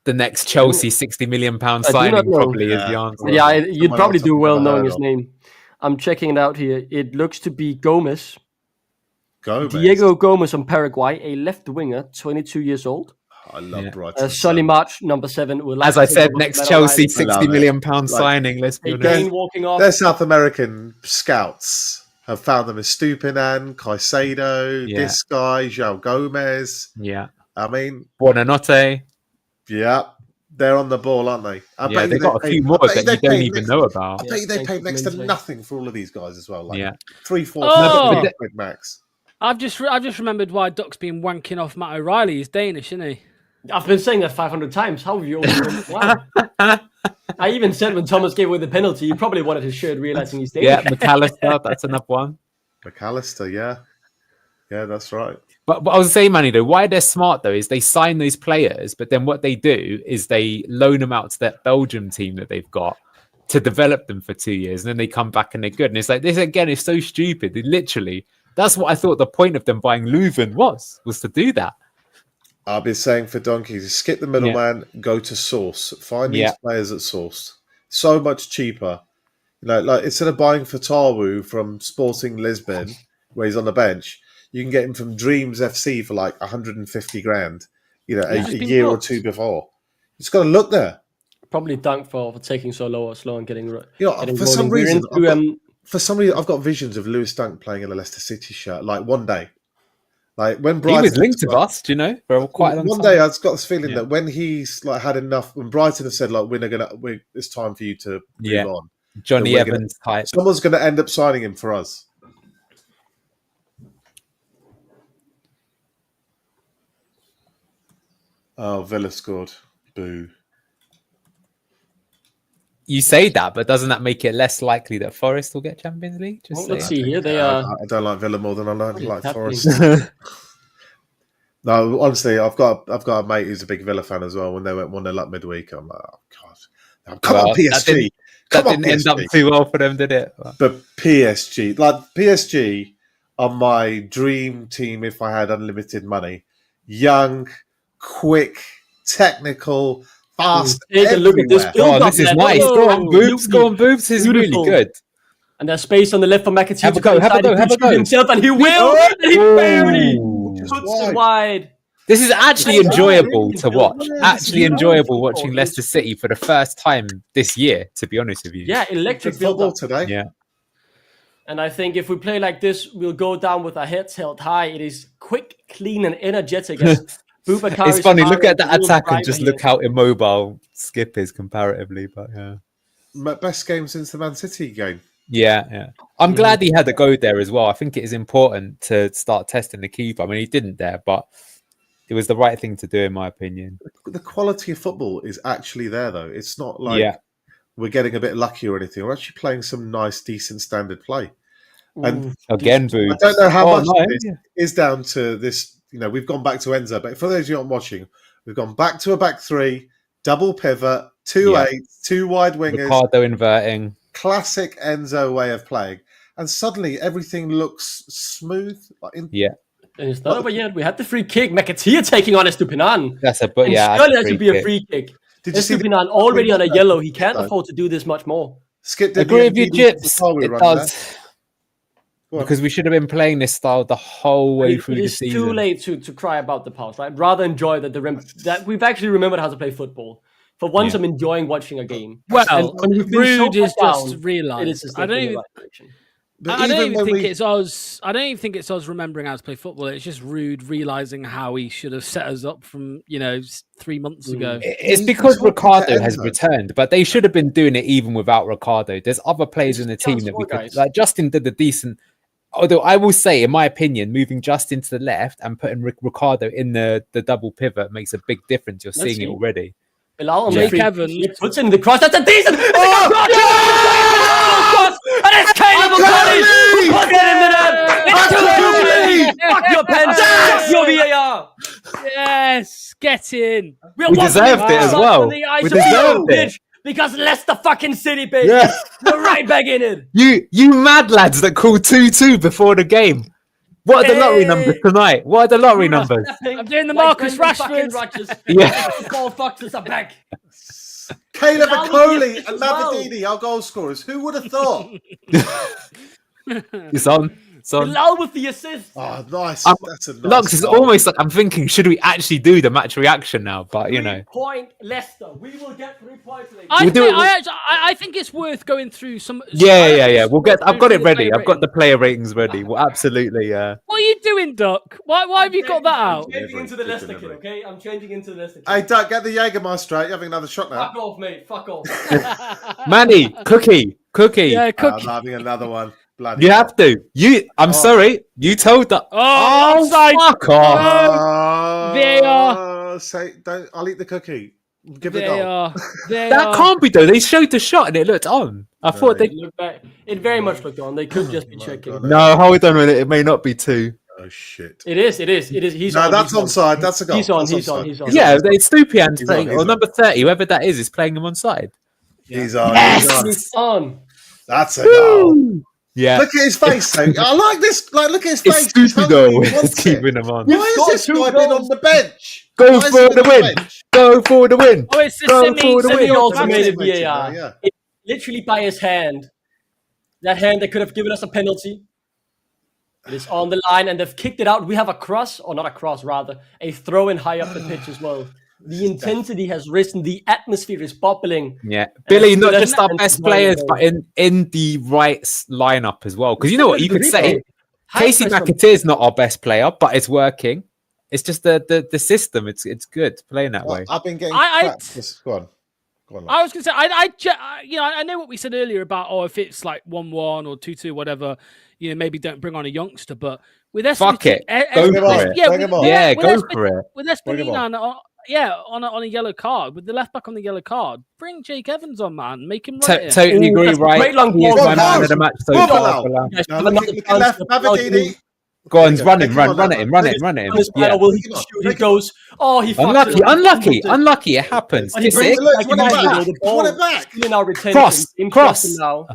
The next Chelsea £60 million I do not signing know. probably is the answer. Yeah, you'd Someone probably else do I've well never knowing heard his of. name. I'm checking it out here. It looks to be Gomez. Gomez. Diego Gomez from Paraguay, a left winger, 22 years old. I love Brighton. Solly March, number 7. Will As I said, next Chelsea £60 million signing. Let's be honest. Again, walking off. Their South American scouts have found them as Stupinan, Caicedo, Yeah. this guy, João Gomez. Yeah. I mean, Buonanotte. yeah, they're on the ball, aren't they? Yeah, they've got a few more that you don't even know about. I bet you they paid next to nothing for all of these guys as well. Like Yeah. 3-4 Oh! quid max. I've just remembered why Duck's been wanking off Matt O'Reilly. He's Danish, isn't he? I've been saying that 500 times. How have you always wow. I even said when Thomas gave away the penalty, you probably wanted his shirt, realizing he's Danish. Yeah, McAllister, that's another one. McAllister, yeah. Yeah, that's right. But I was saying, Manny, though, why they're smart, though, is they sign those players, but then what they do is they loan them out to that Belgium team that they've got to develop them for 2 years, and then they come back and they're good. And it's like, this, again, is so stupid. They literally, that's what I thought the point of them buying Leuven was to do that. I've been saying for donkeys, skip the middleman, go to source. Find these players at source. So much cheaper. You know, like instead of buying Fatawu from Sporting Lisbon, where he's on the bench, you can get him from Dreams FC for like 150 grand. You know, a year or two before. It's got to look there. Probably Dunk for taking so slow and getting. You know, getting for some rolling. reason, I've got visions of Lewis Dunk playing in a Leicester City shirt. Like one day. Like when He Brighton was linked to us, do you know, for quite a long time. One day I've got this feeling that when he's like had enough, when Brighton have said like it's time for you to move on. Johnny Evans type. Someone's going to end up signing him for us. Oh, Villa scored. Boo. You say that, but doesn't that make it less likely that Forest will get Champions League? Just Let's see here. They are. I don't like Villa more than I like happening? Forest. No, honestly, I've got a mate who's a big Villa fan as well. When they went 1-0 up midweek, I'm like, oh god, come on PSG. That didn't end up too well for them, did it? But PSG are my dream team if I had unlimited money. Young, quick, technical, fast. Take a look at this. Oh, this is nice. Go on, Boobs. Go on, Boobs. This is really good. And there's space on the left for McAtee. Have a go. Have a go. Himself, and he will. And he barely puts it wide. This is actually enjoyable to watch. Actually enjoyable watching Leicester City for the first time this year, to be honest with you. Yeah, electric football today. today. Yeah. And I think if we play like this, we'll go down with our heads held high. It is quick, clean, and energetic. It's funny. Look at that attack and just look how immobile Skip is comparatively. But yeah, best game since the Man City game. Yeah. I'm glad he had a go there as well. I think it is important to start testing the keeper. I mean, he didn't there, but it was the right thing to do, in my opinion. The quality of football is actually there, though. It's not like we're getting a bit lucky or anything. We're actually playing some nice, decent standard play. And again, Boo. I don't know how much of this is down to this. You know, we've gone back to Enzo, but for those of you not watching, we've gone back to a back three, double pivot, 2-8, 2 wide wingers. Ricardo inverting. Classic Enzo way of playing. And suddenly everything looks smooth. And it's not over yet. We had the free kick. McAtee taking on Estupinan. That's a surely that should be a free kick. Did you see Estupinan already on a yellow? He can't afford to do this much more. Skip agree with you, Jips. It does. Because we should have been playing this style the whole way through the season. It's too late to cry about the past, right? Rather enjoy that we've actually remembered how to play football. For once, I'm enjoying watching a game. Well, Rude is just realised. I don't even think it's us. I don't even think it's us remembering how to play football. It's just Rude realising how he should have set us up from 3 months ago. It's because Ricardo has returned, but they should have been doing it even without Ricardo. There's other players in the team that we could. Like Justin did a decent Although I will say, in my opinion, moving just into the left and putting Ricardo in the double pivot makes a big difference. You're seeing it already. Bilal on Jake the free. Evans. He puts in the cross. That's a decent. And it's Caleb O'Connell who puts it in the net. It's 2-2. Fuck your pen. Fuck your VAR. Yes, get in. We deserved it as well. We deserved it. Because Leicester fucking City, baby. Yeah. We're right back in it. You mad lads that called 2-2 before the game. What are the lottery numbers tonight? What are the lottery numbers? I'm doing the Marcus Rashford. Yeah. Football foxes are back. Caleb Bilal Akoli with the and assist as well. Lavadini, our goal scorers. Who would have thought? It's on. Bilal with the assist. Oh, nice. That's a nice Lux is goal. almost like I'm thinking, should we actually do the match reaction now? But you know, 3-point Leicester. We will get 3 points. I think it's worth going through some. yeah. I've got it ready. I've got the player ratings ready. Well, absolutely. What are you doing, Duck? Why have you got that out? I'm changing into the Leicester kid, okay? I'm changing into the Leicester kid. Hey, Doug, get the Jägermeister out. You're having another shot now. Fuck off, mate. Fuck off. Manny, cookie. Yeah, I'm having another one. Bloody You hell. have to. I'm sorry. You told that. offside. Fuck off. VAR. I'll eat the cookie. Give the goal. That can't be though. They showed the shot and it looked on. I thought they. It very much looked on. They could just be checking. No, hold on a minute. It may not be 2. Oh shit! It is. He's no, on. that's onside. That's a goal. He's on. That's He's on. onside. He's on. Yeah, it's Stupian's He's playing, on, or number 30, whoever that is playing him on side. He's on. Yes! He's on. That's a goal. Yeah. Look at his face, though. I like this. Like, look at his face. It's stupid though. He wants It's keeping it. him on. Why is this guy been on the bench? Go Why is for he the on win. bench? Go for the win. Oh, it's the Go for the win. Semi-automated Automated, VAR. yeah. It's literally by his hand. That hand that could have given us a penalty. It is on the line, and they've kicked it out. We have a cross, or not a cross, rather, a throw-in high up the pitch as well. The intensity has risen. The atmosphere is bubbling. Yeah, Billy, not that's just our not- best players, but in the right lineup as well. Because you know what, you could say Casey McAteer's not our best player, but it's working. It's just the system. It's good playing that way. I've been getting. Go on. I was going to say, I know what we said earlier about, if it's like 1-1 or 2-2, whatever, maybe don't bring on a youngster. But with Fuck it. Go for it. Yeah, go for it. With Espinina, on a yellow card, with the left back on the yellow card, bring Jake Evans on, man. Make him right. Totally agree, right? Great long He is ball. my man of the match so far. Look at left. Lavadini. Go on, run him. Will he shoot? He goes. Oh, he Unlucky. It happens. He Kiss brings it. it like the ball. it back. In our retention. Cross. Now.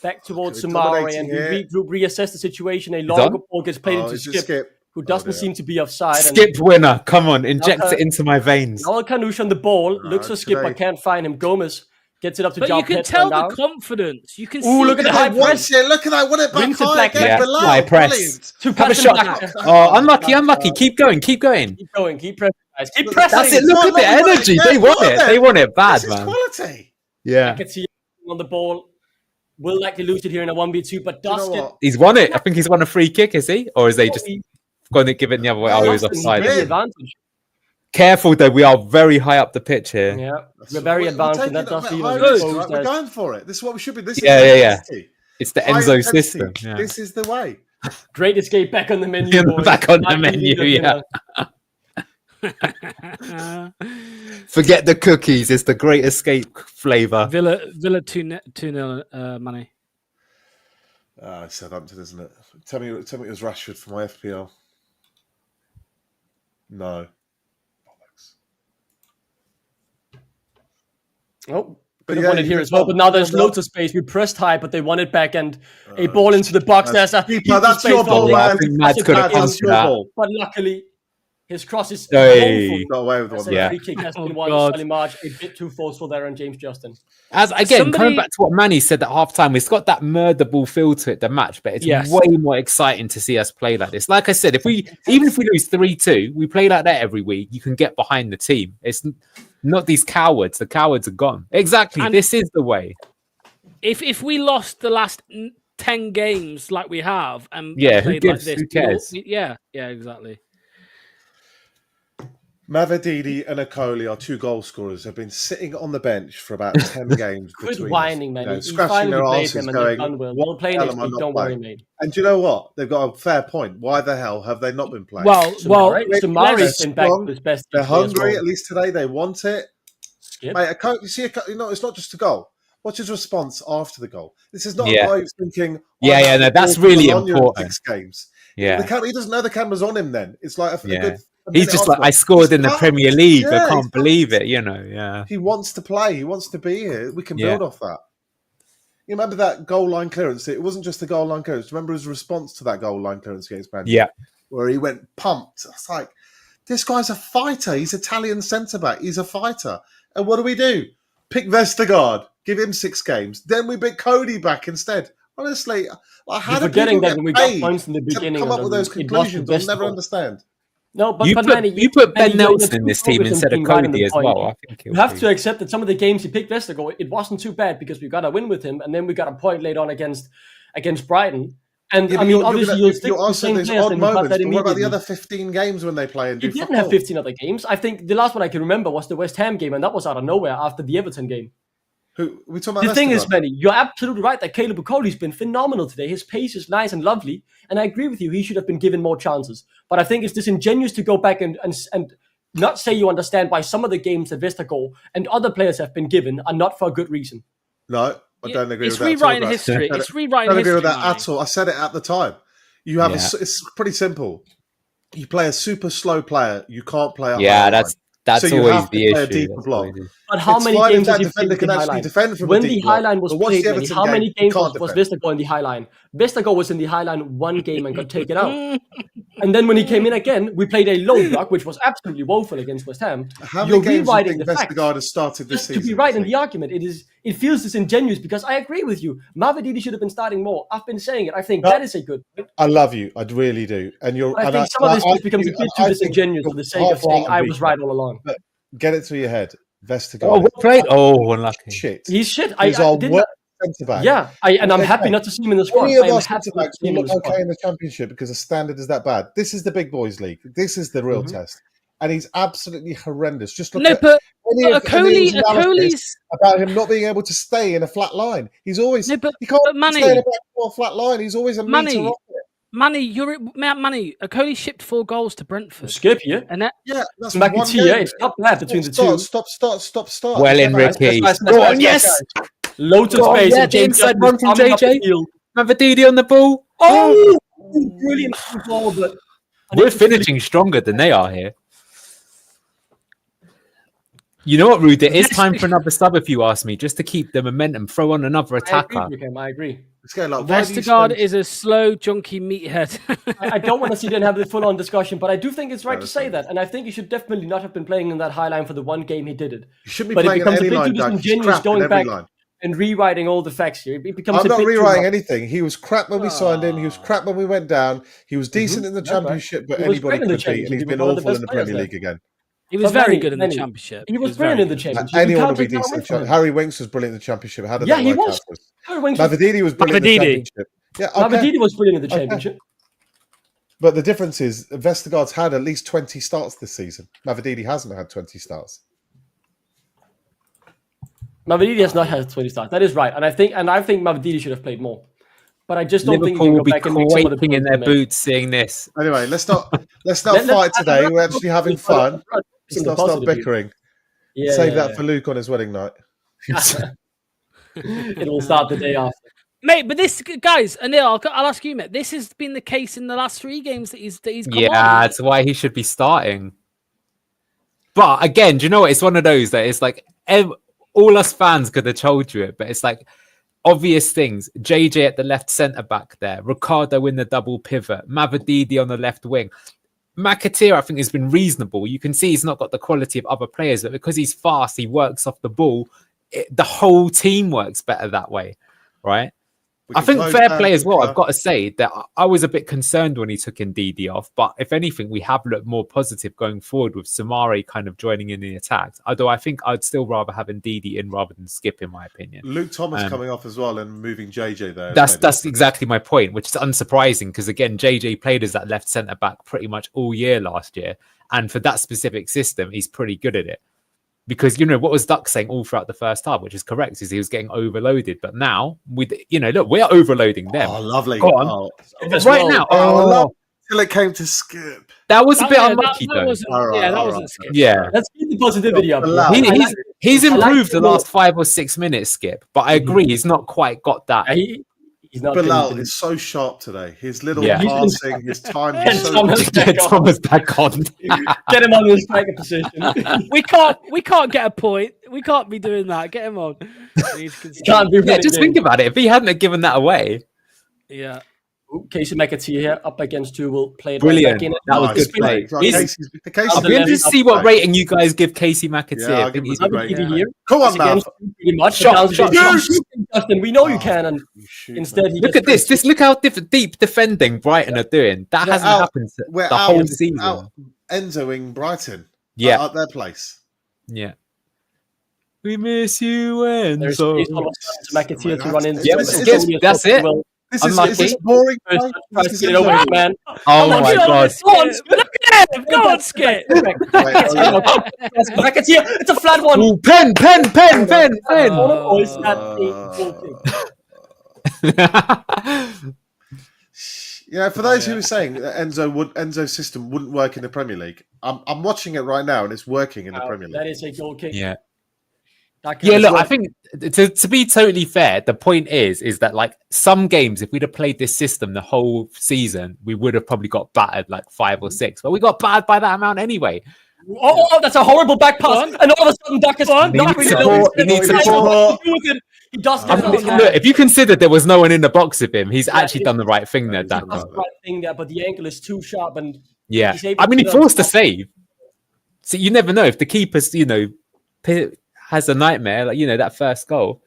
Back towards Okay, Samari, dominating and here. we regroup, reassess the situation. A longer ball gets played into it's a Skip, Skip. who doesn't seem to be offside. Skip winner. Come on, inject it into my veins. Al Kanouche on the ball, looks for Skip, but can't find him. Gomez gets it up to But João you can Pedro tell now. the confidence. You can Ooh, see. look at the high press. Look at that. Win it back Brings it high back. again. Yeah, Below. high press. Brilliant. To Have a pass him shot. back. Oh, unlucky. Keep going. Keep going. Keep pressing, guys. Keep pressing. That's it. Look at the energy. They want it. They want it bad, This is man. quality. Yeah. I can see him on the ball. Will likely lose it here in a 1v2, but Dustin. You know what? He's won it. I think he's won a free kick, is he? Or is they just going to give it the other way? Oh, he was Dustin, offside. really advantage. Careful, though. We are very high up the pitch here. Yeah, we're very advanced, and that does leave us We're exposed. going for it. This is what we should be. This is Yeah. intensity. It's the High Enzo intensity. system. Yeah. This is the way. Great escape back on the menu. boys. Back on the Like menu, we need yeah. a Forget the cookies. It's the great escape flavor. Villa 2-0, Manny. It's Southampton, isn't it? Tell me it was Rashford for my FPL. No. Oh, But could have yeah, won it you here could as well, not- but now there's not- loads of space. We pressed high, but they won it back, and a ball into the box. There's a Keeper, heap of that's space your for ball, Lee. man. I think Mads could have That's punched that. But luckily, his cross is Hey. woeful. Got away with As one. a Yeah. free kick has been Oh, won. God. Solly March, a bit too forceful there on James Justin. As again, Somebody- coming back to what Manny said at halftime, it's got that murder ball feel to it, the match, but it's Yes. way more exciting to see us play like this. Like I said, even if we lose 3-2, we play like that every week. You can get behind the team. It's not these cowards. The cowards are gone. Exactly. And- this is the way. If we lost the last 10 games like we have, and Yeah, who played gives? like this, Who cares? yeah, exactly. Mavididi and Okoli are 2 goal scorers. Have been sitting on the bench for about 10 games. Quit between whining, us. man. You know, scratching their asses, going, They'll play next week. Don't worry, mate. And do you know what? They've got a fair point. Why the hell have they not been playing? Samari's been back to his best. They're hungry. At least today, they want it. Skip. Mate, it's not just a goal. Watch his response after the goal. This is not a guy who's thinking, no, that's really important. 6 games. Yeah. He doesn't know the camera's on him then. It's like a good... He's just like, I scored in the Premier League. I can't believe it, He wants to play. He wants to be here. We can build off that. You remember that goal line clearance? It wasn't just the goal line clearance. Remember his response to that goal line clearance against Man United? Yeah. Where he went pumped. It's like, this guy's a fighter. He's Italian centre-back. He's a fighter. And what do? Pick Vestergaard. Give him 6 games. Then we pick Cody back instead. Honestly, how do people get we paid got points in the beginning? to come up with those conclusions? I'll never understand. No, but you put Ben Nelson in this team instead of Cody as well. I think you have to accept that some of the games he picked Vestergaard, it wasn't too bad because we got a win with him, and then we got a point later on against Brighton. And obviously, you'll also there's odd moments. But what about the other 15 games when they play? He didn't have 15 other games. I think the last one I can remember was the West Ham game, and that was out of nowhere after the Everton game. We talking about the thing is, Benny, you're absolutely right that Caleb Okoli's been phenomenal today. His pace is nice and lovely, and I agree with you. He should have been given more chances. But I think it's disingenuous to go back and not say you understand why some of the games that Vestergaard and other players have been given are not for a good reason. No, I don't agree with that. It's rewriting history. It's rewriting history. I don't agree with that at all. I said it at the time. You have it's pretty simple. You play a super slow player. You can't play up. That's so always the issue. A deeper block. But how many games that defender can actually defend from when a deep the High Line was played? How many games was Vestergaard in the High Line? Vestergaard was in the High Line 1 game and got taken out. And then when he came in again, we played a low block, which was absolutely woeful against West Ham. How many games do you think Vestergaard has started this season? To be right in the argument, it feels disingenuous because I agree with you. Mavididi should have been starting more. I've been saying it. I think that is a good point. I love you. I really do. And I think some of this just becomes a bit too disingenuous for the sake of saying I was right all along. But get it through your head. Vestergaard. Oh, what played? Oh, unlucky. Shit. He's shit. He's our worst centre-back. Yeah, I'm happy not to see him in the squad. Any of our centre-backs will look okay in the Championship because the standard is that bad. This is the big boys league. This is the real test. And he's absolutely horrendous. Just look at Okoli's about him not being able to stay in a flat line. He's always he can't stay in a flat line. He's always a metre off it. Manny, Okoli shipped 4 goals to Brentford. Skip, yeah. And that, that's McAtee, it's not bad between the two. Stop. Well in, Ricky. Go on, yes! Loads of space. Yeah, the inside one from JJ. Mavididi on the ball. Oh! Brilliant ball, but... We're finishing stronger than they are here. You know what, Rude? It is time for another sub, if you ask me, just to keep the momentum. Throw on another attacker. I agree. Vestergaard is a slow, junky meathead. I don't want to see them have the full-on discussion, but I do think it's right to say that. And I think he should definitely not have been playing in that High Line for the 1 game he did it. You shouldn't be playing in any line, Doug. He's crap in every line. And rewriting all the facts here. It becomes I'm not rewriting anything. He was crap when we signed him. He was crap when we went down. He was decent in the Championship, but anybody could beat. And he's been awful in the Premier League again. He was very good in the Championship. He was brilliant in the Championship. Anyone would be decent. Harry Winks was brilliant in the Championship. How did that he work was. out? Mavididi was brilliant in the Championship. Yeah, Mavididi was brilliant in the Championship. But the difference is Vestergaard's had at least 20 starts this season. Mavididi hasn't had 20 starts. Mavididi has not had 20 starts. That is right. And I think Mavididi should have played more. But I just don't Liverpool think will be quaking in their boots seeing this. Anyway, let's not fight today. We're actually having fun. Let's not start bickering. Save that for Luke on his wedding night. It'll start the day after. Mate, but this, guys, Anil, I'll ask you, mate. This has been the case in the last 3 games that he's come on. That's why he should be starting. But again, do you know what? It's one of those that it's like all us fans could have told you it, but it's like obvious things. JJ at the left centre back there, Ricardo in the double pivot, Mavididi on the left wing. McAtee, I think, has been reasonable. You can see he's not got the quality of other players, but because he's fast, he works off the ball. The whole team works better that way, right? I think fair play as well. I've got to say that I was a bit concerned when he took Ndidi off, but if anything, we have looked more positive going forward with Samari kind of joining in the attacks. Although I think I'd still rather have Ndidi in rather than Skip, in my opinion. Luke Thomas coming off as well and moving JJ there. That's exactly my point, which is unsurprising because again, JJ played as that left centre back pretty much all year last year, and for that specific system, he's pretty good at it. Because, what was Duck saying all throughout the first half, which is correct, is he was getting overloaded. But now, with look, we're overloading them. Oh, lovely. Go on. Now. Till it came to Skip. That was a bit unlucky, though. That wasn't Skip. Yeah. Let's keep the positivity up. He's improved the last 5 or 6 minutes, Skip. But I agree, he's not quite got that. He's not Bilal is so sharp today. His little passing, his time. Get Thomas back on. Get him on the striker position. We can't get a point. We can't be doing that. Get him on. Just think about it. If he hadn't have given that away. Yeah. Casey McAtee here up against 2 will play it brilliant. Right back in. That was good play. I'll be interested to see what rating you guys give Casey McAtee. Yeah, I think he's here. Come on now. Pretty much. Shot. Justin, we know you can, and instead he look at this. Just look how deep defending Brighton are doing. That hasn't happened the whole season. Enzoing Brighton. Yeah, at their place. Yeah. We miss you, Enzo. There's McAtee to run in. Yeah, that's it. This is boring. Man. Oh my God! Look at him! Go on, Skip. McAtee, it's a flat one. Ooh, pen. Yeah, for those who were saying that Enzo's system wouldn't work in the Premier League, I'm watching it right now and it's working in the Premier League. That is a goal kick. Yeah. Look, I think to be totally fair, the point is that like some games, if we'd have played this system the whole season, we would have probably got battered like 5 or 6, but we got battered by that amount anyway. Oh, that's a horrible back pass, and all of a sudden Duck is on. He needs support. He does look, if you consider there was no one in the box with him, he's actually done the right thing there, Dan. That's the right thing there, but the angle is too sharp, and yeah, I mean, he forced a save. So you never know if the keeper's, has a nightmare, like that first goal.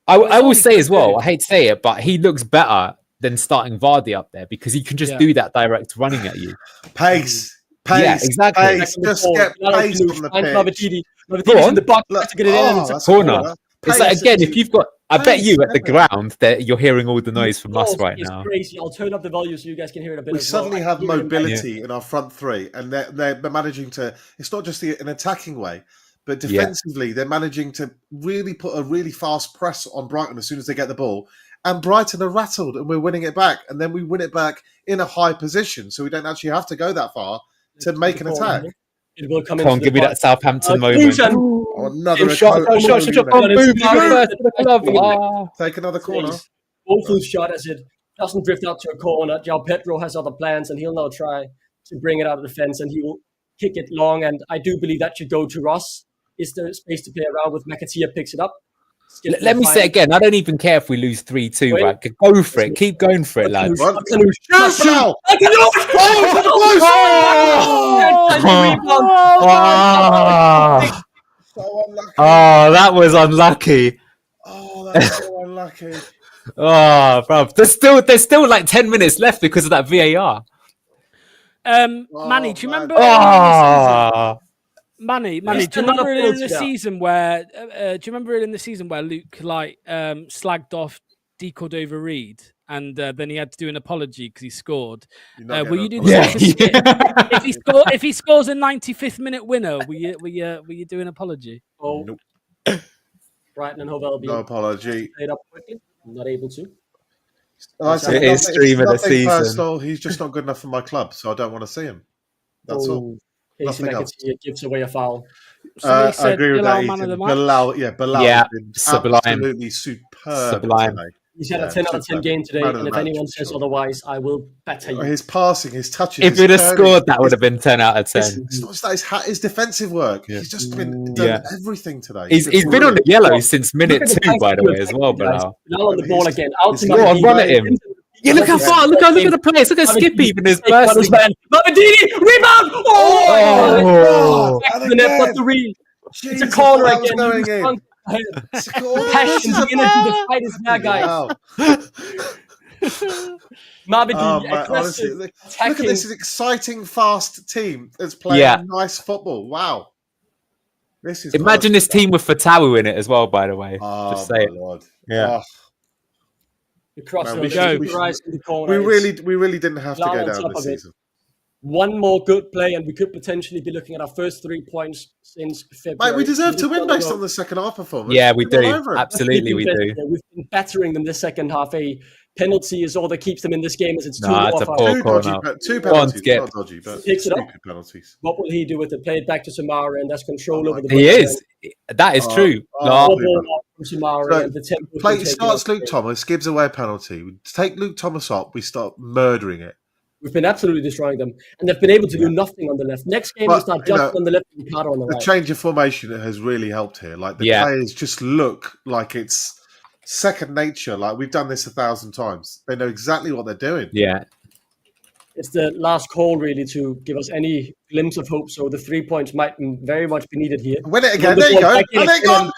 I will say as well, I hate to say it, but he looks better than starting Vardy up there because he can just do that direct running at you. Pace. Yeah, exactly. Pace. Just get pace on the pitch. Go on. In the box to get it in. It's a corner. It's like, again, if you've got, I bet you at the ground that you're hearing all the noise from us right now. It's crazy. I'll turn up the volume so you guys can hear it a bit. We suddenly have mobility in our front three, and they're managing to. It's not just an attacking way. But defensively, they're managing to really put a really fast press on Brighton as soon as they get the ball. And Brighton are rattled and we're winning it back. And then we win it back in a high position. So we don't actually have to go that far to make an attack. It will come on, give me that Southampton moment. Another shot. Take another corner. Awful shot as it doesn't drift out to a corner. João Pedro has other plans and he'll now try to bring it out of the fence and he will kick it long. And I do believe that should go to Ross. Is there space to play around with? McAtee picks it up. Let me say again, I don't even care if we lose 3-2, right? Go for it. Keep going for it, lads. Oh, that was unlucky. Oh, that's so unlucky. Oh, bro. There's still like 10 minutes left because of that VAR. Manny, do you remember? Manny, do you remember in the season where? Do you remember in the season where Luke slagged off D. Cordova-Reid and then he had to do an apology because he scored? Will you do the if he scores a 95th minute winner? Will you do an apology? Oh, nope. Brighton and Hove Albion. No apology. Played up quickly. I'm not able to. It is stream of the season. Personal. He's just not good enough for my club, so I don't want to see him. That's all. Casey McAtee gives away a foul. I agree with that. Bilal has been sublime. Absolutely superb. Sublime. Today. He's had a 10 out of 10 game today, and if anyone says otherwise, I will batter you. His passing, his touches. If he'd have scored, that would have been 10 out of 10. It's not just that, his defensive work. Yeah. He's just been done everything today. He's been on the yellow since minute 2, by the way, as well. Bilal on the ball again. Go on, run at him. Yeah, look how far! Look at the players! Look at Skip even his burst. Mavadini, rebound! Oh! The net, but the read. It's a corner again. Passion, the energy, the fight is there, guys. Wow. Mabedi, Oh, man, aggressive, honestly, look at attacking. this exciting, fast team that's playing nice football. Wow. This is Imagine this team with Fatawu in it as well, by the way. Oh, Just say my Lord. Yeah. Oh, The crossover, man, we really didn't have to go down this season. One more good play, and we could potentially be looking at our first 3 points since February. Mate, we deserve to win based on the second half performance. Yeah, we do. Absolutely, we do. We've been battering them this second half. A penalty is all that keeps them in this game, as it's two penalties, not dodgy, but stupid penalties. What will he do with it? Play it back to Samara, and that's control over the. He is. That is true. Starts Luke Thomas, gives away a penalty. We take Luke Thomas up, we start murdering it. We've been absolutely destroying them, and they've been able to do nothing on the left. Next game, we start just on the left and Carter on the right. The change of formation has really helped here. Like the players just look like it's second nature. Like we've done this 1,000 times. They know exactly what they're doing. Yeah. It's the last call, really, to give us any glimpse of hope. So the 3 points might very much be needed here. Win it again. There you go. And they got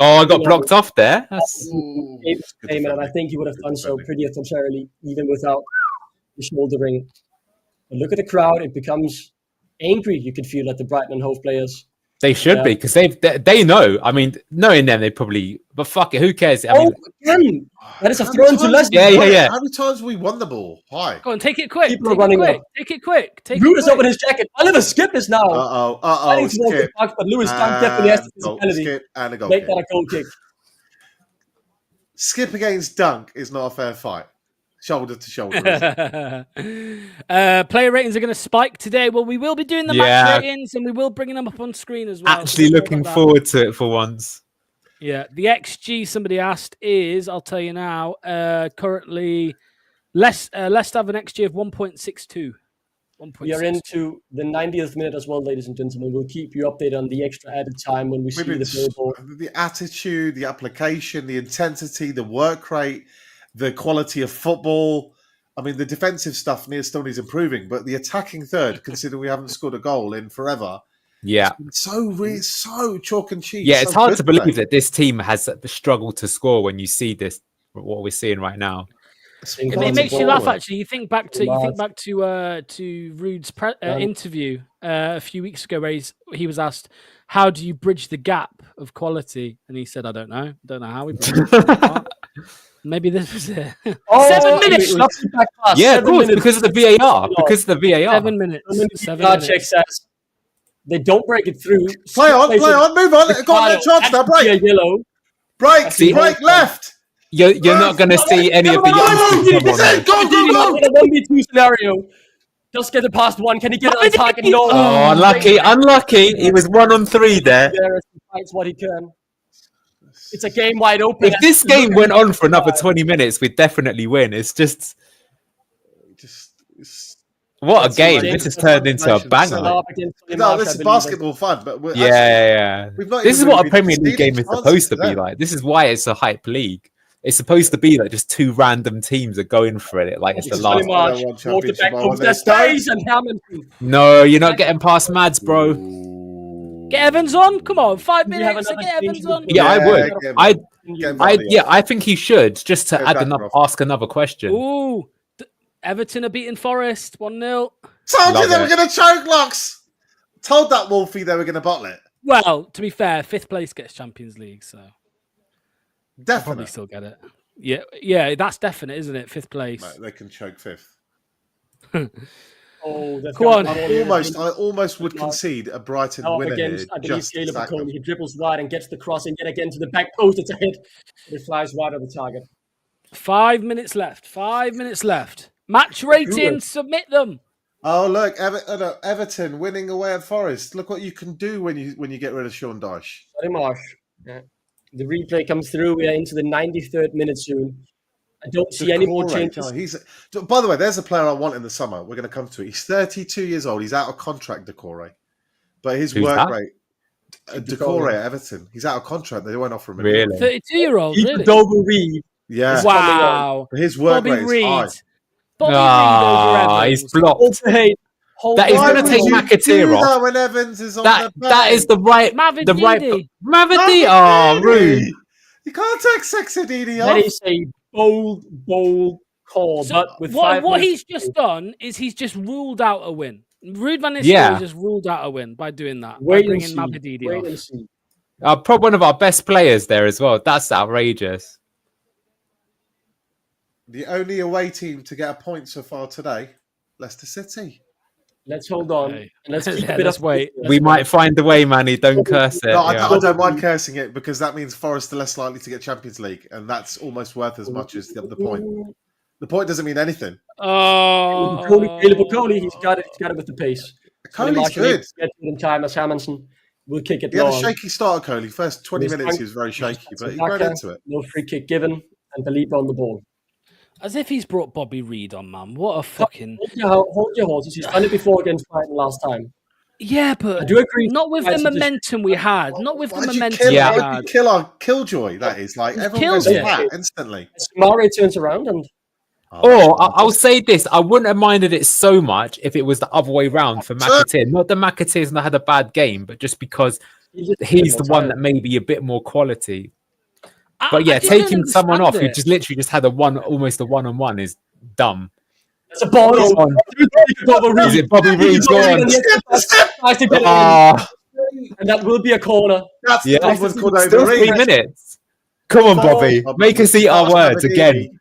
I got blocked off there. And I think he would have done so pretty authoritatively, even without the shouldering. But look at the crowd. It becomes angry, you could feel, at the Brighton and Hove players. They should be, because they know. I mean, knowing them, they probably. But fuck it, who cares? I mean, again, that is a throw to Leicester. Yeah. How many times have we won the ball? Hi. Go on, take it quick. People are running away. Take it quick. Lewis open his jacket. Oliver Skip is now. Skip. But Lewis definitely has the physicality. Skip and a goal Make kick. that a goal kick. Skip against Dunk is not a fair fight. Shoulder to shoulder. Player ratings are going to spike today. Well, we will be doing the match ratings, and we will bring them up on screen as well. Actually, looking forward to it for once. Yeah, the XG somebody asked is, I'll tell you now, currently Leicester have an XG of 1.62. We are into the 90th minute as well, ladies and gentlemen. We'll keep you updated on the extra added time when we see the billboard. The attitude, the application, the intensity, the work rate, the quality of football. I mean, the defensive stuff still needs improving, but the attacking third, considering we haven't scored a goal in forever, so chalk and cheese. Yeah, it's hard to believe that this team has struggled to score when you see this, what we're seeing right now. It makes you laugh. Actually, you think back to Ruud's interview a few weeks ago, where he was asked, "How do you bridge the gap of quality?" And he said, "I don't know. How we bridge it." Maybe this was it. 7 minutes. Yeah, of course, because of the VAR. 7 minutes. 7 minutes. Check says they don't break it through. Play on, move on. Got no chance now. Break. Yellow. Break left. You're not going to see any of the youngsters. Go. In a 1v2 scenario. Just get it past one. Can he get it on target? No. Oh, unlucky. He was 1-on-3 there. He fights what he can. It's a game wide open. If this game went on for another 20 minutes, we'd definitely win. It's just what a game. This has turned into a banger. No, this is basketball fun. But this is what a Premier League game is supposed to be like. This is why it's a hype league. It's supposed to be like just two random teams are going for it. Like it's the last one. No, you're not getting past Mads, bro. Get Evans on. Come on, 5 minutes to get Evans on. Yeah, I would. I think he should, just to ask another question. Ooh, Everton are beating Forest 1-0. Told you they were going to choke locks. Told that Wolfie they were going to bottle it. Well, to be fair, 5th place gets Champions League, so definitely probably still get it. Yeah, that's definite, isn't it? 5th place. Mate, they can choke 5th. Come on. I almost would concede a Brighton winner here. I believe Caleb Cole. He dribbles wide and gets the cross and yet again to the back post. It's a hit. It flies wide of the target. 5 minutes left. Match rating, submit them. Oh, look, Everton winning away at Forest. Look what you can do when you get rid of Sean Dyche. Sorry, Marsh. Yeah. The replay comes through. We are into the 93rd minute soon. I don't see any more changes. By the way, there's a player I want in the summer. We're going to come to it. He's 32 years old. He's out of contract, Decore. But his work rate, Decore at Everton, he's out of contract. They won't offer him. Really? 32-year-old, really? Dover Reed. Yeah. Wow. His work rate is high. Bobby Reed over he's blocked. That is going to take McAteer off. When Evans is on That is the right. Mavidi. Oh, rude. You can't take Sexadini off. That is a bold call. So but with what he's just done is he's just ruled out a win. Ruud van Nistelrooy just ruled out a win by doing that. By bringing Mavidi off. Probably one of our best players there as well. That's outrageous. The only away team to get a point so far today, Leicester City. Let's hold on. And let's keep a bit of wait. We might find a way, Manny. Don't curse it. No, I don't mind cursing it because that means Forest are less likely to get Champions League, and that's almost worth as much as the point. The point doesn't mean anything. Oh, Coley, he's got it with the pace. Coley's good. Get in time as Hamilton will kick it. He had a shaky start, Coley. First 20 minutes he was very shaky, but he got into it. No free kick given, and Felipe on the ball. As if he's brought Bobby Reed on, man. What a fucking... Hold your horses. He's done it before against Brighton last time. Yeah, but I do agree. Not with the momentum we had. Not with the momentum we had. Kill our Killjoy, that is. Like, everyone goes flat instantly. Mare turns around and... I'll say this. I wouldn't have minded it so much if it was the other way round for McAteer. Not that McAteer's not had a bad game, but just because he's the one that may be a bit more quality. But yeah, taking someone off who just literally just had almost a one-on-one is dumb. It's a ball. Is it Bobby Reed? And that will be a corner. That's still 3 minutes. Come on, Bobby. Make us eat our words again.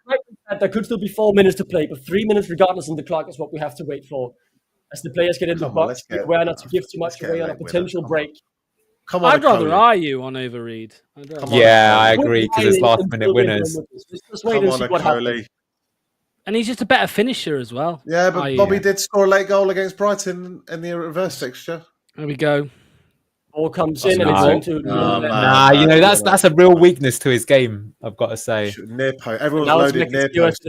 There could still be 4 minutes to play, but 3 minutes regardless on the clock is what we have to wait for. As the players get in the box, beware not to give too much away on a potential break. I'd rather you on over Reed. I agree because it's last-minute winners. Just wait and see what happens. And he's just a better finisher as well. Yeah, but Bobby did score a late goal against Brighton in the reverse fixture. There we go. Ball comes in and it's into... that's a real weakness to his game, I've got to say. Near post. Everyone's loaded near post.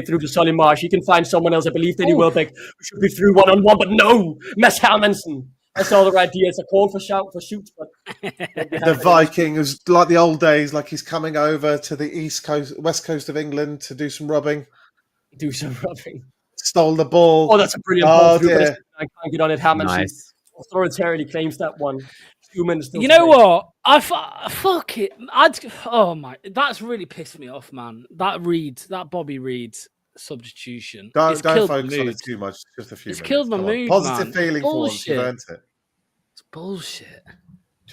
Through to Solly Marsh. He can find someone else. I believe Danny Welbeck should be through one-on-one, but no! Mess Halmanson. That's all the right idea. It's a call for shoots, but the Viking is like the old days, like he's coming over to the west coast of England to do some rubbing. Stole the ball. Oh, that's a brilliant ball. Dear. I can't get on it. Hammond authoritarily claims that one. 2 minutes. You know what? Fuck it. That's really pissed me off, man. That Bobby Reed substitution. Don't focus on it too much. Just a few minutes. It's killed my mood. Positive feeling for once. You've earned it. It's bullshit.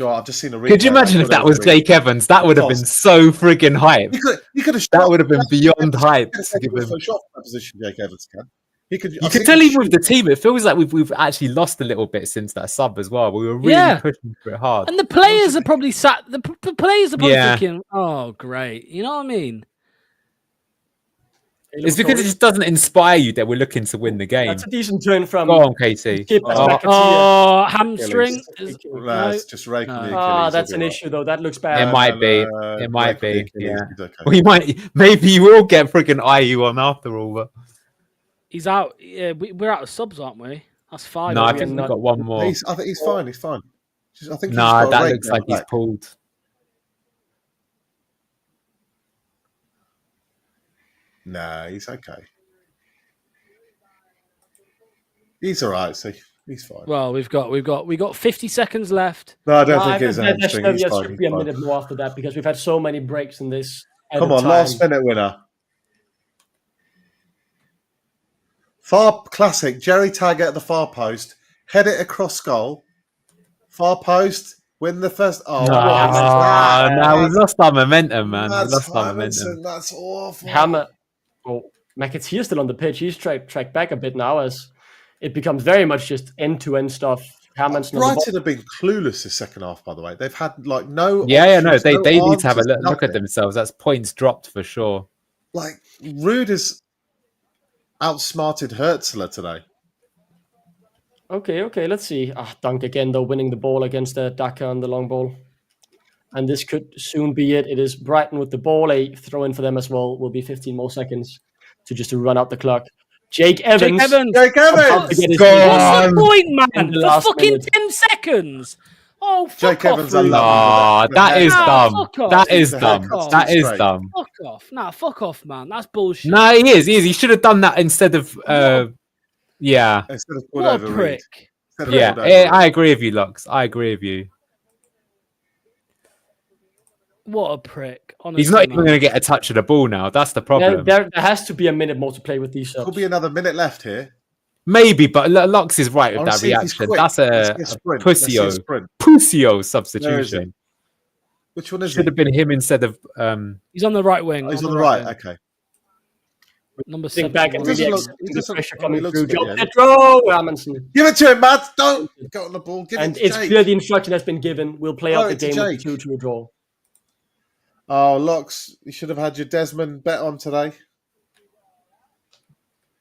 I've just seen a replay. Could you imagine if that was Jake Evans? That would have been so friggin' hype. That would have been beyond hype. Position Jake Evans can. You could tell even with the team, it feels like we've actually lost a little bit since that sub as well. We were really pushing for it hard. And the players are probably the players are probably thinking, oh, great. You know what I mean? It's because it just doesn't inspire you that we're looking to win the game. That's a decent turn from... Go on, Casey. Hamstring. It's just raking the Achilles. That's an issue, though. That looks bad. It might be. It might be. Yeah. We maybe you will get freaking IU on after all, but... He's out. Yeah, we're out of subs, aren't we? That's 5. No, I think we've got one more. I think he's fine. He's fine. That looks like he's pulled. Nah, he's okay. He's all right. See, he's fine. Well, we've got 50 seconds left. No, I don't think it's a hamstring. There should be a minute more after that because we've had so many breaks in this. Come on, last minute winner. Far classic. Jerry Taggart at the far post. Head it across goal. Far post. Win the first. No, we've lost our momentum, man. We've lost our momentum. That's awful. Hammer. Well, McAteer's still on the pitch. He's tracked back a bit now as it becomes very much just end-to-end stuff. Brighton have been clueless this second half, by the way. They've had no. They need to have a look at themselves. That's points dropped for sure. Like Ruud has outsmarted Hertzler today. Okay. Let's see. Dunk again, though, winning the ball against Daka on the long ball. And this could soon be it. It is Brighton with the ball. A throw in for them as well. Will be 15 more seconds to run out the clock. Jake Evans. What's the point, man? For fucking 10 seconds. Oh, fuck Jake off. Evans, that is dumb. That is dumb. That is dumb. Fuck off. Nah, fuck off, man. That's bullshit. Nah, he is. He should have done that instead of Yeah. Instead of pulled What over a Reed. prick. Instead of Yeah, pulled over Reed. I agree with you, Lux. I agree with you. What a prick. Honestly, He's not even man. going to get a touch of the ball now. That's the problem. There has to be a minute more to play with these subs. Could be another minute left here. Maybe, but Lux is right with I'll that see if he's reaction. quick. That's Let's a see a sprint. Let's see a pussyo sprint. pussyo Where is substitution. he? Which one is Should he? have been him instead of He's on the right wing. Oh, he's on the right. wing. Okay. Number Think back and 71. really He accept the doesn't- pressure he coming looks through. a bit, Joe yeah. Pedro Amundsen. Give it to him, Matt. Don't go on the ball. Give And it to it's Jake. clear the instruction has been given. We'll play Oh, out the it's game with Jake. 2-2 draw. Oh, Lux, you should have had your Desmond bet on today.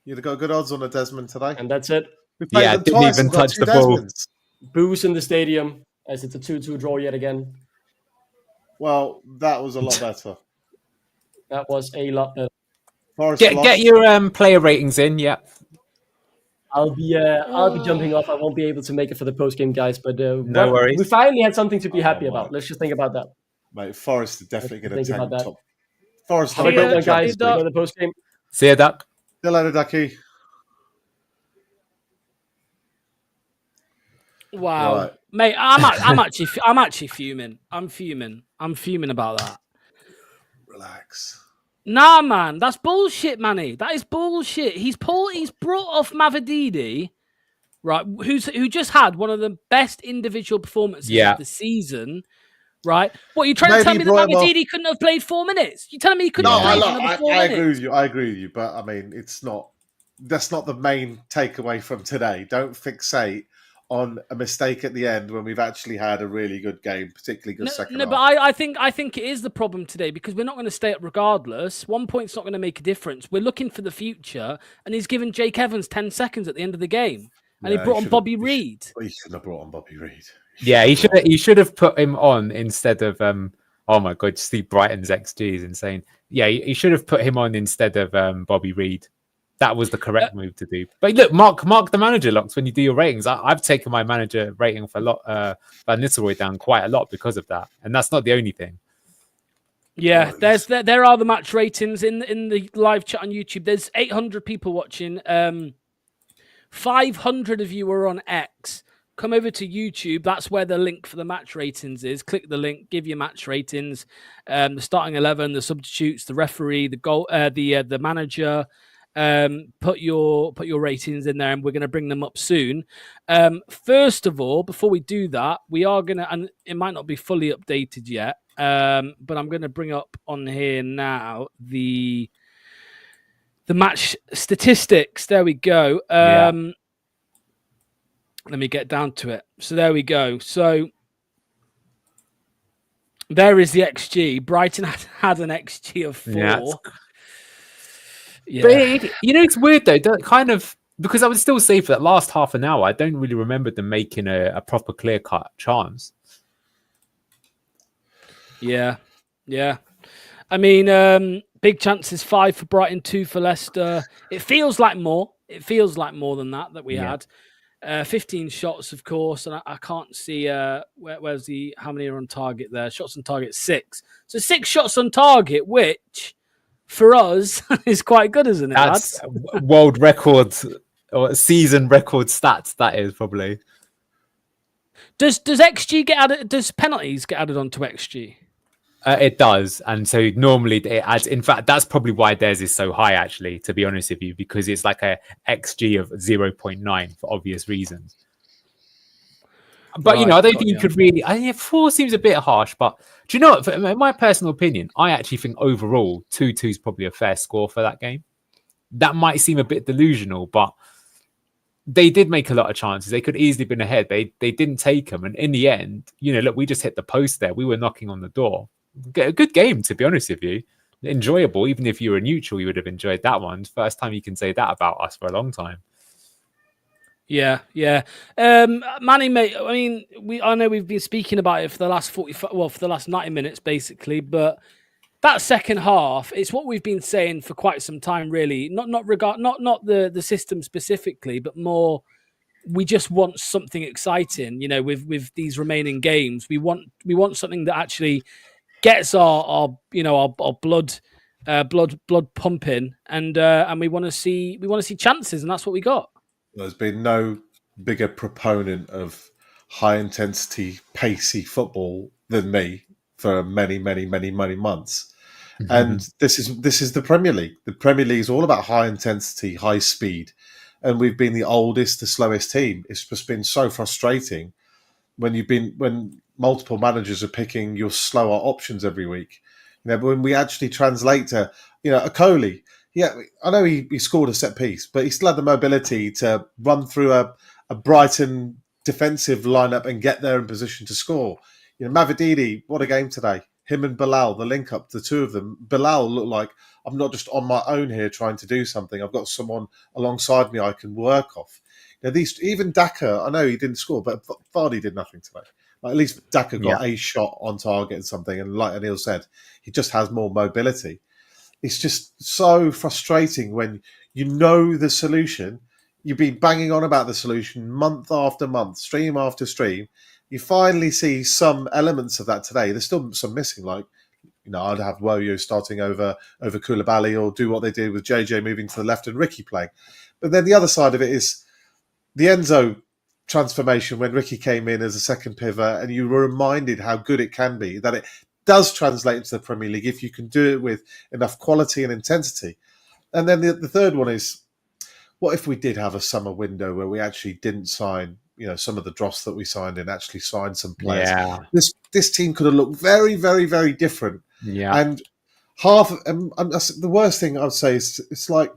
You'd have got good odds on a Desmond today. And that's it. We played Yeah, them didn't twice even and got touch two the ball. Desmonds. Boos in the stadium as it's a 2-2 draw yet again. Well, that was a lot better. That was a lot better. Forest Get lost. your player ratings in. Yeah. I'll be jumping off. I won't be able to make it for the post game, guys. But No worries. We finally had something to be happy about. Let's just think about that. Mate, Forest are definitely going to Think take about that. top. Forest Have a are great going one, to guys. Champions Enjoy the post game. See you, Duck. See you later, Ducky. Wow, Right. mate, I'm actually fuming. I'm fuming about that. Relax. Nah, man, that's bullshit, Manny. That is bullshit. He's brought off Mavididi, right? Who just had one of the best individual performances of the season, right? What are you trying to tell me that Mavididi couldn't have played 4 minutes? You telling me he couldn't have played another 4 minutes? agree with you. I agree with you, but I mean, that's not the main takeaway from today. Don't fixate on a mistake at the end when we've actually had a really good game, particularly good second half. But I think it is the problem today because we're not going to stay up regardless. 1 point's not going to make a difference. We're looking for the future, and he's given Jake Evans 10 seconds at the end of the game, and he brought on Bobby Reed. He shouldn't have brought on Bobby Reed. He should have put him on instead of oh my god, Steve Brighton's XG is insane. Yeah, he should have put him on instead of Bobby Reed. That was the correct move to do. But look, mark the manager, Locks, when you do your ratings. I've taken my manager rating for Van Nistelrooy down quite a lot because of that, and that's not the only thing. Yeah, there are the match ratings in the live chat on YouTube. There's 800 people watching. 500 of you are on X. Come over to YouTube. That's where the link for the match ratings is. Click the link. Give your match ratings. The starting 11, the substitutes, the referee, the goal, the manager. Put your ratings in there, and we're going to bring them up soon. First of all, before we do that, we are going to, and it might not be fully updated yet, but I'm going to bring up on here now the match statistics. There we go. Let me get down to it. So there we go. So there is the XG. Brighton had an XG of 4. Yeah. But it's weird though. Kind of because I would still say for that last half an hour, I don't really remember them making a proper clear cut chance. Yeah. I mean, big chances, 5 for Brighton, 2 for Leicester. It feels like more. It feels like more than that we had. 15 shots, of course, and I can't see where's how many are on target there. Shots on target 6. So 6 shots on target, which for us is quite good, isn't it? That's world record or season record stats. That is probably. Does XG get added? Does penalties get added onto XG? It does, and so normally it adds. In fact, that's probably why theirs is so high. Actually, to be honest with you, because it's like a XG of 0.9 for obvious reasons. But I don't think you could really. 4 seems a bit harsh. But do you know what? In my personal opinion, I actually think overall 2-2 is probably a fair score for that game. That might seem a bit delusional, but they did make a lot of chances. They could easily been ahead. They didn't take them, and in the end, look, we just hit the post there. We were knocking on the door. A good game, to be honest with you. Enjoyable. Even if you were neutral, you would have enjoyed that one. First time you can say that about us for a long time. Yeah. Manny, mate, I mean, I know we've been speaking about it for the last for the last 90 minutes, basically, but that second half, it's what we've been saying for quite some time, really. Not the system specifically, but more we just want something exciting, with these remaining games. We want something that actually gets our blood pumping, and we want to see chances, and that's what we got. There's been no bigger proponent of high intensity, pacey football than me for many, many, many, many months. And this is the Premier League. The Premier League is all about high intensity, high speed, and we've been the oldest, the slowest team. It's just been so frustrating when multiple managers are picking your slower options every week. But when we actually translate to, a Coley, I know he scored a set piece, but he still had the mobility to run through a Brighton defensive lineup and get there in position to score. Mavididi, what a game today. Him and Bilal, the link up, the two of them. Bilal looked like, I'm not just on my own here trying to do something. I've got someone alongside me I can work off. Even Daka, I know he didn't score, but Vardy did nothing today. At least Daka got a shot on target and something. And like Anil said, he just has more mobility. It's just so frustrating when you know the solution. You've been banging on about the solution month after month, stream after stream. You finally see some elements of that today. There's still some missing, like, I'd have Woyo starting over Koulibaly, or do what they did with JJ moving to the left and Ricky playing. But then the other side of it is the Enzo transformation when Ricky came in as a second pivot, and you were reminded how good it can be, that it does translate into the Premier League if you can do it with enough quality and intensity. And then the third one is, what if we did have a summer window where we actually didn't sign, some of the dross that we signed and actually signed some players? Yeah. This team could have looked very, very, very different. Yeah. And the worst thing I would say is, it's like,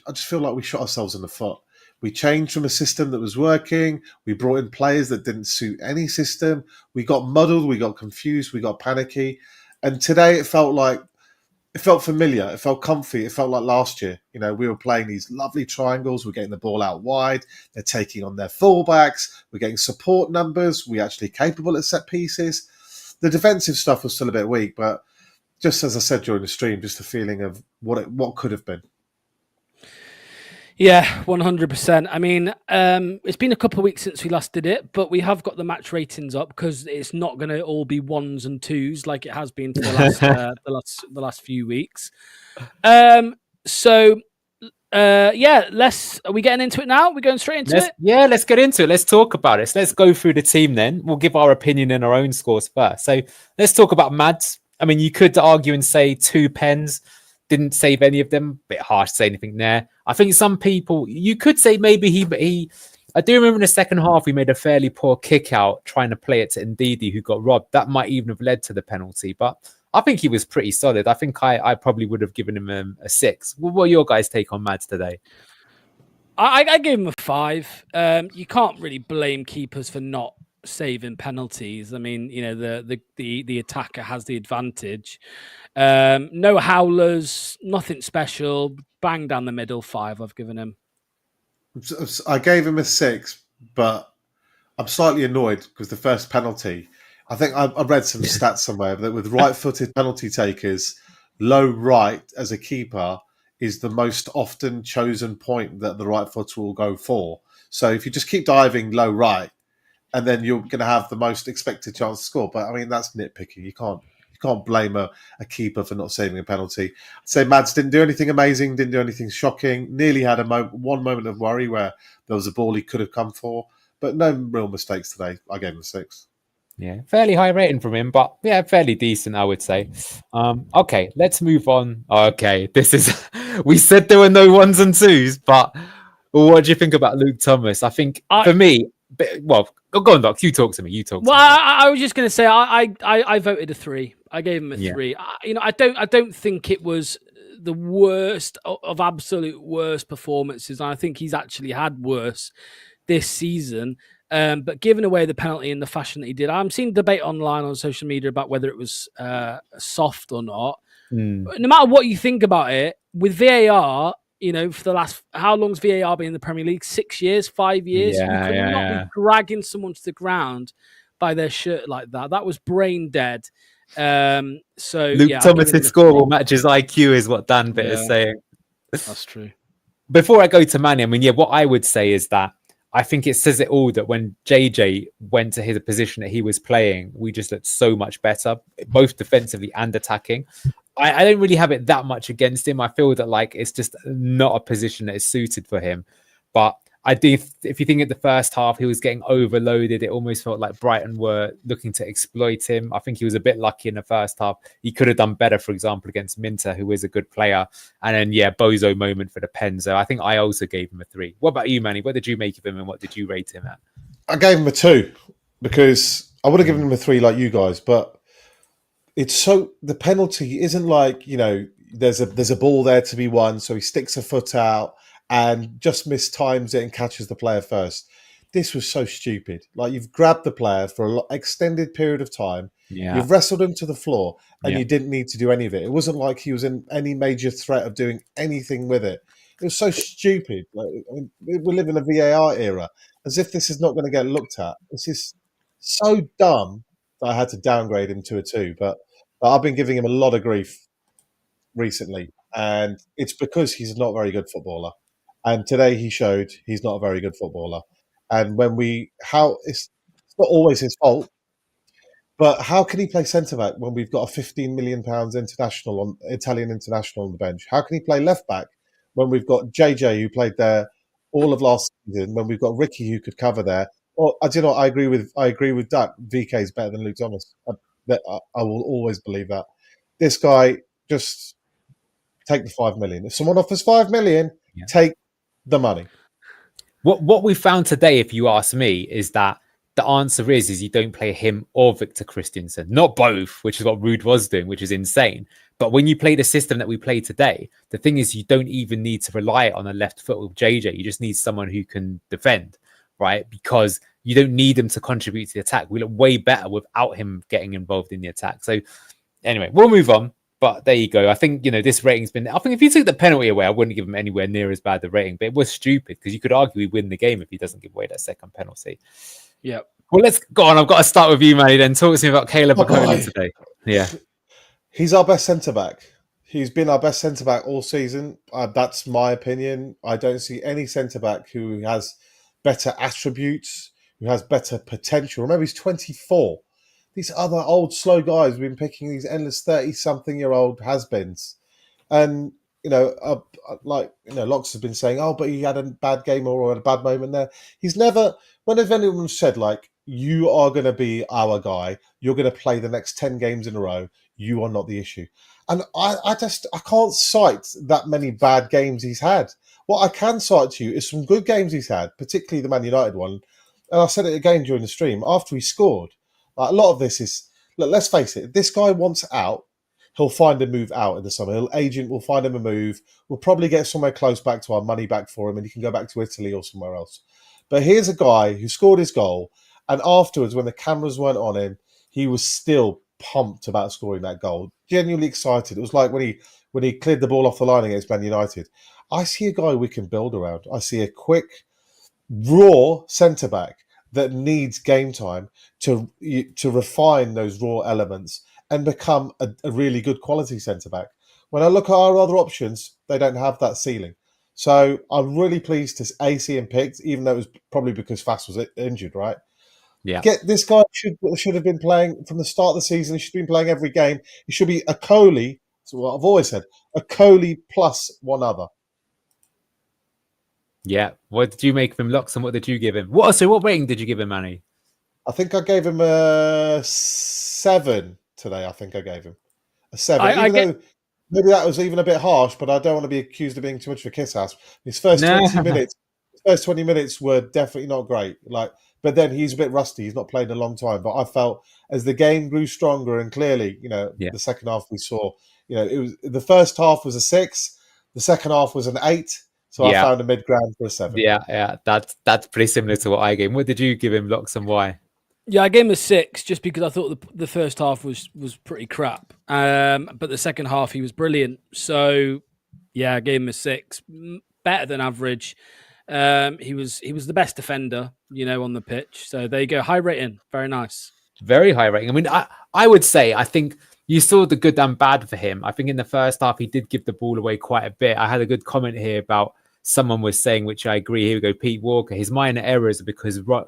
I just feel like we shot ourselves in the foot. We changed from a system that was working. We brought in players that didn't suit any system. We got muddled. We got confused. We got panicky. And today it felt familiar. It felt comfy. It felt like last year. We were playing these lovely triangles. We're getting the ball out wide. They're taking on their fullbacks. We're getting support numbers. We're actually capable at set pieces. The defensive stuff was still a bit weak, but just as I said during the stream, just a feeling of what could have been. Yeah, 100%. I mean, it's been a couple of weeks since we last did it, but we have got the match ratings up because it's not going to all be ones and twos like it has been for the last few weeks. Are we getting into it now? We're going straight into it? Yeah, let's get into it. Let's talk about it. So let's go through the team then. We'll give our opinion and our own scores first. So let's talk about Mads. I mean, you could argue and say 2 pens. Didn't save any of them. Bit harsh to say anything there. I think some people, you could say maybe he. I do remember in the second half we made a fairly poor kick out trying to play it to Ndidi, who got robbed. That might even have led to the penalty, but I think he was pretty solid. I think I probably would have given him a 6. What are your guys' take on Mads today? I gave him a 5. You can't really blame keepers for not saving penalties. I mean, the attacker has the advantage. No howlers, nothing special. Bang down the middle, 5 I've given him. I gave him a 6, but I'm slightly annoyed because the first penalty, I think I read some stats somewhere that with right-footed penalty takers, low right as a keeper is the most often chosen point that the right footer will go for. So if you just keep diving low right, and then you're going to have the most expected chance to score. But I mean, that's nitpicking. You can't blame a keeper for not saving a penalty. I'd say Mads didn't do anything amazing, didn't do anything shocking. Nearly had one moment of worry where there was a ball he could have come for, but no real mistakes today. I gave him a 6. Yeah, fairly high rating from him, but yeah, fairly decent, I would say. Okay, let's move on. Okay, this is we said there were no 1s and 2s, but what do you think about Luke Thomas? I think for me. Well, go on, Doc. You talk to me. I was just going to say I voted a 3. I gave him a 3. I don't think it was the worst of absolute worst performances. I think he's actually had worse this season. But giving away the penalty in the fashion that he did, I'm seeing debate online on social media about whether it was soft or not. No matter what you think about it, with VAR. For the last, how long's VAR been in the Premier League? 6 years, 5 years? You could not be dragging someone to the ground by their shirt like that. That was brain dead. Luke Thomas's score will match his IQ is what Dan Bitt is saying. That's true. Before I go to Manny, I mean, what I would say is that I think it says it all that when JJ went to his position that he was playing, we just looked so much better, both defensively and attacking. I don't really have it that much against him. I feel that it's just not a position that is suited for him. But I do. If you think at the first half, he was getting overloaded. It almost felt like Brighton were looking to exploit him. I think he was a bit lucky in the first half. He could have done better, for example, against Minter, who is a good player. And then, bozo moment for the pen. So I think I also gave him a 3. What about you, Manny? What did you make of him and what did you rate him at? I gave him a 2 because I would have given him a 3 like you guys, but the penalty isn't like, there's a ball there to be won, so he sticks a foot out and just mistimes it and catches the player first. This was so stupid. Like, you've grabbed the player for an extended period of time. Yeah. You've wrestled him to the floor and you didn't need to do any of it. It wasn't like he was in any major threat of doing anything with it. It was so stupid. Like, we live in a VAR era, as if this is not going to get looked at. This is so dumb that I had to downgrade him to a 2. But I've been giving him a lot of grief recently, and it's because he's not a very good footballer. And today he showed he's not a very good footballer. And it's not always his fault, but how can he play centre back when we've got a £15 million Italian international on the bench? How can he play left back when we've got JJ who played there all of last season? When we've got Ricky who could cover there? Well, I agree with Duck. VK is better than Luke Thomas. I will always believe that. This guy, just take the 5 million. If someone offers 5 million, take the money. What we found today, if you ask me, is that the answer is you don't play him or Victor Christensen, not both, which is what Rude was doing, which is insane. But when you play the system that we play today, the thing is you don't even need to rely on a left foot with JJ. You just need someone who can defend, right? Because you don't need him to contribute to the attack. We look way better without him getting involved in the attack. So anyway, we'll move on. But there you go. I think, this rating's been... I think if you took the penalty away, I wouldn't give him anywhere near as bad the rating. But it was stupid because you could argue we win the game if he doesn't give away that second penalty. Yeah. Well, let's go on. I've got to start with you, Manny, then. Talk to me about Caleb Okoli today. Yeah. He's our best centre-back. He's been our best centre-back all season. That's my opinion. I don't see any centre-back who has better attributes, who has better potential. Remember, he's 24. These other old, slow guys have been picking these endless 30-something-year-old has-beens. And, Locks has been saying, but he had a bad game or a bad moment there. He's never... Whenever anyone said, you are going to be our guy, you're going to play the next 10 games in a row, you are not the issue. And I can't cite that many bad games he's had. What I can cite to you is some good games he's had, particularly the Man United one. And I said it again during the stream, after he scored. A lot of this is, let's face it, if this guy wants out, he'll find a move out in the summer. Agent will find him a move. We'll probably get somewhere close back to our money back for him and he can go back to Italy or somewhere else. But here's a guy who scored his goal, and afterwards, when the cameras weren't on him, he was still pumped about scoring that goal. Genuinely excited. It was like when he cleared the ball off the line against Man United. I see a guy we can build around. I see a quick, raw centre-back that needs game time to refine those raw elements and become a really good quality centre-back. When I look at our other options, they don't have that ceiling. So I'm really pleased to see him picked, even though it was probably because Fass was injured, right? Yeah. This guy should have been playing from the start of the season. He should have been playing every game. He should be a Coley. That's what I've always said. A Coley plus one other. Yeah. What did you make of him, Locks, and what did you give him? What rating did you give him, Manny? I think I gave him a 7 today. I think I gave him a 7. Maybe that was even a bit harsh, but I don't want to be accused of being too much of a kiss ass. His first 20 minutes were definitely not great. But then he's a bit rusty. He's not played in a long time. But I felt as the game grew stronger and clearly, the second half we saw, it was the first half was a 6, the second half was an 8. So I found a mid ground for a 7. Yeah. That's pretty similar to what I gave him. What did you give him, Locks, and why? Yeah, I gave him a 6 just because I thought the first half was pretty crap. But the second half, he was brilliant. So, yeah, I gave him a 6. Better than average. He was the best defender, on the pitch. So there you go. High rating. Very nice. Very high rating. I mean, I would say, I think you saw the good and bad for him. I think in the first half, he did give the ball away quite a bit. I had a good comment here about someone was saying, which I agree. Here we go. Pete Walker. His minor errors are because Van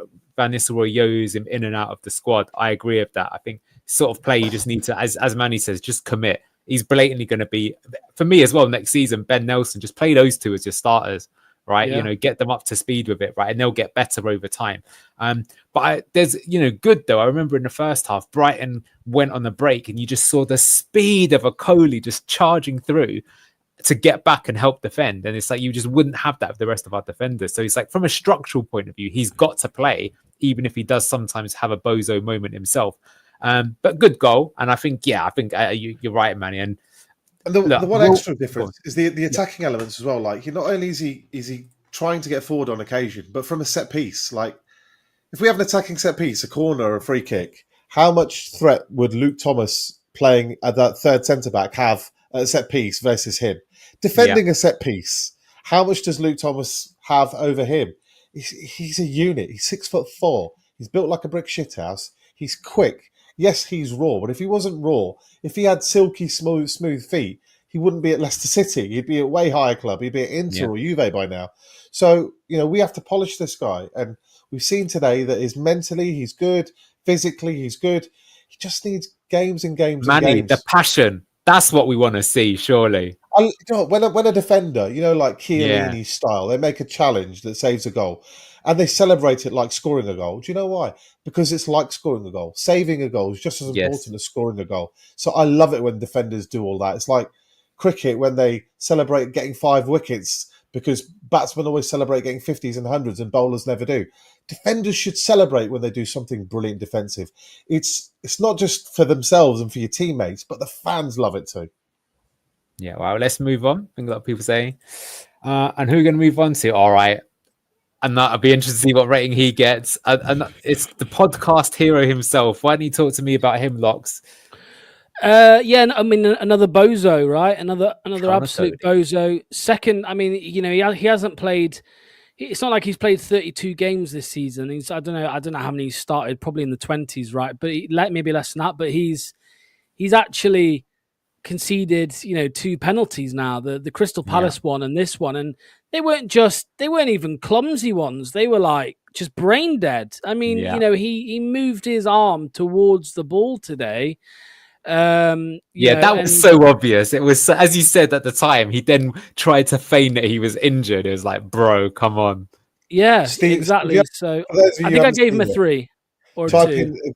Nistelrooy yo-yos him in and out of the squad. I agree with that. I think sort of play you just need to, as Manny says, just commit. He's blatantly going to be, for me as well, next season, Ben Nelson, just play those two as your starters, right? Yeah. Get them up to speed with it, right? And they'll get better over time. There's, good though. I remember in the first half, Brighton went on the break and you just saw the speed of a Coley just charging through to get back and help defend. And it's like, you just wouldn't have that with the rest of our defenders. So it's like, from a structural point of view, he's got to play, even if he does sometimes have a bozo moment himself. But good goal. And I think you're right, Manny. And the one extra difference is the attacking Yeah. elements as well. Like, not only is he trying to get forward on occasion, but from a set piece. Like, if we have an attacking set piece, a corner or a free kick, how much threat would Luke Thomas playing at that third centre-back have at a set piece versus him? Defending a set piece, how much does Luke Thomas have over him? He's a unit. He's 6'4". He's built like a brick shithouse. He's quick. Yes, he's raw, but if he wasn't raw, if he had silky, smooth feet, he wouldn't be at Leicester City. He'd be at a way higher club. He'd be at Inter or Juve by now. So, we have to polish this guy. And we've seen today that mentally he's good, physically he's good. He just needs games and games and games. The passion. That's what we want to see, surely. When a defender, like Chiellini's style, they make a challenge that saves a goal and they celebrate it like scoring a goal. Do you know why? Because it's like scoring a goal. Saving a goal is just as important as scoring a goal. So I love it when defenders do all that. It's like cricket when they celebrate getting 5 wickets, because batsmen always celebrate getting 50s and 100s and bowlers never do. Defenders should celebrate when they do something brilliant defensive. It's not just for themselves and for your teammates, but the fans love it too. Yeah, well, let's move on. I think a lot of people saying. And who are we going to move on to? All right. And I'll be interested to see what rating he gets. And it's the podcast hero himself. Why don't you talk to me about him, Locks? Another bozo, right? Another absolute bozo. Second, he hasn't played. It's not like he's played 32 games this season. I don't know how many he started. Probably in the 20s, right? But maybe less than that. But he's actually conceded 2 penalties now. The Crystal Palace one and this one, and they weren't even clumsy ones. They were like just brain dead. He moved his arm towards the ball today. That was so obvious. It was, as you said at the time, he then tried to feign that he was injured. It was like, bro, come on. Yeah, exactly. So I think I gave him a 3 or 2.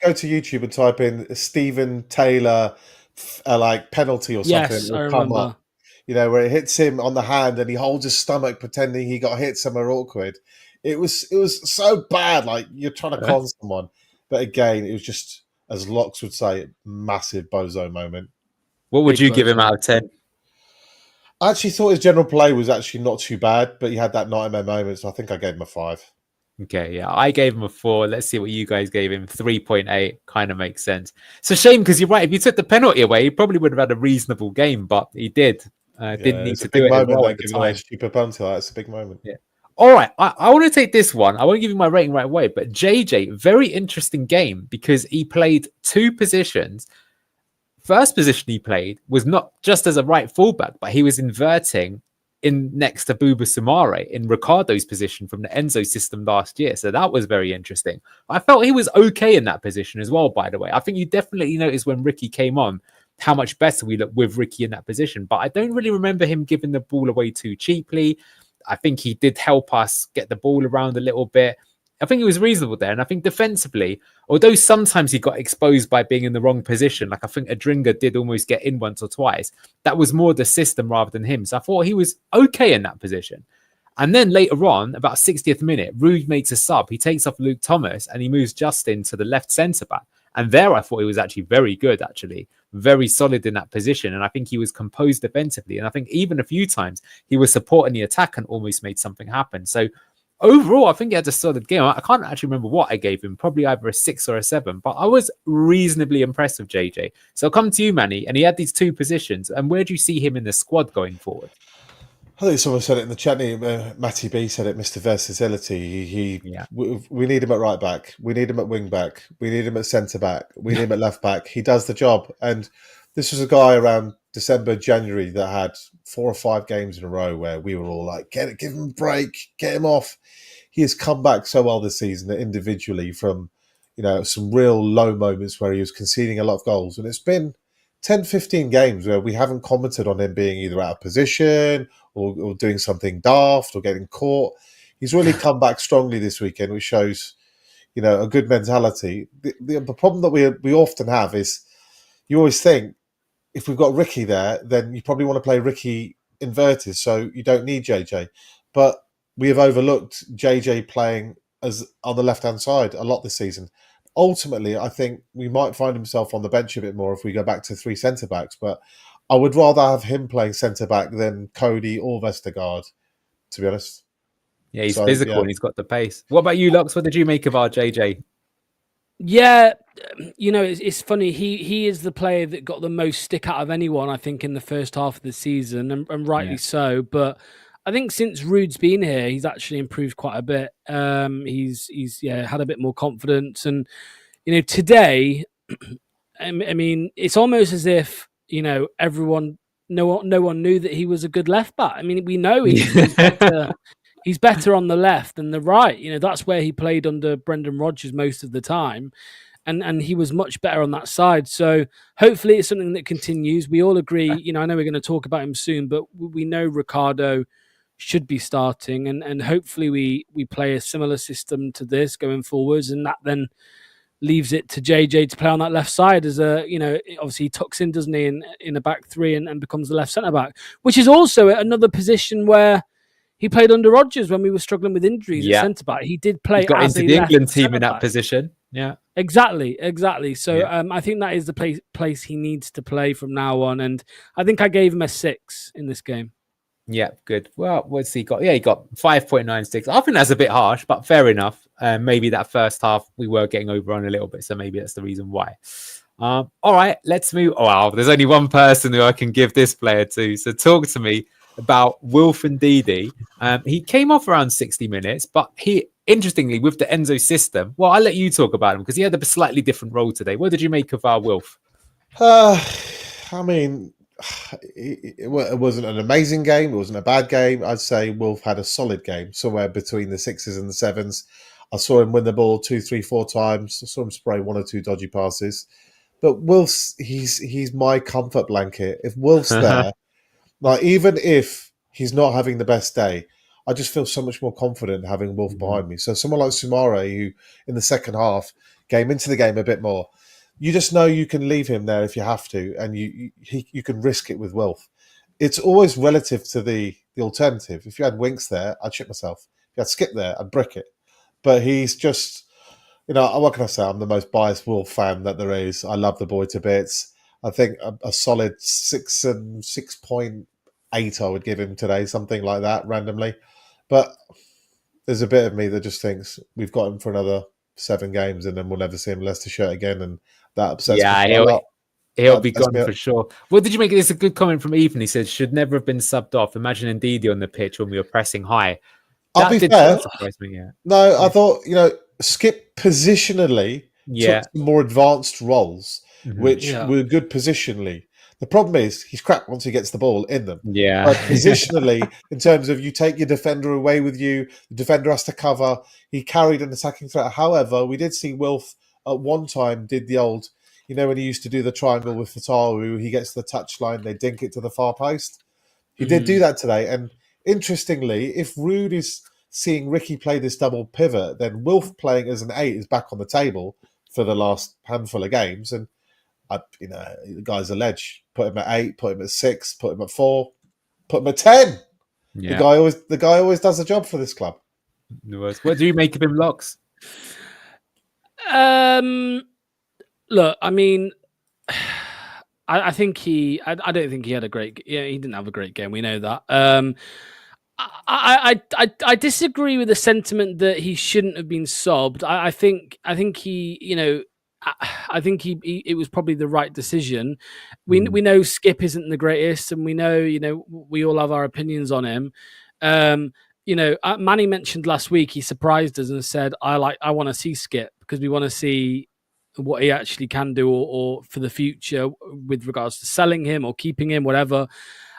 Go to YouTube and type in Stephen Taylor like penalty or something. Yes, I remember. Up. Where it hits him on the hand and he holds his stomach pretending he got hit somewhere awkward. It was so bad. Like, you're trying to con someone. But again, it was just, as Locks would say, massive bozo moment. What would you give him out of 10? I actually thought his general play was actually not too bad, but he had that nightmare moment, so I think I gave him a 5. Okay, yeah, I gave him a 4. Let's see what you guys gave him. 3.8 kind of makes sense. It's a shame because you're right. If you took the penalty away, he probably would have had a reasonable game, but he did. Didn't need to do it. Stupid penalty. It's a big moment. Yeah. All right, I want to take this one. I won't give you my rating right away, but JJ, very interesting game because he played 2 positions. First position he played was not just as a right fullback, but he was inverting in next to Buba Sumare in Ricardo's position from the Enzo system last year. So that was very interesting. I felt he was okay in that position as well, by the way. I think you definitely noticed when Ricky came on how much better we looked with Ricky in that position. But I don't really remember him giving the ball away too cheaply. I think he did help us get the ball around a little bit. I think he was reasonable there. And I think defensively, although sometimes he got exposed by being in the wrong position, like I think Adringa did almost get in once or twice, that was more the system rather than him. So I thought he was okay in that position. And then later on, about 60th minute, Rude makes a sub. He takes off Luke Thomas and he moves Justin to the left centre-back. And there I thought he was actually very good, very solid in that position. And I think he was composed defensively. And I think even a few times he was supporting the attack and almost made something happen. So overall, I think he had a solid game. I can't actually remember what I gave him, probably either a 6 or a 7, but I was reasonably impressed with JJ. So I'll come to you, Manny. And he had these 2 positions. And where do you see him in the squad going forward? I think someone said it in the chat. Matty B said it, Mr. Versatility. We need him at right back. We need him at wing back. We need him at centre back. We need him at left back. He does the job. And this was a guy around December, January that had 4 or 5 games in a row where we were all like, give him a break, get him off. He has come back so well this season individually from, some real low moments where he was conceding a lot of goals. And it's been 10, 15 games where we haven't commented on him being either out of position or doing something daft or getting caught. He's really come back strongly this weekend, which shows, a good mentality. The problem that we often have is you always think if we've got Ricky there, then you probably want to play Ricky inverted, so you don't need JJ. But we have overlooked JJ playing as on the left-hand side a lot this season. Ultimately, I think we might find himself on the bench a bit more if we go back to 3 centre-backs, but I would rather have him playing centre-back than Cody or Vestergaard, to be honest. Yeah, he's physical and he's got the pace. What about you, Lux? What did you make of our JJ? Yeah, it's funny. He is the player that got the most stick out of anyone, I think, in the first half of the season, and rightly so. But I think since Rude's been here, he's actually improved quite a bit. He's had a bit more confidence, and today, I mean, it's almost as if no one knew that he was a good left back. I mean, we know he's better. He's better on the left than the right. That's where he played under Brendan Rodgers most of the time. And he was much better on that side. So hopefully it's something that continues. We all agree, I know we're going to talk about him soon, but we know Ricardo should be starting. And hopefully we play a similar system to this going forwards. And that then leaves it to JJ to play on that left side as obviously he tucks in, doesn't he, in a back three and becomes the left centre-back, which is also another position where he played under Rodgers when we were struggling with injuries at centre-back. He did play got as into the England team in that position. Yeah. Exactly. So I think that is the place he needs to play from now on. And I think I gave him a 6 in this game. Yeah, good. Well, what's he got? Yeah, he got 5.96. I think that's a bit harsh, but fair enough. Maybe that first half we were getting over on a little bit, so maybe that's the reason why. All right, let's move. Oh, wow, there's only one person who I can give this player to. So talk to me about Wilf Ndidi. He came off around 60 minutes, but interestingly, with the Enzo system, well, I'll let you talk about him because he had a slightly different role today. What did you make of our Wilf? I mean, it wasn't an amazing game. It wasn't a bad game. I'd say Wilf had a solid game, somewhere between the 6s and the 7s. I saw him win the ball 2, 3, 4 times. I saw him spray 1 or 2 dodgy passes. But Wilf's, he's my comfort blanket. If Wilf's there, like, even if he's not having the best day, I just feel so much more confident having Wilf behind me. So someone like Sumare, who in the second half came into the game a bit more, you just know you can leave him there if you have to, and you can risk it with Wilf. It's always relative to the alternative. If you had Winks there, I'd shit myself. If you had Skip there, I'd brick it. But he's just, what can I say? I'm the most biased Wilf fan that there is. I love the boy to bits. I think a solid 6 and 6.8 I would give him today, something like that, randomly. But there's a bit of me that just thinks we've got him for another 7 games and then we'll never see him in Leicester shirt again, and that upsets me a lot. He'll be gone for sure. What did you make? It's a good comment from Ethan. He said, should never have been subbed off. Imagine Ndidi on the pitch when we were pressing high. I'll be fair. Me, No, I thought, Skip positionally took some more advanced roles, which were good positionally. The problem is he's crap once he gets the ball in them. Yeah. But positionally, in terms of you take your defender away with you, the defender has to cover. He carried an attacking threat. However, we did see Wilf at one time did the old, when he used to do the triangle with Fatawu, he gets the touchline, they dink it to the far post. He did do that today. And interestingly, if Rude is seeing Ricky play this double pivot, then Wilf playing as an 8 is back on the table for the last handful of games. And the guy's a ledge. Put him at 8, put him at 6, put him at 4, put him at 10. Yeah. The guy always does a job for this club. What do you make of him, Locks? Look, I mean, I think I don't think he had a great. Yeah, he didn't have a great game. We know that. I disagree with the sentiment that he shouldn't have been subbed. I think he, I think it was probably the right decision. We know Skip isn't the greatest, and we know, we all have our opinions on him. Manny mentioned last week, he surprised us and said, I want to see Skip because we want to see what he actually can do or for the future with regards to selling him or keeping him, whatever.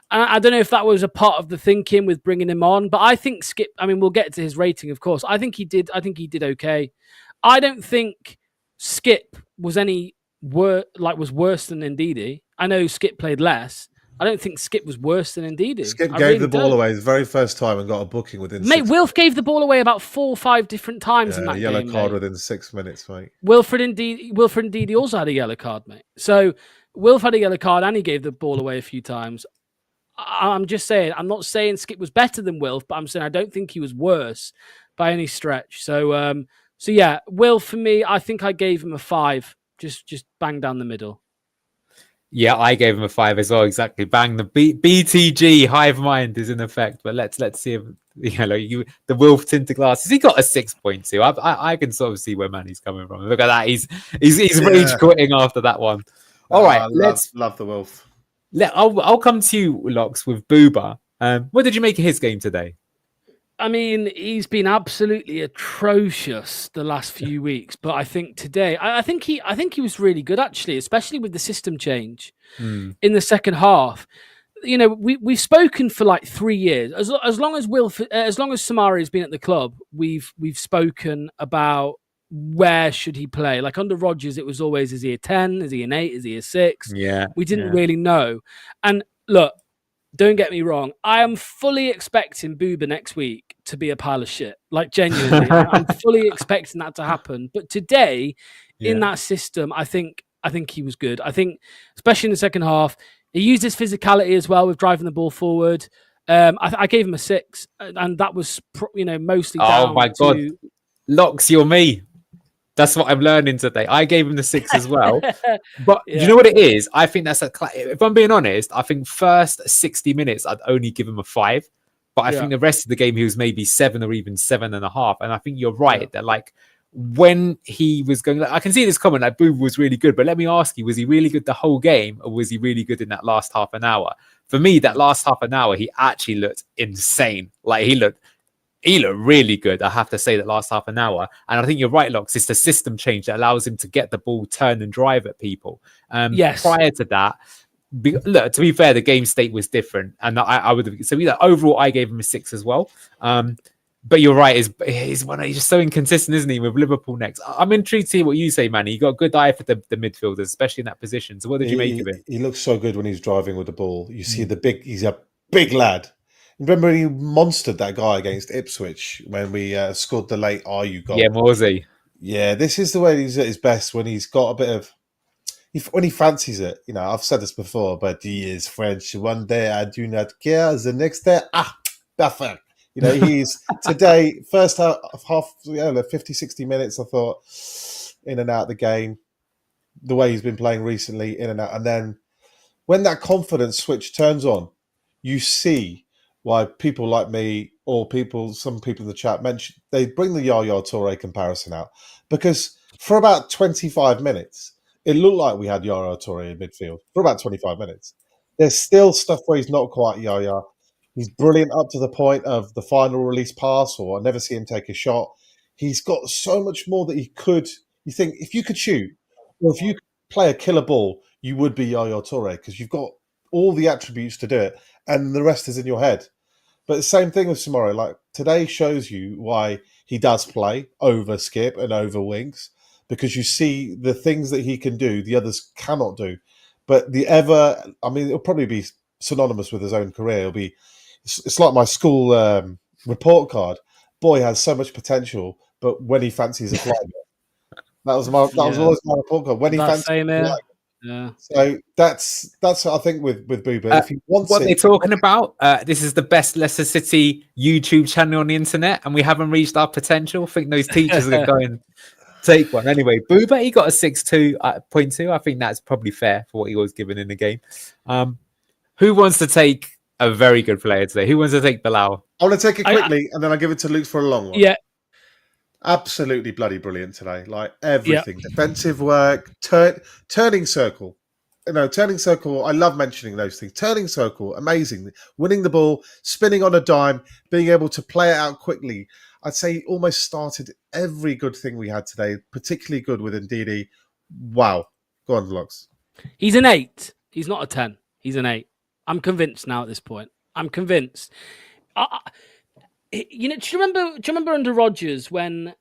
And I don't know if that was a part of the thinking with bringing him on, but I think Skip, I mean, we'll get to his rating, of course. I think he did okay. I don't think Skip was any was worse than Ndidi. I know Skip played less. I don't think Skip was worse than Ndidi. Skip I gave really the ball don't. away the very first time and got a booking within Mate, 6 Wilf gave the ball away about 4 or 5 different times in minutes. that Yellow game, card mate. within 6 minutes, mate. Wilfred Ndidi also had a yellow card, mate. So Wilf had a yellow card and he gave the ball away a few times. I'm just saying, I'm not saying Skip was better than Wilf, but I'm saying I don't think he was worse by any stretch. So yeah, Wilf for me, I think I gave him a 5, just bang down the middle. Yeah, I gave him a 5 as well. Exactly, bang. The BTG hive mind is in effect. But let's see if the Wilf tinted glasses. He got a 6.2. I can sort of see where Manny's coming from. Look at that. He's rage quitting after that one. All right, love the Wilf. I'll come to you, Locks, with Booba. What did you make of his game today? I mean, he's been absolutely atrocious the last few weeks, but I think today, I think he was really good actually, especially with the system change in the second half. You know, we've spoken for like 3 years. As long as Samari has been at the club, we've spoken about where should he play. Like under Rodgers, it was always, is he a 10? Is he an 8? Is he a 6? Yeah, we didn't really know. And look, don't get me wrong. I am fully expecting Booba next week to be a pile of shit. Like genuinely, I'm fully expecting that to happen. But today, in that system, I think he was good. I think, especially in the second half, he used his physicality as well with driving the ball forward. I gave him a 6, and that was mostly down. Oh my god, Locks, you're me. That's what I'm learning today. I gave him the 6 as well. But you know what it is? I think that's if I'm being honest, I think first 60 minutes, I'd only give him a 5. But I think the rest of the game, he was maybe 7 or even 7.5. And I think you're right that like when he was going, I can see this comment, like Booba was really good. But let me ask you, was he really good the whole game? Or was he really good in that last half an hour? For me, that last half an hour, he actually looked insane. Like he looked really good, I have to say, that last half an hour. And I think you're right, Locks. It's the system change that allows him to get the ball, turn and drive at people. Prior to that, look, to be fair, the game state was different. And I would have... So overall, I gave him a 6 as well. But you're right. He's just so inconsistent, isn't he, with Liverpool next? I'm intrigued to see what you say, Manny. You got a good eye for the midfielders, especially in that position. So what did you make of it? He looks so good when he's driving with the ball. You see he's a big lad. Remember when he monstered that guy against Ipswich when we scored the late Ayew goal? Yeah, Morsey. Yeah, this is the way he's at his best, when he's got a bit of... when he fancies it. You know, I've said this before, but he is French. One day I do not care. The next day, perfect. You know, he's... Today, first half 50, 60 minutes, I thought, in and out of the game. The way he's been playing recently, in and out. And then when that confidence switch turns on, you see... why people like me or some people in the chat mention, they bring the Yaya Toure comparison out, because for about 25 minutes, it looked like we had Yaya Toure in midfield for about 25 minutes. There's still stuff where he's not quite Yaya. He's brilliant up to the point of the final release pass, or I never see him take a shot. He's got so much more that he could. You think if you could shoot, or if you could play a killer ball, you would be Yaya Toure, because you've got all the attributes to do it, and the rest is in your head. But the same thing with Samaro. Like today shows you why he does play over Skip and over Winks, because you see the things that he can do, the others cannot do. But it'll probably be synonymous with his own career. It's like my school report card. Boy has so much potential, but when he fancies a flag, that was always my report card. When he fancies a flag. Yeah. So that's what I think with Booba. If he wants what they're talking about, this is the best Leicester City YouTube channel on the internet, and we haven't reached our potential. I think those teachers are going to take one. Anyway, Booba, he got a 6.2. I think that's probably fair for what he was given in the game. Who wants to take a very good player today? Who wants to take Bilal? I want to take it quickly, and then I'll give it to Luke for a long one. Yeah. Absolutely bloody brilliant today. Like everything. Defensive work, turning circle. Turning circle, I love mentioning those things. Turning circle, amazing. Winning the ball, spinning on a dime, being able to play it out quickly. I'd say he almost started every good thing we had today, particularly good with Ndidi. Wow. Go on, Lux. He's an 8. He's not a 10. He's an 8. I'm convinced now at this point. I'm convinced. Do you remember under Rodgers when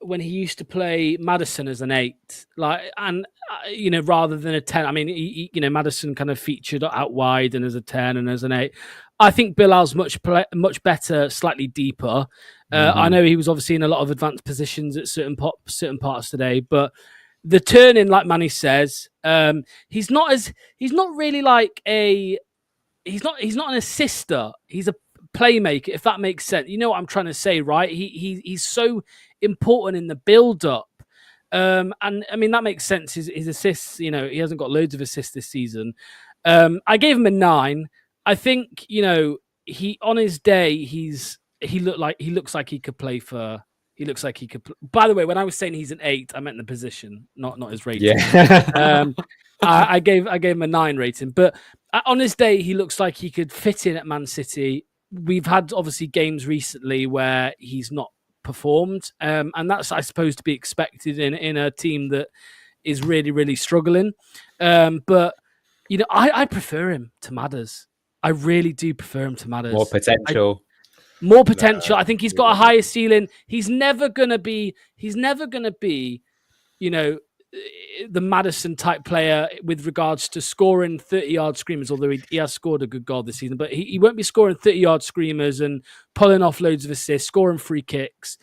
when he used to play Maddison as an 8, rather than a 10. I mean, Maddison kind of featured out wide and as a 10 and as an 8. I think Bilal's much better, slightly deeper. I know he was obviously in a lot of advanced positions at certain parts today, but the turning, like Manny says, he's not really like he's not an assister. He's a playmaker, if that makes sense. You know what I'm trying to say, right? He's so important in the build-up. And I mean, that makes sense. His assists, he hasn't got loads of assists this season. I gave him a 9. I think, he on his day, he looks like he could play for. He looks like he could. By the way, when I was saying he's an 8, I meant the position, not his rating. Yeah. I gave him a 9 rating, but on his day, he looks like he could fit in at Man City. We've had obviously games recently where he's not performed, and that's, I suppose, to be expected in a team that is really, really struggling. But I prefer him to Madders. I really do prefer him to Madders. More potential. More potential. I think he's got a higher ceiling. He's never gonna be, the Maddison type player with regards to scoring 30-yard screamers, although he has scored a good goal this season, but he won't be scoring 30-yard screamers and pulling off loads of assists, scoring free kicks.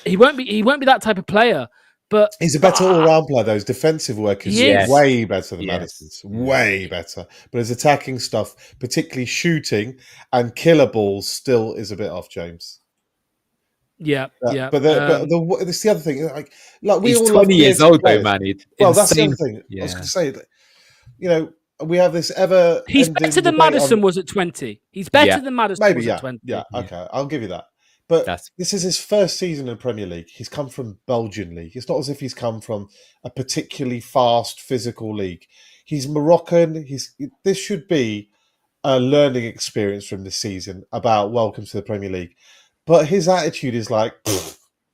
He won't be that type of player. But he's a better all-round player. Those defensive work is way better than Maddison's. Way better. But his attacking stuff, particularly shooting and killer balls, still is a bit off, James. Yeah. But it's the other thing. Like we he's all 20 years old, though, man. Well, that's the other thing. I was going to say, we have this ever. He's better than Maddison was at 20. He's better than Maddison was at 20. Yeah, okay, I'll give you that. But this is his first season in the Premier League. He's come from Belgian league. It's not as if he's come from a particularly fast, physical league. He's Moroccan. This should be a learning experience from this season about welcome to the Premier League. But his attitude is like,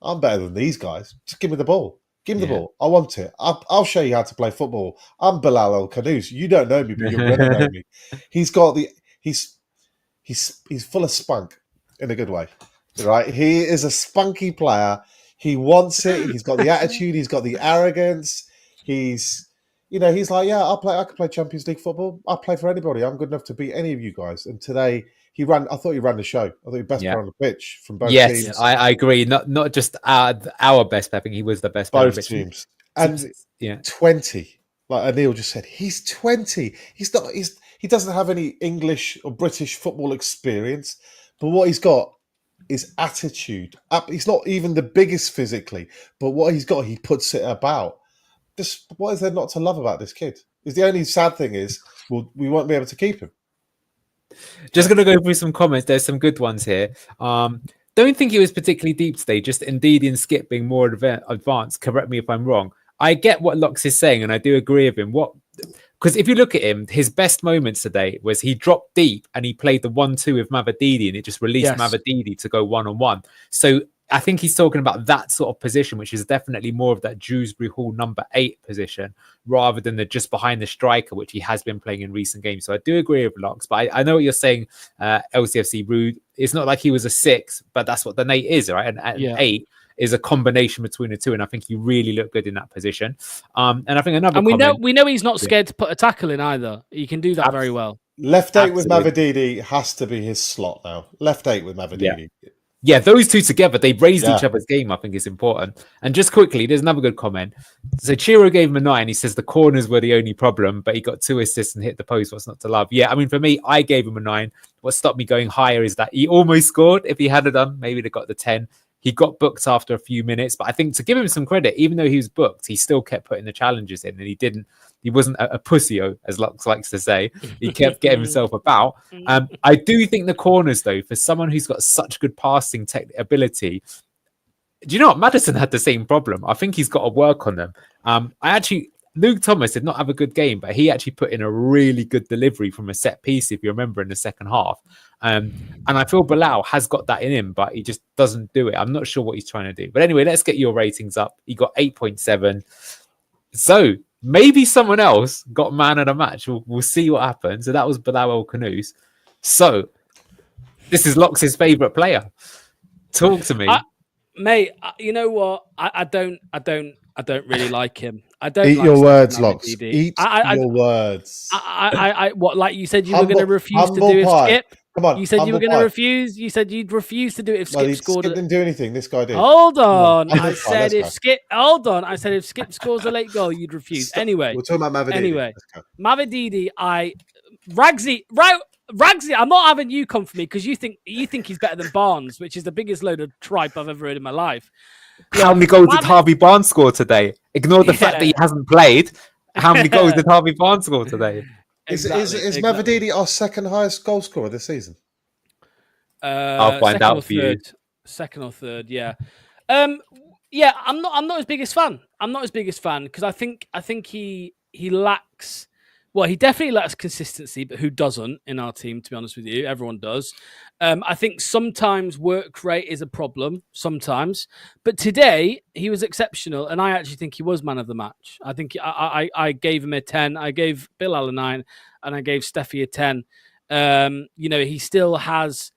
I'm better than these guys. Just give me the ball. Give me the ball. I want it. I'll show you how to play football. I'm Bilal El Khanous. You don't know me, but you're going to know me. He's full of spunk in a good way. Right, he is a spunky player. He wants it. He's got the attitude. He's got the arrogance. He's like, I can play Champions League football. I'll play for anybody. I'm good enough to beat any of you guys. And today I thought he ran the show. I thought he was best player on the pitch from both teams. Yes, I agree. Not just our best. I think he was the best player. Both teams. And 20, like Anil just said, he's 20. He doesn't have any English or British football experience, but what he's got is attitude. He's not even the biggest physically, but what he's got, he puts it about. Just what is there not to love about this kid? Is the only sad thing is, we won't be able to keep him. Just going to go through some comments. There's some good ones here. Don't think it was particularly deep today. Just Indeed and Skip being more advanced. Correct me if I'm wrong. I get what Lux is saying, and I do agree with him. Because if you look at him, his best moments today was he dropped deep and he played the 1-2 with Mavadidi, and it just released Mavadidi to go 1-on-1. So I think he's talking about that sort of position, which is definitely more of that Dewsbury Hall number 8 position, rather than the just behind the striker, which he has been playing in recent games. So I do agree with Lux, but I know what you're saying, LCFC Rude. It's not like he was a 6, but that's what the 8 is, right? And 8 is a combination between the two, and I think he really looked good in that position. And I think another, and we know he's not scared to put a tackle in either. He can do that very well. Left 8 with Mavadidi has to be his slot now. Left 8 with Mavadidi. Yeah, those two together, they've raised each other's game. I think is important. And just quickly, there's another good comment. So Chiro gave him a 9. He says the corners were the only problem, but he got 2 assists and hit the post. What's not to love? Yeah, I mean, for me, I gave him a 9. What stopped me going higher is that he almost scored. If he had it done, maybe they got the 10. He got booked after a few minutes, but I think to give him some credit, even though he was booked, he still kept putting the challenges in, and he wasn't a pussy-o, as Lux likes to say. He kept getting himself about. I do think the corners, though, for someone who's got such good passing ability, do you know what? Maddison had the same problem. I think he's got to work on them. Luke Thomas did not have a good game, but he actually put in a really good delivery from a set piece, if you remember, in the second half. And I feel Bilal has got that in him, but he just doesn't do it. I'm not sure what he's trying to do. But anyway, let's get your ratings up. He got 8.7. So maybe someone else got man of the match. We'll see what happens. So that was Bilal El Khanous. So this is Lux's favourite player. Talk to me. Mate, you know what? I don't really like him. I don't Eat like your Stefan words, Locks. Mavididi. Eat your words. What? Like you said, you were going to refuse to do if pie. Skip. Come on, You said you were humble going to pie. refuse. You said you'd refuse to do it if Well, Skip scored. Skip didn't do anything. This guy did. Hold on. Humble I pie, said let's if go. Skip. Hold on. I said if Skip scores a late goal, you'd refuse. Anyway, We're talking about Mavididi. Anyway, Let's go. Mavididi, Ragsy, right? Ragsy, I'm not having you come for me because you think he's better than Barnes, which is the biggest load of tripe I've ever heard in my life. How many goals did Harvey Barnes score today? Ignore the fact that he hasn't played. How many goals did Harvey Barnes score today? Is Mavididi our second highest goal scorer this season? I'll find out for you. Second or third, yeah. Yeah, I'm not his biggest fan. I'm not his biggest fan because I think he lacks. Well, he definitely lacks consistency, but who doesn't in our team? To be honest with you, everyone does. I think sometimes work rate is a problem. Sometimes, but today he was exceptional, and I actually think he was man of the match. I think I gave him a 10. I gave Bilal a 9, and I gave Steffi a 10. He still has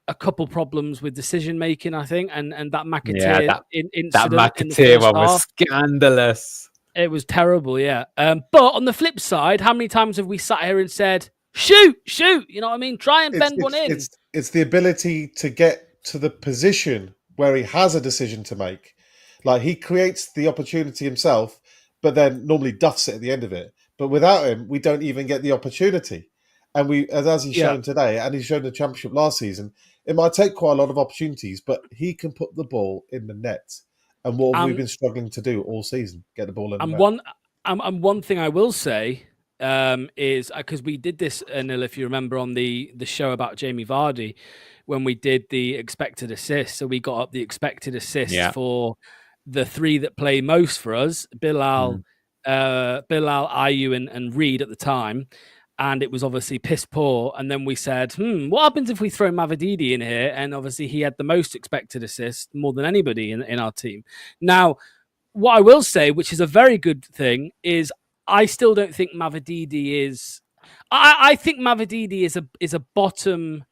a couple problems with decision making, I think, and that McAteer incident. That McAteer one was scandalous. It was terrible, yeah. But on the flip side, how many times have we sat here and said, shoot, you know what I mean? Try and bend one in. It's the ability to get to the position where he has a decision to make. Like, he creates the opportunity himself, but then normally duffs it at the end of it. But without him, we don't even get the opportunity. And as he's shown today, and he's shown the Championship last season, it might take quite a lot of opportunities, but he can put the ball in the net. And what have we been struggling to do all season? Get the ball in the net. One thing I will say is, because we did this, Anil, if you remember, on the show about Jamie Vardy, when we did the expected assists. So we got up the expected assists for the three that play most for us, Bilal, Ayew and Reed at the time. And it was obviously piss poor. And then we said, what happens if we throw Mavididi in here? And obviously he had the most expected assists, more than anybody in our team. Now, what I will say, which is a very good thing, is I still don't think Mavididi is... I think Mavididi is a bottom,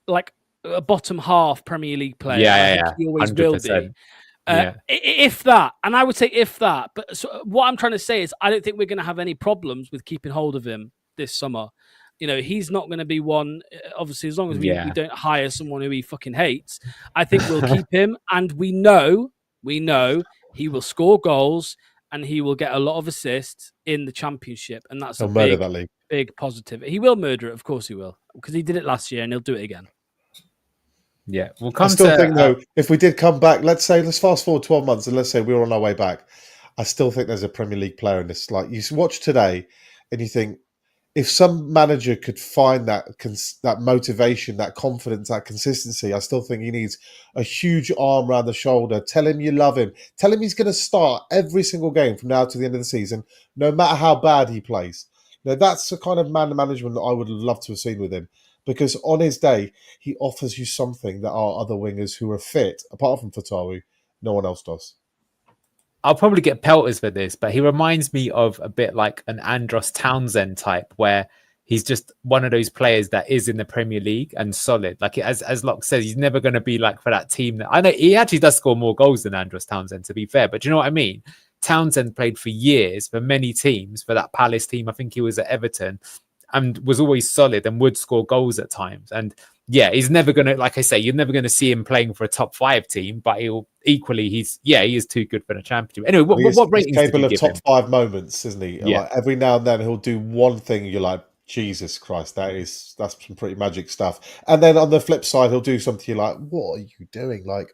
like a bottom half Premier League player. Yeah. He always 100%. will be. If that, and I would say if that. But what I'm trying to say is I don't think we're going to have any problems with keeping hold of him this summer. He's not going to be one, obviously, as long as we don't hire someone who he fucking hates. I think we'll keep him, and we know he will score goals and he will get a lot of assists in the Championship, and that's a big positive. He will murder it, of course he will, because he did it last year and he'll do it again. Yeah, I still think though, if we did come back, let's fast forward 12 months and let's say we were on our way back, I still think there's a Premier League player in this. Like, you watch today and you think, if some manager could find that motivation, that confidence, that consistency, I still think he needs a huge arm around the shoulder. Tell him you love him. Tell him he's going to start every single game from now to the end of the season, no matter how bad he plays. Now, that's the kind of man management that I would love to have seen with him, because on his day, he offers you something that our other wingers who are fit, apart from Fatawu, no one else does. I'll probably get pelters for this, but he reminds me of a bit like an Andros Townsend type, where he's just one of those players that is in the Premier League and solid. Like, as Locke says, he's never going to be like for that team. I know he actually does score more goals than Andros Townsend, to be fair, but do you know what I mean? Townsend played for years for many teams, for that Palace team. I think he was at Everton and was always solid and would score goals at times. And yeah, he's never going to, like I say, you're never going to see him playing for a top 5 team, but he is too good for the Championship. Anyway, what ratings he's capable did you of give top him? 5 moments, isn't he? Yeah. Like, every now and then he'll do one thing you're like, Jesus Christ, that's some pretty magic stuff. And then on the flip side, he'll do something you're like, what are you doing? Like,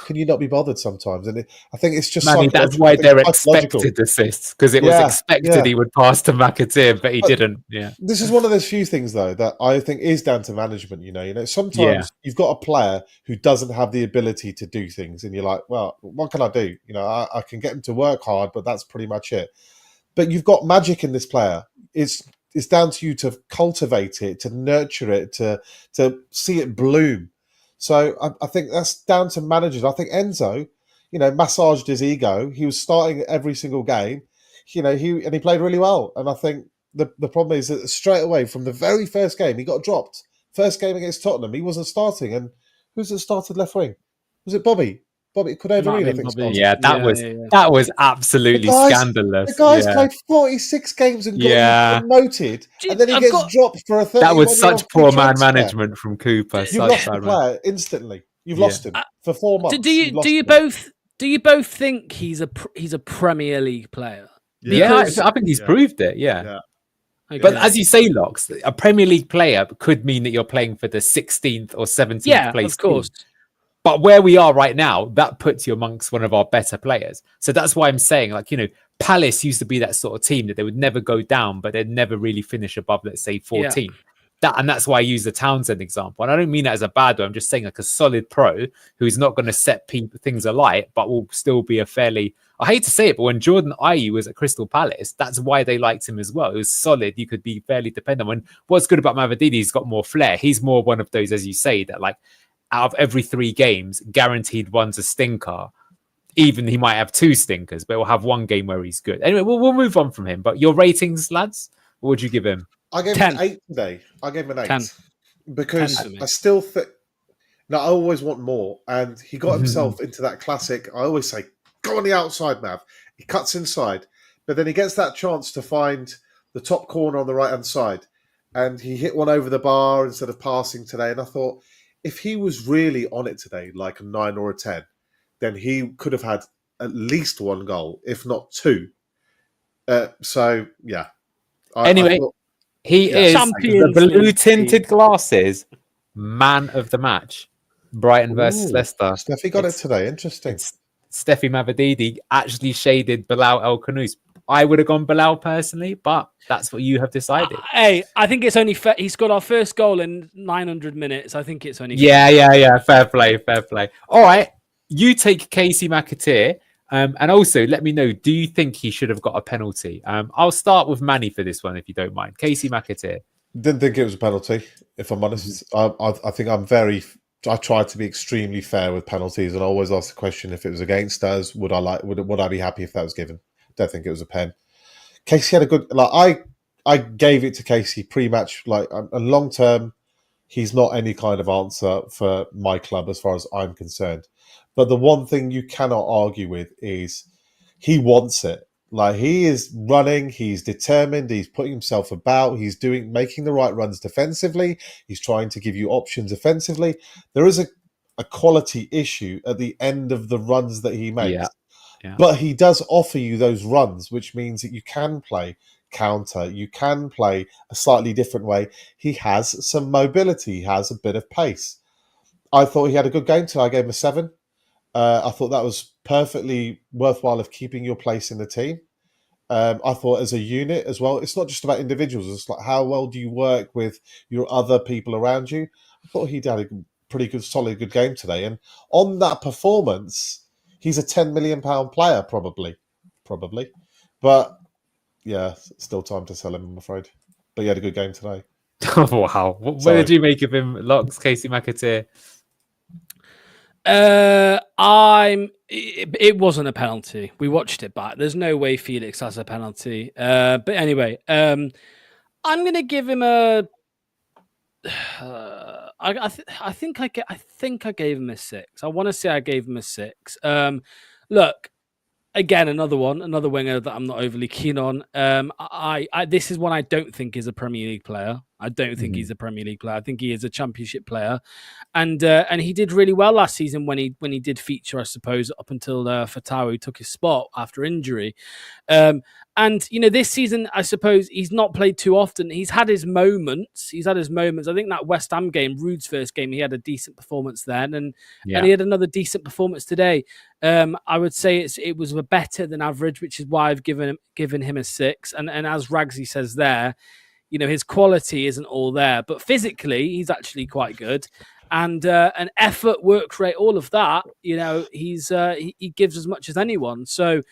can you not be bothered sometimes? And I think it's just that's why they're expected assists, because it was expected he would pass to McAteer, but he didn't. Yeah, this is one of those few things though that I think is down to management. Sometimes you've got a player who doesn't have the ability to do things, and you're like, well, what can I do? I can get him to work hard, but that's pretty much it. But you've got magic in this player. It's down to you to cultivate it, to nurture it, to see it bloom. So I think that's down to managers. I think Enzo, massaged his ego. He was starting every single game, he played really well. And I think the problem is that straight away from the very first game, he got dropped. First game against Tottenham, he wasn't starting. And who's it started left wing? Was it Bobby? Bobby Cordova Might Reid, I have think. been Bobby. Yeah, that was absolutely scandalous. The guy's Yeah. played 46 games and got Yeah. promoted, and then he gets dropped for a 30. That was such poor man management from Cooper. You've lost the player instantly. You've lost him for 4 months. Do you both think he's a Premier League player? Yeah, I think he's proved it. Yeah. Okay. But as you say, Locks, a Premier League player could mean that you're playing for the 16th or 17th place. Of course. Team. But where we are right now, that puts you amongst one of our better players. So that's why I'm saying, like, you know, Palace used to be that sort of team that they would never go down, but they'd never really finish above, let's say, 14. Yeah. That's why I use the Townsend example. And I don't mean that as a bad way. I'm just saying like a solid pro who's not going to set things alight, but will still be a fairly... I hate to say it, but when Jordan Ayew was at Crystal Palace, that's why they liked him as well. It was solid. You could be fairly dependent on. What's good about Mavididi, he's got more flair. He's more one of those, as you say, that like out of every 3 games, guaranteed one's a stinker. Even he might have 2 stinkers, but we'll have 1 game where he's good. Anyway, we'll move on from him. But your ratings, lads, what would you give him? I gave him an 8 today. I gave him an 8 10. Because 10 I still think. No, I always want more, and he got himself into that classic. I always say, go on the outside, Mav. He cuts inside, but then he gets that chance to find the top corner on the right-hand side, and he hit one over the bar instead of passing today. And I thought, if he was really on it today, like a 9 or a 10, then he could have had at least 1 goal, if not 2. So, yeah. Anyway, he is the blue-tinted glasses man of the match. Brighton versus Leicester. Steffi got it today. Interesting. Steffi Mavididi actually shaded Bilal El Khanous. I would have gone Bilal personally, but that's what you have decided. Hey, I think it's only fair. He scored our first goal in 900 minutes. I think it's only fair. Yeah. Fair play. All right. You take Casey McAteer. And also, let me know, do you think he should have got a penalty? I'll start with Manny for this one, if you don't mind. Casey McAteer. Didn't think it was a penalty, if I'm honest. I think I tried to be extremely fair with penalties, and I always ask the question: if it was against us, would I be happy if that was given? Don't think it was a pen. Casey had a good. I gave it to Casey pre-match. Like a long term, he's not any kind of answer for my club as far as I'm concerned. But the one thing you cannot argue with is he wants it. Like he is running, he's determined, he's putting himself about, he's making the right runs defensively, he's trying to give you options offensively. There is a quality issue at the end of the runs that he makes. Yeah. But he does offer you those runs, which means that you can play counter, you can play a slightly different way. He has some mobility, he has a bit of pace. I thought he had a good game today. I gave him a 7. I thought that was perfectly worthwhile of keeping your place in the team. I thought as a unit as well, it's not just about individuals. It's like how well do you work with your other people around you. I thought he had a pretty good, solid, good game today. And on that performance, he's a £10 million player, probably. But yeah, still time to sell him, I'm afraid. But he had a good game today. Oh, wow. What did you make of him, Locks, Casey McAteer? It wasn't a penalty. We watched it back. There's no way Felix has a penalty. But anyway, I'm gonna give him a. I think I gave him a 6. I want to say I gave him a 6. Look, again, another winger that I'm not overly keen on. This is one I don't think is a Premier League player. I don't think he's a Premier League player. I think he is a Championship player, and he did really well last season when he did feature, I suppose, up until Fatawi took his spot after injury. And this season, I suppose he's not played too often. He's had his moments. I think that West Ham game, Ruud's first game, he had a decent performance then, and he had another decent performance today. I would say it was better than average, which is why I've given him a 6. And as Ragsy says there, his quality isn't all there, but physically he's actually quite good. And an effort, work rate, all of that, he gives as much as anyone. So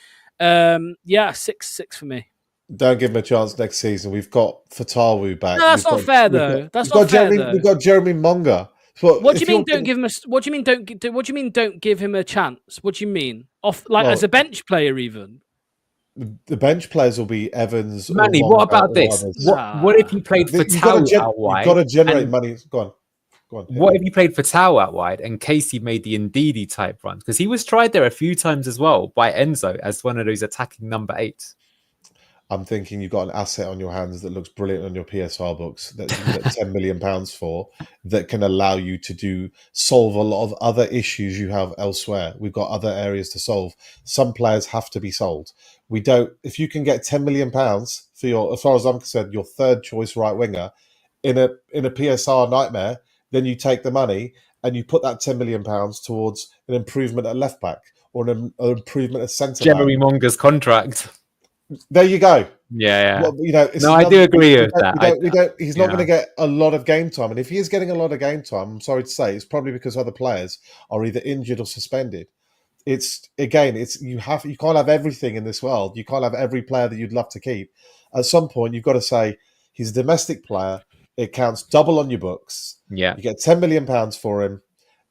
6 for me. Don't give him a chance next season. We've got Fatawu back. No, that's not fair though. We've got Jeremy Monga. What do you mean? Don't give him a? What do you mean? What do you mean? Don't give him a chance? What do you mean? As a bench player, even. The bench players will be Evans. Manny, what about this? What if you played Fatawu out wide? You've got to generate money. Go Go on. What if he played for Tau out wide and Casey made the Ndidi type runs? Because he was tried there a few times as well by Enzo as one of those attacking number 8s. I'm thinking you've got an asset on your hands that looks brilliant on your PSR books that you can get £10 million for, that can allow you to solve a lot of other issues you have elsewhere. We've got other areas to solve. Some players have to be sold. We don't. If you can get £10 million for your, as far as I'm concerned, your third choice right winger in a PSR nightmare, then you take the money and you put that £10 million towards an improvement at left back or an improvement at centre back. Jeremy Monger's contract. There you go. Yeah. Well, it's I do agree with that. He's not going to get a lot of game time, and if he is getting a lot of game time, I'm sorry to say, it's probably because other players are either injured or suspended. You can't have everything in this world. You can't have every player that you'd love to keep. At some point, you've got to say he's a domestic player. It counts double on your books. Yeah, you get £10 million for him.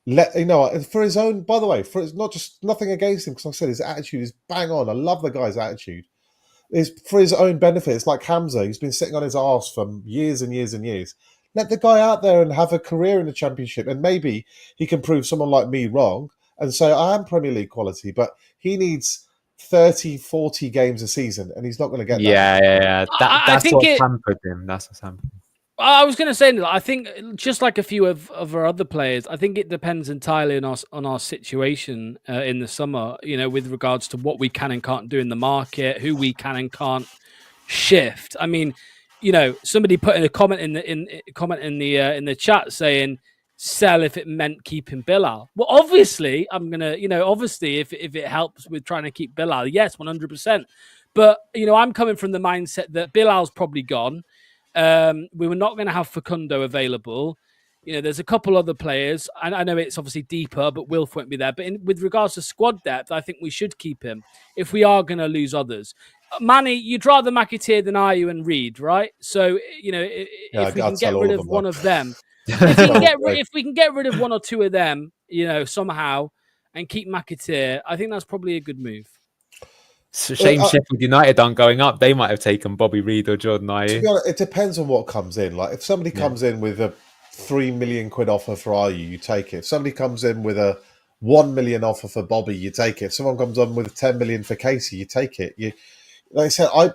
For his own. By the way, for it's not just nothing against him, because like I said, his attitude is bang on. I love the guy's attitude. It's for his own benefit. It's like Hamza, who's been sitting on his arse for years and years and years. Let the guy out there and have a career in the Championship, and maybe he can prove someone like me wrong and say, I am Premier League quality, but he needs 30, 40 games a season, and he's not going to get that. Yeah. That's what's hampered him. That's what's hampered him. I was going to say, I think just like a few of our other players, I think it depends entirely on our situation in the summer, with regards to what we can and can't do in the market, who we can and can't shift. I mean, somebody put in a comment in the chat saying sell if it meant keeping Bilal. Well, obviously, I'm gonna, obviously if it helps with trying to keep Bilal, yes, 100%. But I'm coming from the mindset that Bilal's probably gone. We were not going to have Facundo available. There's a couple other players, and I know it's obviously deeper, but Wilf won't be there. But with regards to squad depth, I think we should keep him if we are going to lose others. Manny, you'd rather McAteer than Ayew and Reed, right? So if we can get rid of one of them, if we can get rid of one or two of them, somehow, and keep McAteer, I think that's probably a good move. It's a shame Sheffield United aren't going up. They might have taken Bobby Reed or Jordan Ayew. It depends on what comes in. Like if somebody comes in with a £3 million offer for Ayew, you take it. If somebody comes in with a £1 million offer for Bobby, you take it. If someone comes on with 10 million for Casey, you take it. Like I said, I'm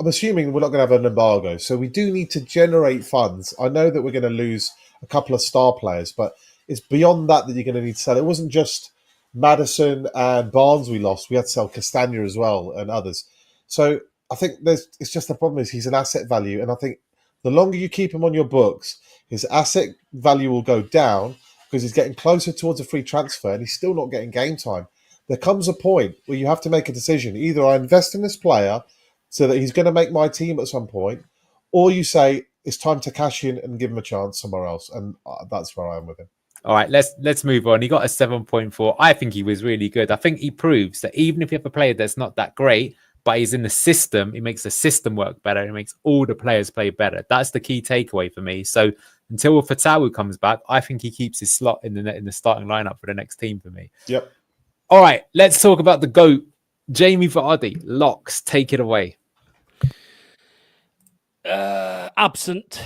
assuming we're not going to have an embargo, so we do need to generate funds. I know that we're going to lose a couple of star players, but it's beyond that you're going to need to sell. It wasn't just Maddison and Barnes we lost. We had to sell Castagna as well and others. So I think it's just the problem is he's an asset value, and I think the longer you keep him on your books, his asset value will go down because he's getting closer towards a free transfer and he's still not getting game time. There comes a point where you have to make a decision. Either I invest in this player so that he's going to make my team at some point, or you say it's time to cash in and give him a chance somewhere else. And that's where I am with him. All right, let's move on. He got a 7.4. I think he was really good. I think he proves that even if you have a player that's not that great, but he's in the system, he makes the system work better. He makes all the players play better. That's the key takeaway for me. So until Fatawu comes back, I think he keeps his slot in the starting lineup for the next team for me. Yep. All right, let's talk about the GOAT. Jamie Vardy. Locks, take it away. Absent.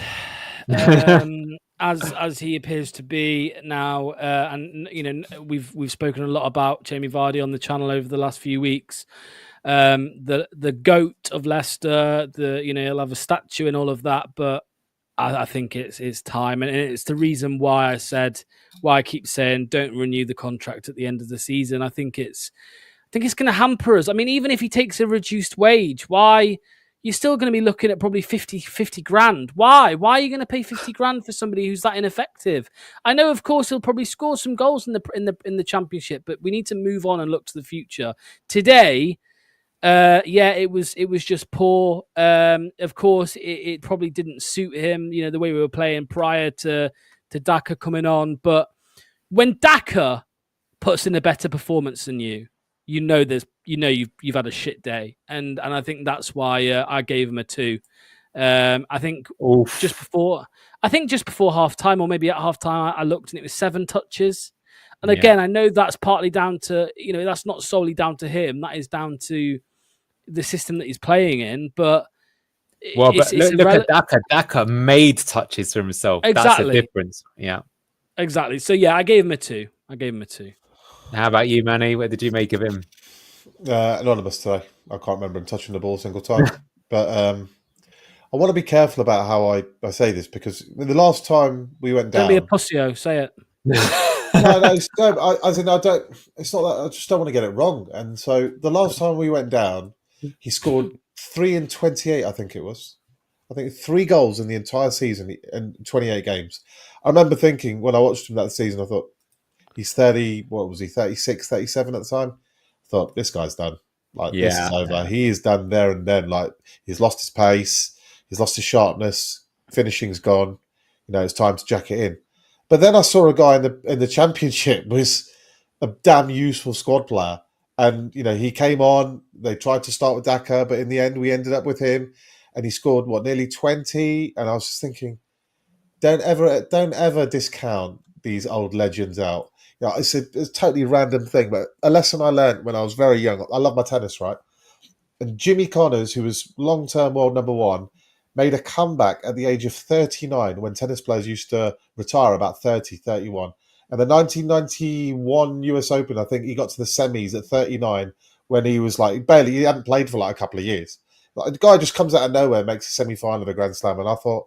As he appears to be now, and we've spoken a lot about Jamie Vardy on the channel over the last few weeks. The GOAT of Leicester, he'll have a statue and all of that, but I think it's time, and it's the reason why I keep saying don't renew the contract at the end of the season. I think it's going to hamper us. I mean, even if he takes a reduced wage, why? You're still going to be looking at probably 50 grand. Why? Why are you going to pay 50 grand for somebody who's that ineffective? I know, of course, he'll probably score some goals in the Championship, but we need to move on and look to the future. Today, it was just poor. Of course, it probably didn't suit him, the way we were playing prior to Daka coming on. But when Daka puts in a better performance than you, you've had a shit day, and I think that's why I gave him a 2. I think just before half time, or maybe at half time, I looked and it was 7 touches. And again, I know that's partly down to that's not solely down to him. That is down to the system that he's playing in. But Well, but look at Daka. Daka made touches for himself. Exactly. That's the difference. Yeah. Exactly. So yeah, I gave him a 2. How about you, Manny? What did you make of him? Anonymous today. I can't remember him touching the ball a single time. But I want to be careful about how I say this, because the last time we went down... Don't be a pussyo, say it. No, it's not that. I just don't want to get it wrong. And so the last time we went down, he scored 3 in 28, I think it was. I think 3 goals in the entire season in 28 games. I remember thinking when I watched him that season, I thought, he's 30, what was he, 36, 37 at the time? I thought, this guy's done. Like, this is over. He is done there and then. Like, he's lost his pace, he's lost his sharpness, finishing's gone. You know, it's time to jack it in. But then I saw a guy in the Championship was a damn useful squad player. And, you know, he came on, they tried to start with Daka, but in the end, we ended up with him. And he scored, nearly 20? And I was just thinking, don't ever discount these old legends out. You know, it's a totally random thing, but a lesson I learned when I was very young. I love my tennis, right? And Jimmy Connors, who was long-term world number 1, made a comeback at the age of 39 when tennis players used to retire about 30, 31. And the 1991 US Open, I think he got to the semis at 39 when he was like, he hadn't played for like a couple of years. Like, the guy just comes out of nowhere, makes a semi-final of a Grand Slam. And I thought,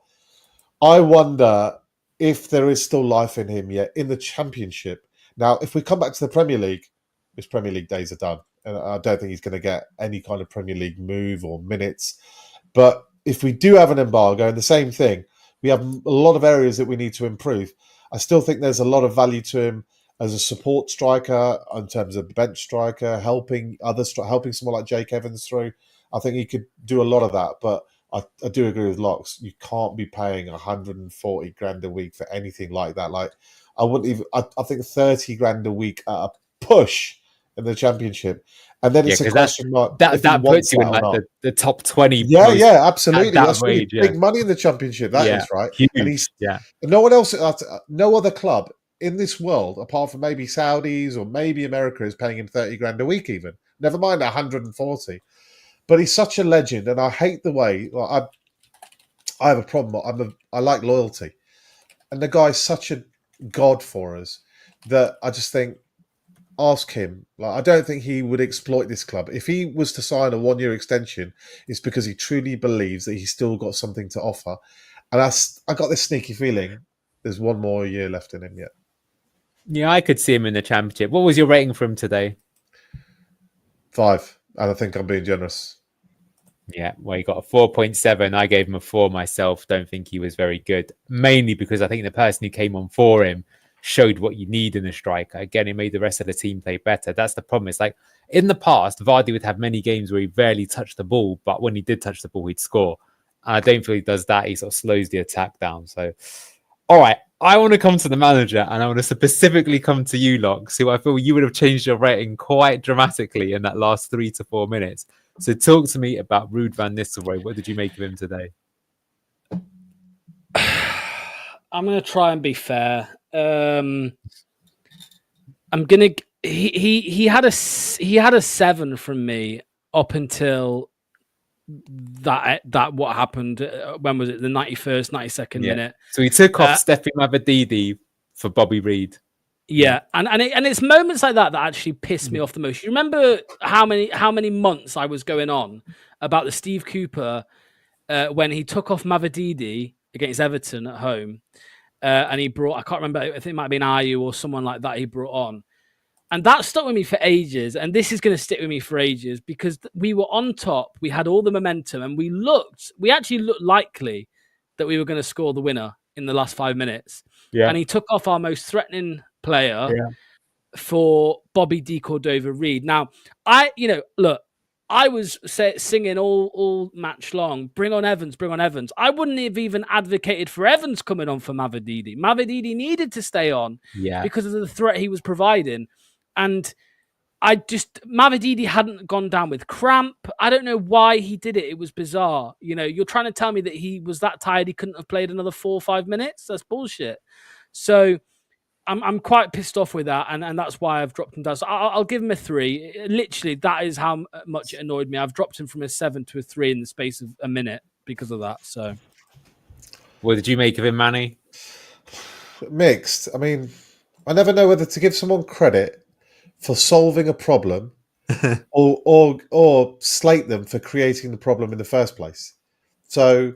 I wonder if there is still life in him yet in the Championship. Now, if we come back to the Premier League, his Premier League days are done. And I don't think he's going to get any kind of Premier League move or minutes. But if we do have an embargo, and the same thing, we have a lot of areas that we need to improve. I still think there's a lot of value to him as a support striker in terms of bench striker, helping someone like Jake Evans through. I think he could do a lot of that. But I do agree with Locks. You can't be paying 140 grand a week for anything like that. Like, I wouldn't even. I think 30 grand a week at a push in the Championship. And then it's a question mark. That puts you in like the top 20. Yeah, absolutely. That's really big money in the Championship. That is right. Huge. And he's no one else, no other club in this world, apart from maybe Saudis or maybe America, is paying him 30 grand a week. Even never mind 140. But he's such a legend, and I hate the way. I have a problem. I like loyalty, and the guy's such a god for us that I just think, ask him. Like, I don't think he would exploit this club. If he was to sign a 1-year extension, it's because he truly believes that he's still got something to offer. And I got this sneaky feeling there's 1 more year left in him yet. Yeah, I could see him in the Championship. What was your rating for him today? 5. And I think I'm being generous. Yeah, well, he got a 4.7. I gave him a 4 myself. Don't think he was very good. Mainly because I think the person who came on for him showed what you need in a striker. Again, it made the rest of the team play better. That's the problem. It's like, in the past, Vardy would have many games where he barely touched the ball, but when he did touch the ball, he'd score. And I don't feel he does that. He sort of slows the attack down. So, all right, I want to come to the manager, and I want to specifically come to you, Locks, who I feel you would have changed your rating quite dramatically in that last 3 to 4 minutes. So talk to me about Ruud van Nistelrooy. What did you make of him today? I'm going to try and be fair. I'm gonna. He had a 7 from me up until that what happened. When was it? The 91st, 92nd minute. So he took off Steffi Mavididi for Bobby Reid. Yeah, and it's moments like that actually piss me off the most. You remember how many months I was going on about the Steve Cooper when he took off Mavididi against Everton at home. And he brought, I can't remember, I think it might have been Ayew or someone like that he brought on. And that stuck with me for ages. And this is going to stick with me for ages because we were on top. We had all the momentum and we actually looked likely that we were going to score the winner in the last 5 minutes. Yeah. And he took off our most threatening player for Bobby D. Cordova-Reid. Now, I was singing all match long, bring on Evans, bring on Evans. I wouldn't have even advocated for Evans coming on for Mavididi. Mavididi needed to stay on because of the threat he was providing. And Mavididi hadn't gone down with cramp. I don't know why he did it. It was bizarre. You know, you're trying to tell me that he was that tired he couldn't have played another 4 or 5 minutes? That's bullshit. So I'm quite pissed off with that, and that's why I've dropped him down. So I'll give him a 3. Literally, that is how much it annoyed me. I've dropped him from a 7 to a 3 in the space of a minute. because of that. So, what did you make of him, Manny? Mixed. I mean, I never know whether to give someone credit for solving a problem or slate them for creating the problem in the first place. So,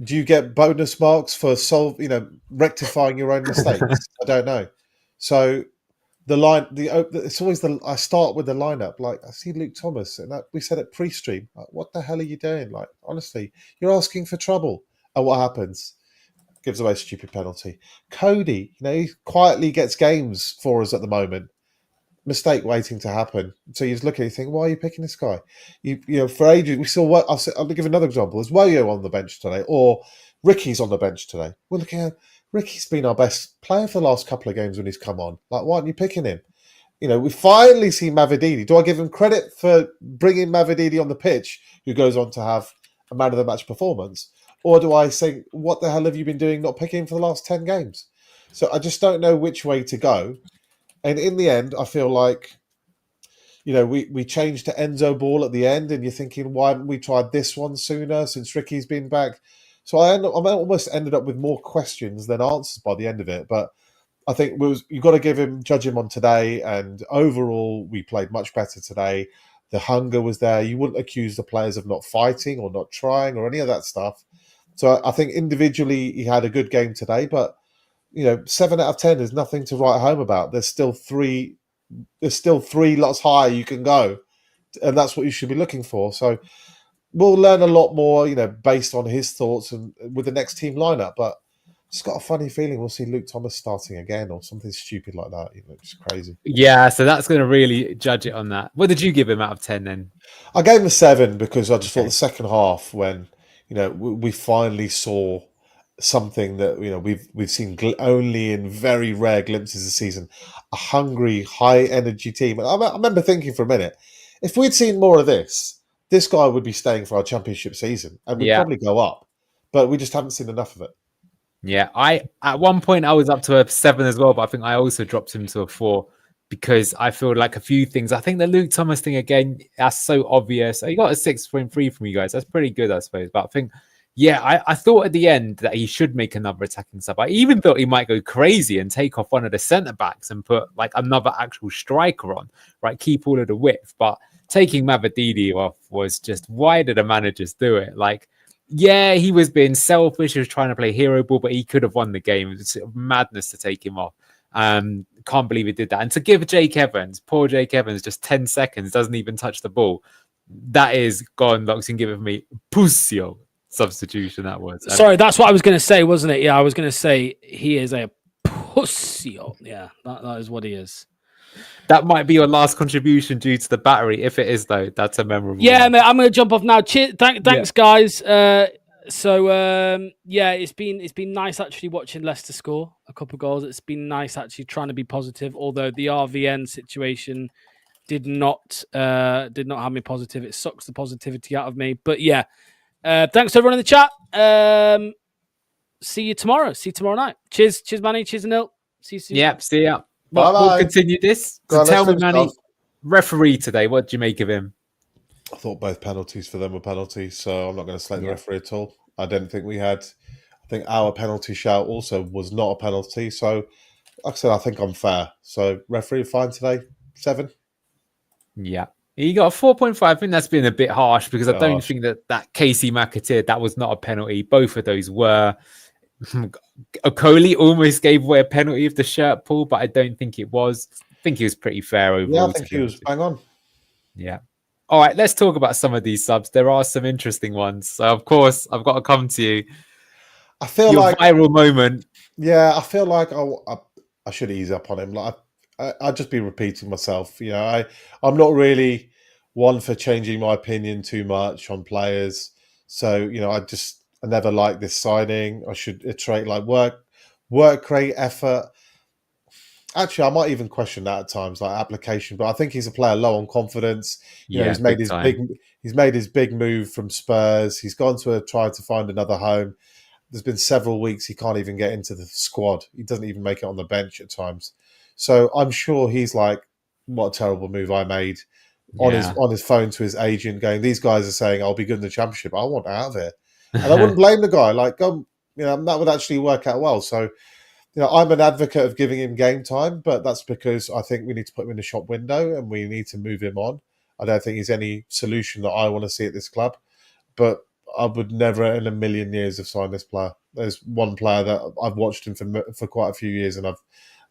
do you get bonus marks for rectifying your own mistakes? I don't know. So, it's always I start with the lineup. Like, I see Luke Thomas, and we said it pre-stream. Like, what the hell are you doing? Like, honestly, you're asking for trouble. And what happens? Gives away a stupid penalty. Cody, he quietly gets games for us at the moment. Mistake waiting to happen. So you just look at it and think, why are you picking this guy? For ages, we saw I'll give another example. There's Wayo on the bench today, or Ricky's on the bench today. We're looking at Ricky's been our best player for the last couple of games when he's come on. Like, why aren't you picking him? We finally see Mavididi. Do I give him credit for bringing Mavididi on the pitch, who goes on to have a man of the match performance? Or do I say, what the hell have you been doing not picking him for the last 10 games? So I just don't know which way to go. And in the end, I feel like, we changed to Enzo Ball at the end, and you're thinking, why haven't we tried this one sooner since Ricky's been back? So I almost ended up with more questions than answers by the end of it. But I think you've got to judge him on today. And overall, we played much better today. The hunger was there. You wouldn't accuse the players of not fighting or not trying or any of that stuff. So I think individually he had a good game today, but 7 out of 10 is nothing to write home about. There's still three lots higher you can go, and that's what you should be looking for. So we'll learn a lot more, based on his thoughts and with the next team lineup. But just got a funny feeling we'll see Luke Thomas starting again or something stupid like that. It's crazy. Yeah, so that's going to really judge it on that. What did you give him out of 10 then? I gave him a 7 because I just thought the second half, when we finally saw something that we've seen only in very rare glimpses this season, a hungry, high energy team. And I remember thinking for a minute, if we'd seen more of this guy would be staying for our championship season and we'd probably go up, but we just haven't seen enough of it. Yeah, at one point I was up to a 7 as well, but I think I also dropped him to a 4 because I feel like a few things. I think the Luke Thomas thing again, that's so obvious. He got a 6.3 from you guys. That's pretty good, I suppose. But I think, I thought at the end that he should make another attacking sub. I even thought he might go crazy and take off one of the centre backs and put like another actual striker on, right? Keep all of the width. But taking Mavididi off was just, why did the managers do it? Like, yeah, he was being selfish. He was trying to play hero ball, but he could have won the game. It was madness to take him off. Can't believe he did that. And to give poor Jake Evans, just 10 seconds, doesn't even touch the ball. That is gone, Locks, and giving me Pusio substitution. That was. Sorry, that's what I was going to say, wasn't it? Yeah, I was going to say he is a Pusio. Yeah, that is what he is. That might be your last contribution due to the battery. If it is, though, that's a memorable Yeah, one. mate, I'm going to jump off now. Thanks, guys. It's been nice actually watching Leicester score a couple of goals. It's been nice actually trying to be positive, although the RVN situation did not have me positive. It sucks the positivity out of me. But yeah, thanks to everyone in the chat. See you tomorrow. See you tomorrow night. Cheers, Manny. Cheers, Anil. See you soon. Yep, see ya. We'll continue this. So tell me, Manny, referee today, what do you make of him? I thought both penalties for them were penalties, so I'm not going to slate the referee at all. I don't think we had. I think our penalty shout also was not a penalty. So, like I said, I think I'm fair. So, referee fine today, 7. Yeah. He got a 4.5. I think that's been a bit harsh because I don't think that Casey McAteer, that was not a penalty. Both of those were. Okoli almost gave away a penalty of the shirt pull, but I don't think it was. I think he was pretty fair overall. Yeah, I think he was bang on. Yeah. All right, let's talk about some of these subs. There are some interesting ones. So, of course, I've got to come to you. I feel your like viral moment. Yeah, I feel like I should ease up on him. Like I'd just be repeating myself. I'm not really one for changing my opinion too much on players. So I never like this signing. I should iterate like work rate, effort. Actually, I might even question that at times, like application. But I think he's a player low on confidence. He's made his big move from Spurs. He's gone to try to find another home. There's been several weeks he can't even get into the squad. He doesn't even make it on the bench at times. So I'm sure he's like, "What a terrible move I made." On his phone to his agent, going, "These guys are saying I'll be good in the Championship. I want out of here." And I wouldn't blame the guy. Like, that would actually work out well. So, I'm an advocate of giving him game time, but that's because I think we need to put him in the shop window and we need to move him on. I don't think he's any solution that I want to see at this club, but I would never in a million years have signed this player. There's one player that I've watched him for quite a few years and I've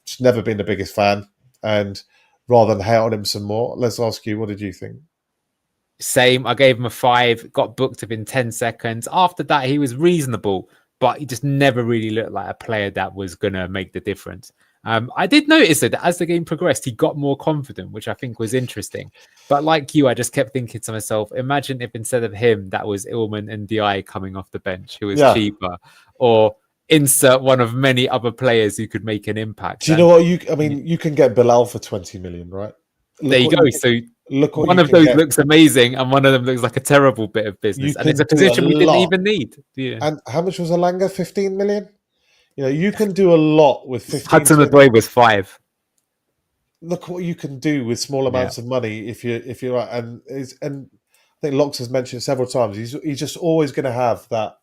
just never been the biggest fan. And rather than hate on him some more, let's ask you, what did you think? Same. I gave him a 5, got booked within 10 seconds. After that, he was reasonable, but he just never really looked like a player that was going to make the difference. I did notice that as the game progressed, he got more confident, which I think was interesting. But like you, I just kept thinking to myself, imagine if instead of him, that was Illman and DI coming off the bench, who was cheaper, or insert one of many other players who could make an impact. Do you know what? You can get Bilal for 20 million, right? There you go. So look what one of those looks amazing and one of them looks like a terrible bit of business. And it's a position we didn't even need. Yeah. And how much was Alanga? 15 million? You can do a lot with 15 Hudson-Odoi was 5. Look what you can do with small amounts of money if you're right. And I think Locks has mentioned several times, he's just always going to have that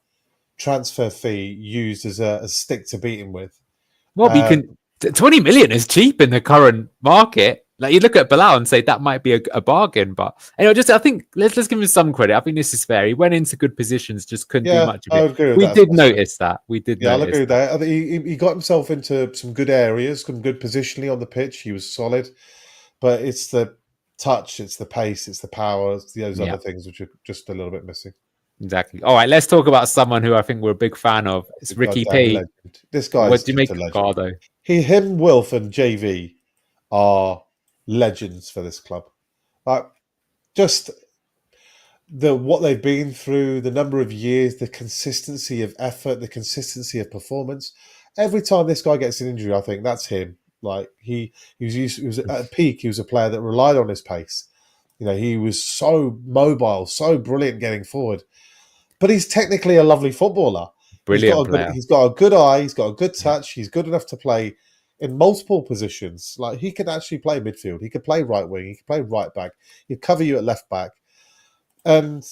transfer fee used as a stick to beat him with. Well, 20 million is cheap in the current market. Like, you look at Bilal and say that might be a bargain, but anyway, I think let's give him some credit. I think this is fair. He went into good positions, just couldn't do much of it. I agree with we that. did notice that. I'll agree with that. I think he got himself into some good areas, some good positioning on the pitch. He was solid, but it's the touch, it's the pace, it's the power, it's those other things which are just a little bit missing. Exactly. All right, let's talk about someone who I think we're a big fan of. It's Ricky P. Legend. This guy. What do you make of Gardo? Him, Wilf, and JV are legends for this club. Like, just what they've been through, the number of years, the consistency of effort, the consistency of performance. Every time this guy gets an injury, I think that's him. Like, he was at a peak. He was a player that relied on his pace. He was so mobile, so brilliant getting forward. But he's technically a lovely footballer. Brilliant player. He's got a good eye. He's got a good touch. He's good enough to play in multiple positions. Like, he can actually play midfield. He could play right wing. He could play right back. He'd cover you at left back. And,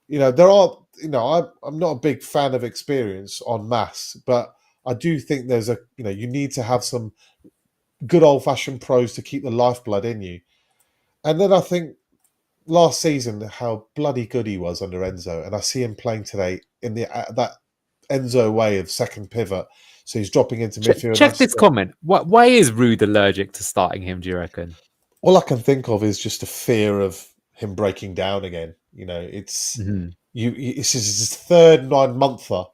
there are, I'm not a big fan of experience en masse, but I do think there's you need to have some good old fashioned pros to keep the lifeblood in you. And then I think last season, how bloody good he was under Enzo. And I see him playing today in that Enzo way of second pivot. So he's dropping into midfield. Check this comment. Why is Rude allergic to starting him, do you reckon? All I can think of is just a fear of him breaking down again. It's it's his third 9-monther,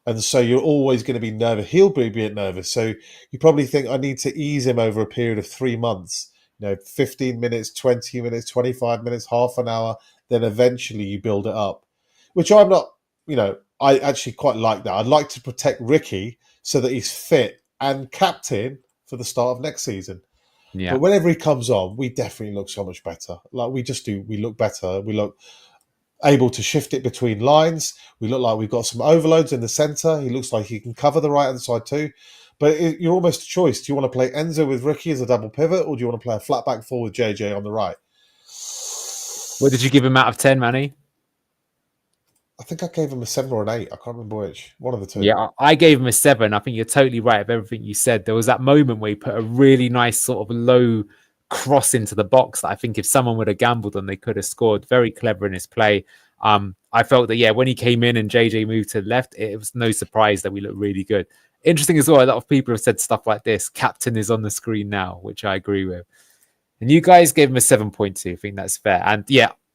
and so you're always going to be nervous. He'll be a bit nervous. So you probably think, I need to ease him over a period of 3 months. 15 minutes, 20 minutes, 25 minutes, half an hour. Then eventually you build it up, which I'm not, I actually quite like that. I'd like to protect Ricky so that he's fit and captain for the start of next season. Yeah. But whenever he comes on, we definitely look so much better. Like, we just do. We look better. We look able to shift it between lines. We look like we've got some overloads in the centre. He looks like he can cover the right-hand side too. But you're almost a choice. Do you want to play Enzo with Ricky as a double pivot, or do you want to play a flat back four with JJ on the right? What did you give him out of 10, Manny? I think I gave him a 7 or an 8. I can't remember which. One of the two. Yeah, I gave him a 7. I think you're totally right of everything you said. There was that moment where he put a really nice sort of low cross into the box that I think if someone would have gambled on, they could have scored. Very clever in his play. I felt that, when he came in and JJ moved to the left, it was no surprise that we looked really good. Interesting as well, a lot of people have said stuff like this. Captain is on the screen now, which I agree with. And you guys gave him a 7.2. I think that's fair. And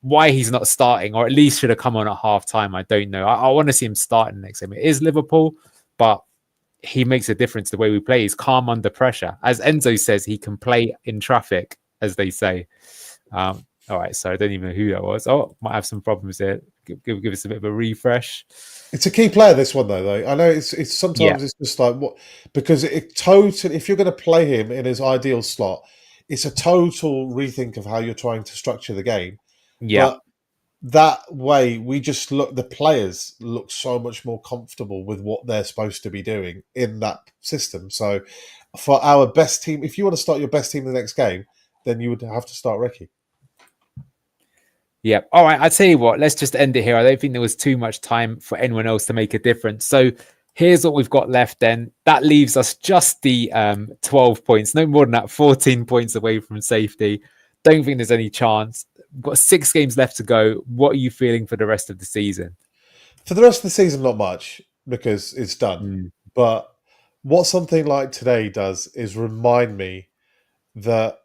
why he's not starting, or at least should have come on at half time, I don't know. I want to see him starting next game. It is Liverpool, but he makes a difference the way we play. He's calm under pressure. As Enzo says, he can play in traffic, as they say. All right, so I don't even know who that was. Oh, might have some problems there. Give us a bit of a refresh. It's a key player, this one, though. I know it's sometimes it's just like, what, because it totally, if you're going to play him in his ideal slot, it's a total rethink of how you're trying to structure the game. Yeah. But that way, the players look so much more comfortable with what they're supposed to be doing in that system. So for our best team, if you want to start your best team in the next game, then you would have to start Ricky. Yeah. All right. I tell you what, let's just end it here. I don't think there was too much time for anyone else to make a difference. So here's what we've got left then. That leaves us just the 12 points, no more than that, 14 points away from safety. Don't think there's any chance. We've got 6 games left to go. What are you feeling for the rest of the season? For the rest of the season, not much because it's done. But what something like today does is remind me that,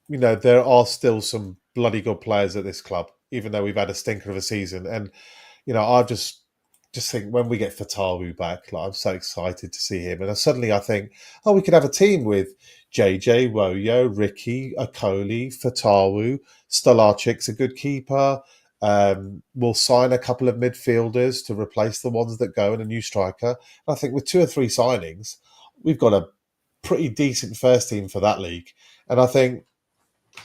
there are still some bloody good players at this club, even though we've had a stinker of a season. And, I just think when we get Fatawu back, I'm so excited to see him. And suddenly I think, we could have a team with JJ, Woyo, Ricky, Okoli, Fatawu, Stolarchik's a good keeper. We'll sign a couple of midfielders to replace the ones that go and a new striker. And I think with 2 or 3 signings, we've got a pretty decent first team for that league. And I think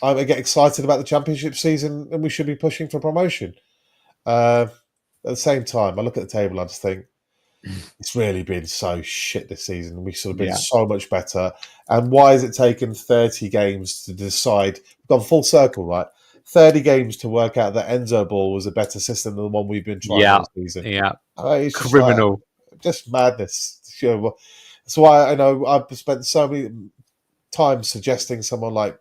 I get excited about the championship season and we should be pushing for promotion. At the same time, I look at the table, I just think it's really been so shit this season. We've sort of been so much better. And why has it taken 30 games to decide? We've gone full circle, right? 30 games to work out that Enzo Ball was a better system than the one we've been trying this season. Yeah. It's Criminal. just madness. That's why I know I've spent so many times suggesting someone like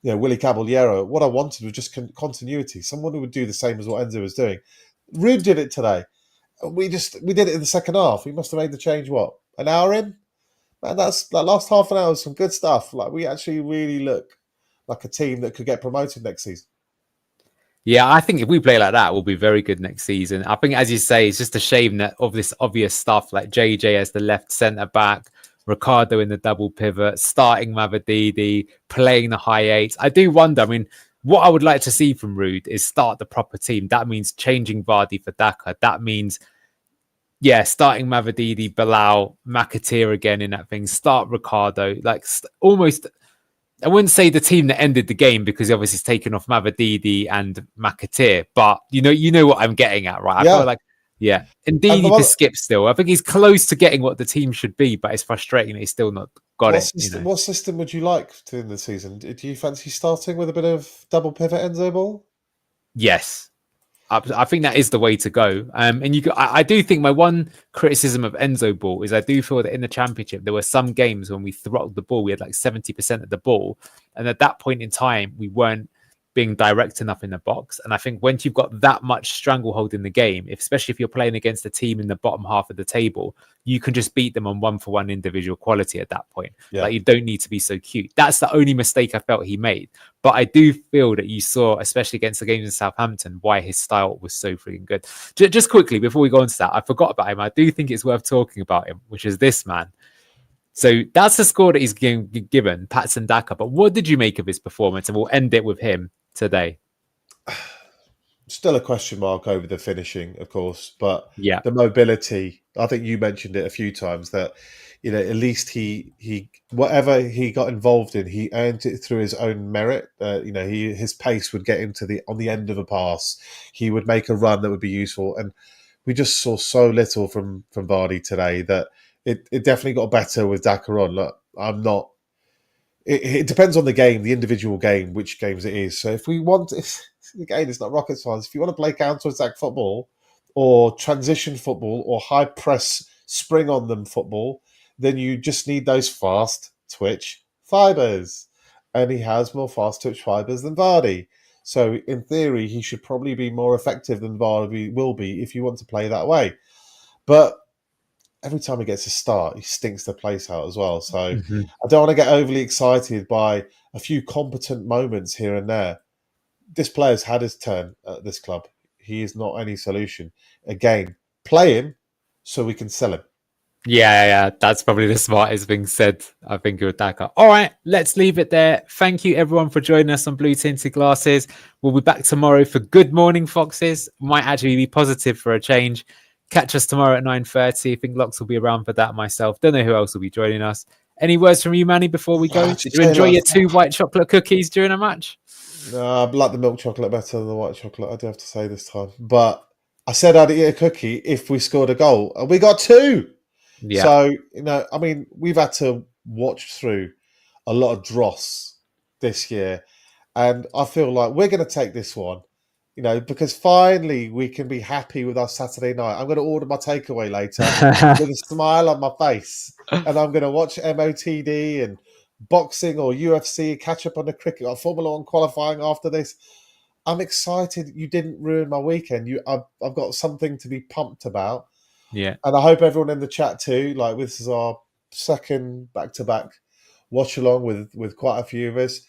Willie Caballero. What I wanted was just continuity. Someone who would do the same as what Enzo was doing. Rude did it today. We did it in the second half. We must have made the change, an hour in? Man, that last half an hour was some good stuff. We actually really look like a team that could get promoted next season. Yeah, I think if we play like that, we'll be very good next season. I think, as you say, it's just a shame that of this obvious stuff, like JJ as the left centre-back, Ricardo in the double pivot, starting Mavadidi, playing the high 8. I do wonder, what I would like to see from Rude is start the proper team. That means changing Vardy for Daka. That means, starting Mavadidi, Bilal, McAteer again in that thing. Start Ricardo. Almost, I wouldn't say the team that ended the game because obviously it's taken off Mavadidi and McAteer. But you know what I'm getting at, right? I feel like, and Didi to skip still. I think he's close to getting what the team should be, but it's frustrating that he's still not got it. What system would you like to in the season? Do you fancy starting with a bit of double pivot Enzo Ball? Yes, I think that is the way to go. I do think my one criticism of Enzo Ball is I do feel that in the championship there were some games when we throttled the ball, we had 70% of the ball, and at that point in time we weren't being direct enough in the box. And I think once you've got that much stranglehold in the game, especially if you're playing against a team in the bottom half of the table, you can just beat them on 1-for-1 individual quality at that point. You don't need to be so cute. That's the only mistake I felt he made. But I do feel that you saw, especially against the games in Southampton, why his style was so freaking good. Just quickly, before we go on to that, I forgot about him. I do think it's worth talking about him, which is this man. So that's the score that he's given, Patson Daka. But what did you make of his performance? And we'll end it with him today. Still a question mark over the finishing, of course, but the mobility, I think you mentioned it a few times that, at least he whatever he got involved in, he earned it through his own merit. His pace would get him on the end of a pass. He would make a run that would be useful. And we just saw so little from Vardy today that it definitely got better with Daka on. Look, I'm not. It depends on the game, the individual game, which games it is. So if we want, again, it's not rocket science. If you want to play counter-attack football or transition football or high press, spring on them football, then you just need those fast twitch fibers. And he has more fast twitch fibers than Vardy. So in theory, he should probably be more effective than Vardy will be if you want to play that way. But every time he gets a start, he stinks the place out as well. So I don't want to get overly excited by a few competent moments here and there. This player's had his turn at this club. He is not any solution. Again, play him so we can sell him. Yeah, that's probably the smartest thing said, I think, with Daka. All right, let's leave it there. Thank you, everyone, for joining us on Blue Tinted Glasses. We'll be back tomorrow for Good Morning Foxes. Might actually be positive for a change. Catch us tomorrow at 9:30. I think Locks will be around for that myself. Don't know who else will be joining us. Any words from you, Manny, before we go? Did you enjoy your 2 white chocolate cookies during a match? I like the milk chocolate better than the white chocolate, I do have to say this time. But I said I'd eat a cookie if we scored a goal, and we got 2. Yeah. So, we've had to watch through a lot of dross this year, and I feel like we're going to take this one. because finally we can be happy with our Saturday night. I'm going to order my takeaway later with a smile on my face, and I'm going to watch MOTD and boxing or UFC, catch up on the cricket or Formula One qualifying after this. I'm excited. You didn't ruin my weekend. I've got something to be pumped about. Yeah. And I hope everyone in the chat too. Like, this is our second back-to-back watch along with quite a few of us.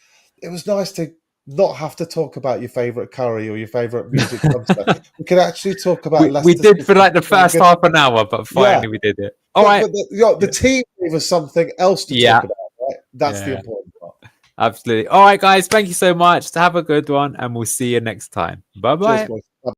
It was nice to not have to talk about your favourite curry or your favourite music concert. We could actually talk about Leicester We did City. for like the first half an hour, but finally we did it. All right. But the team gave us something else to talk about, right? That's the important part. Absolutely. All right, guys. Thank you so much. Have a good one, and we'll see you next time. Bye-bye. Cheers, boys.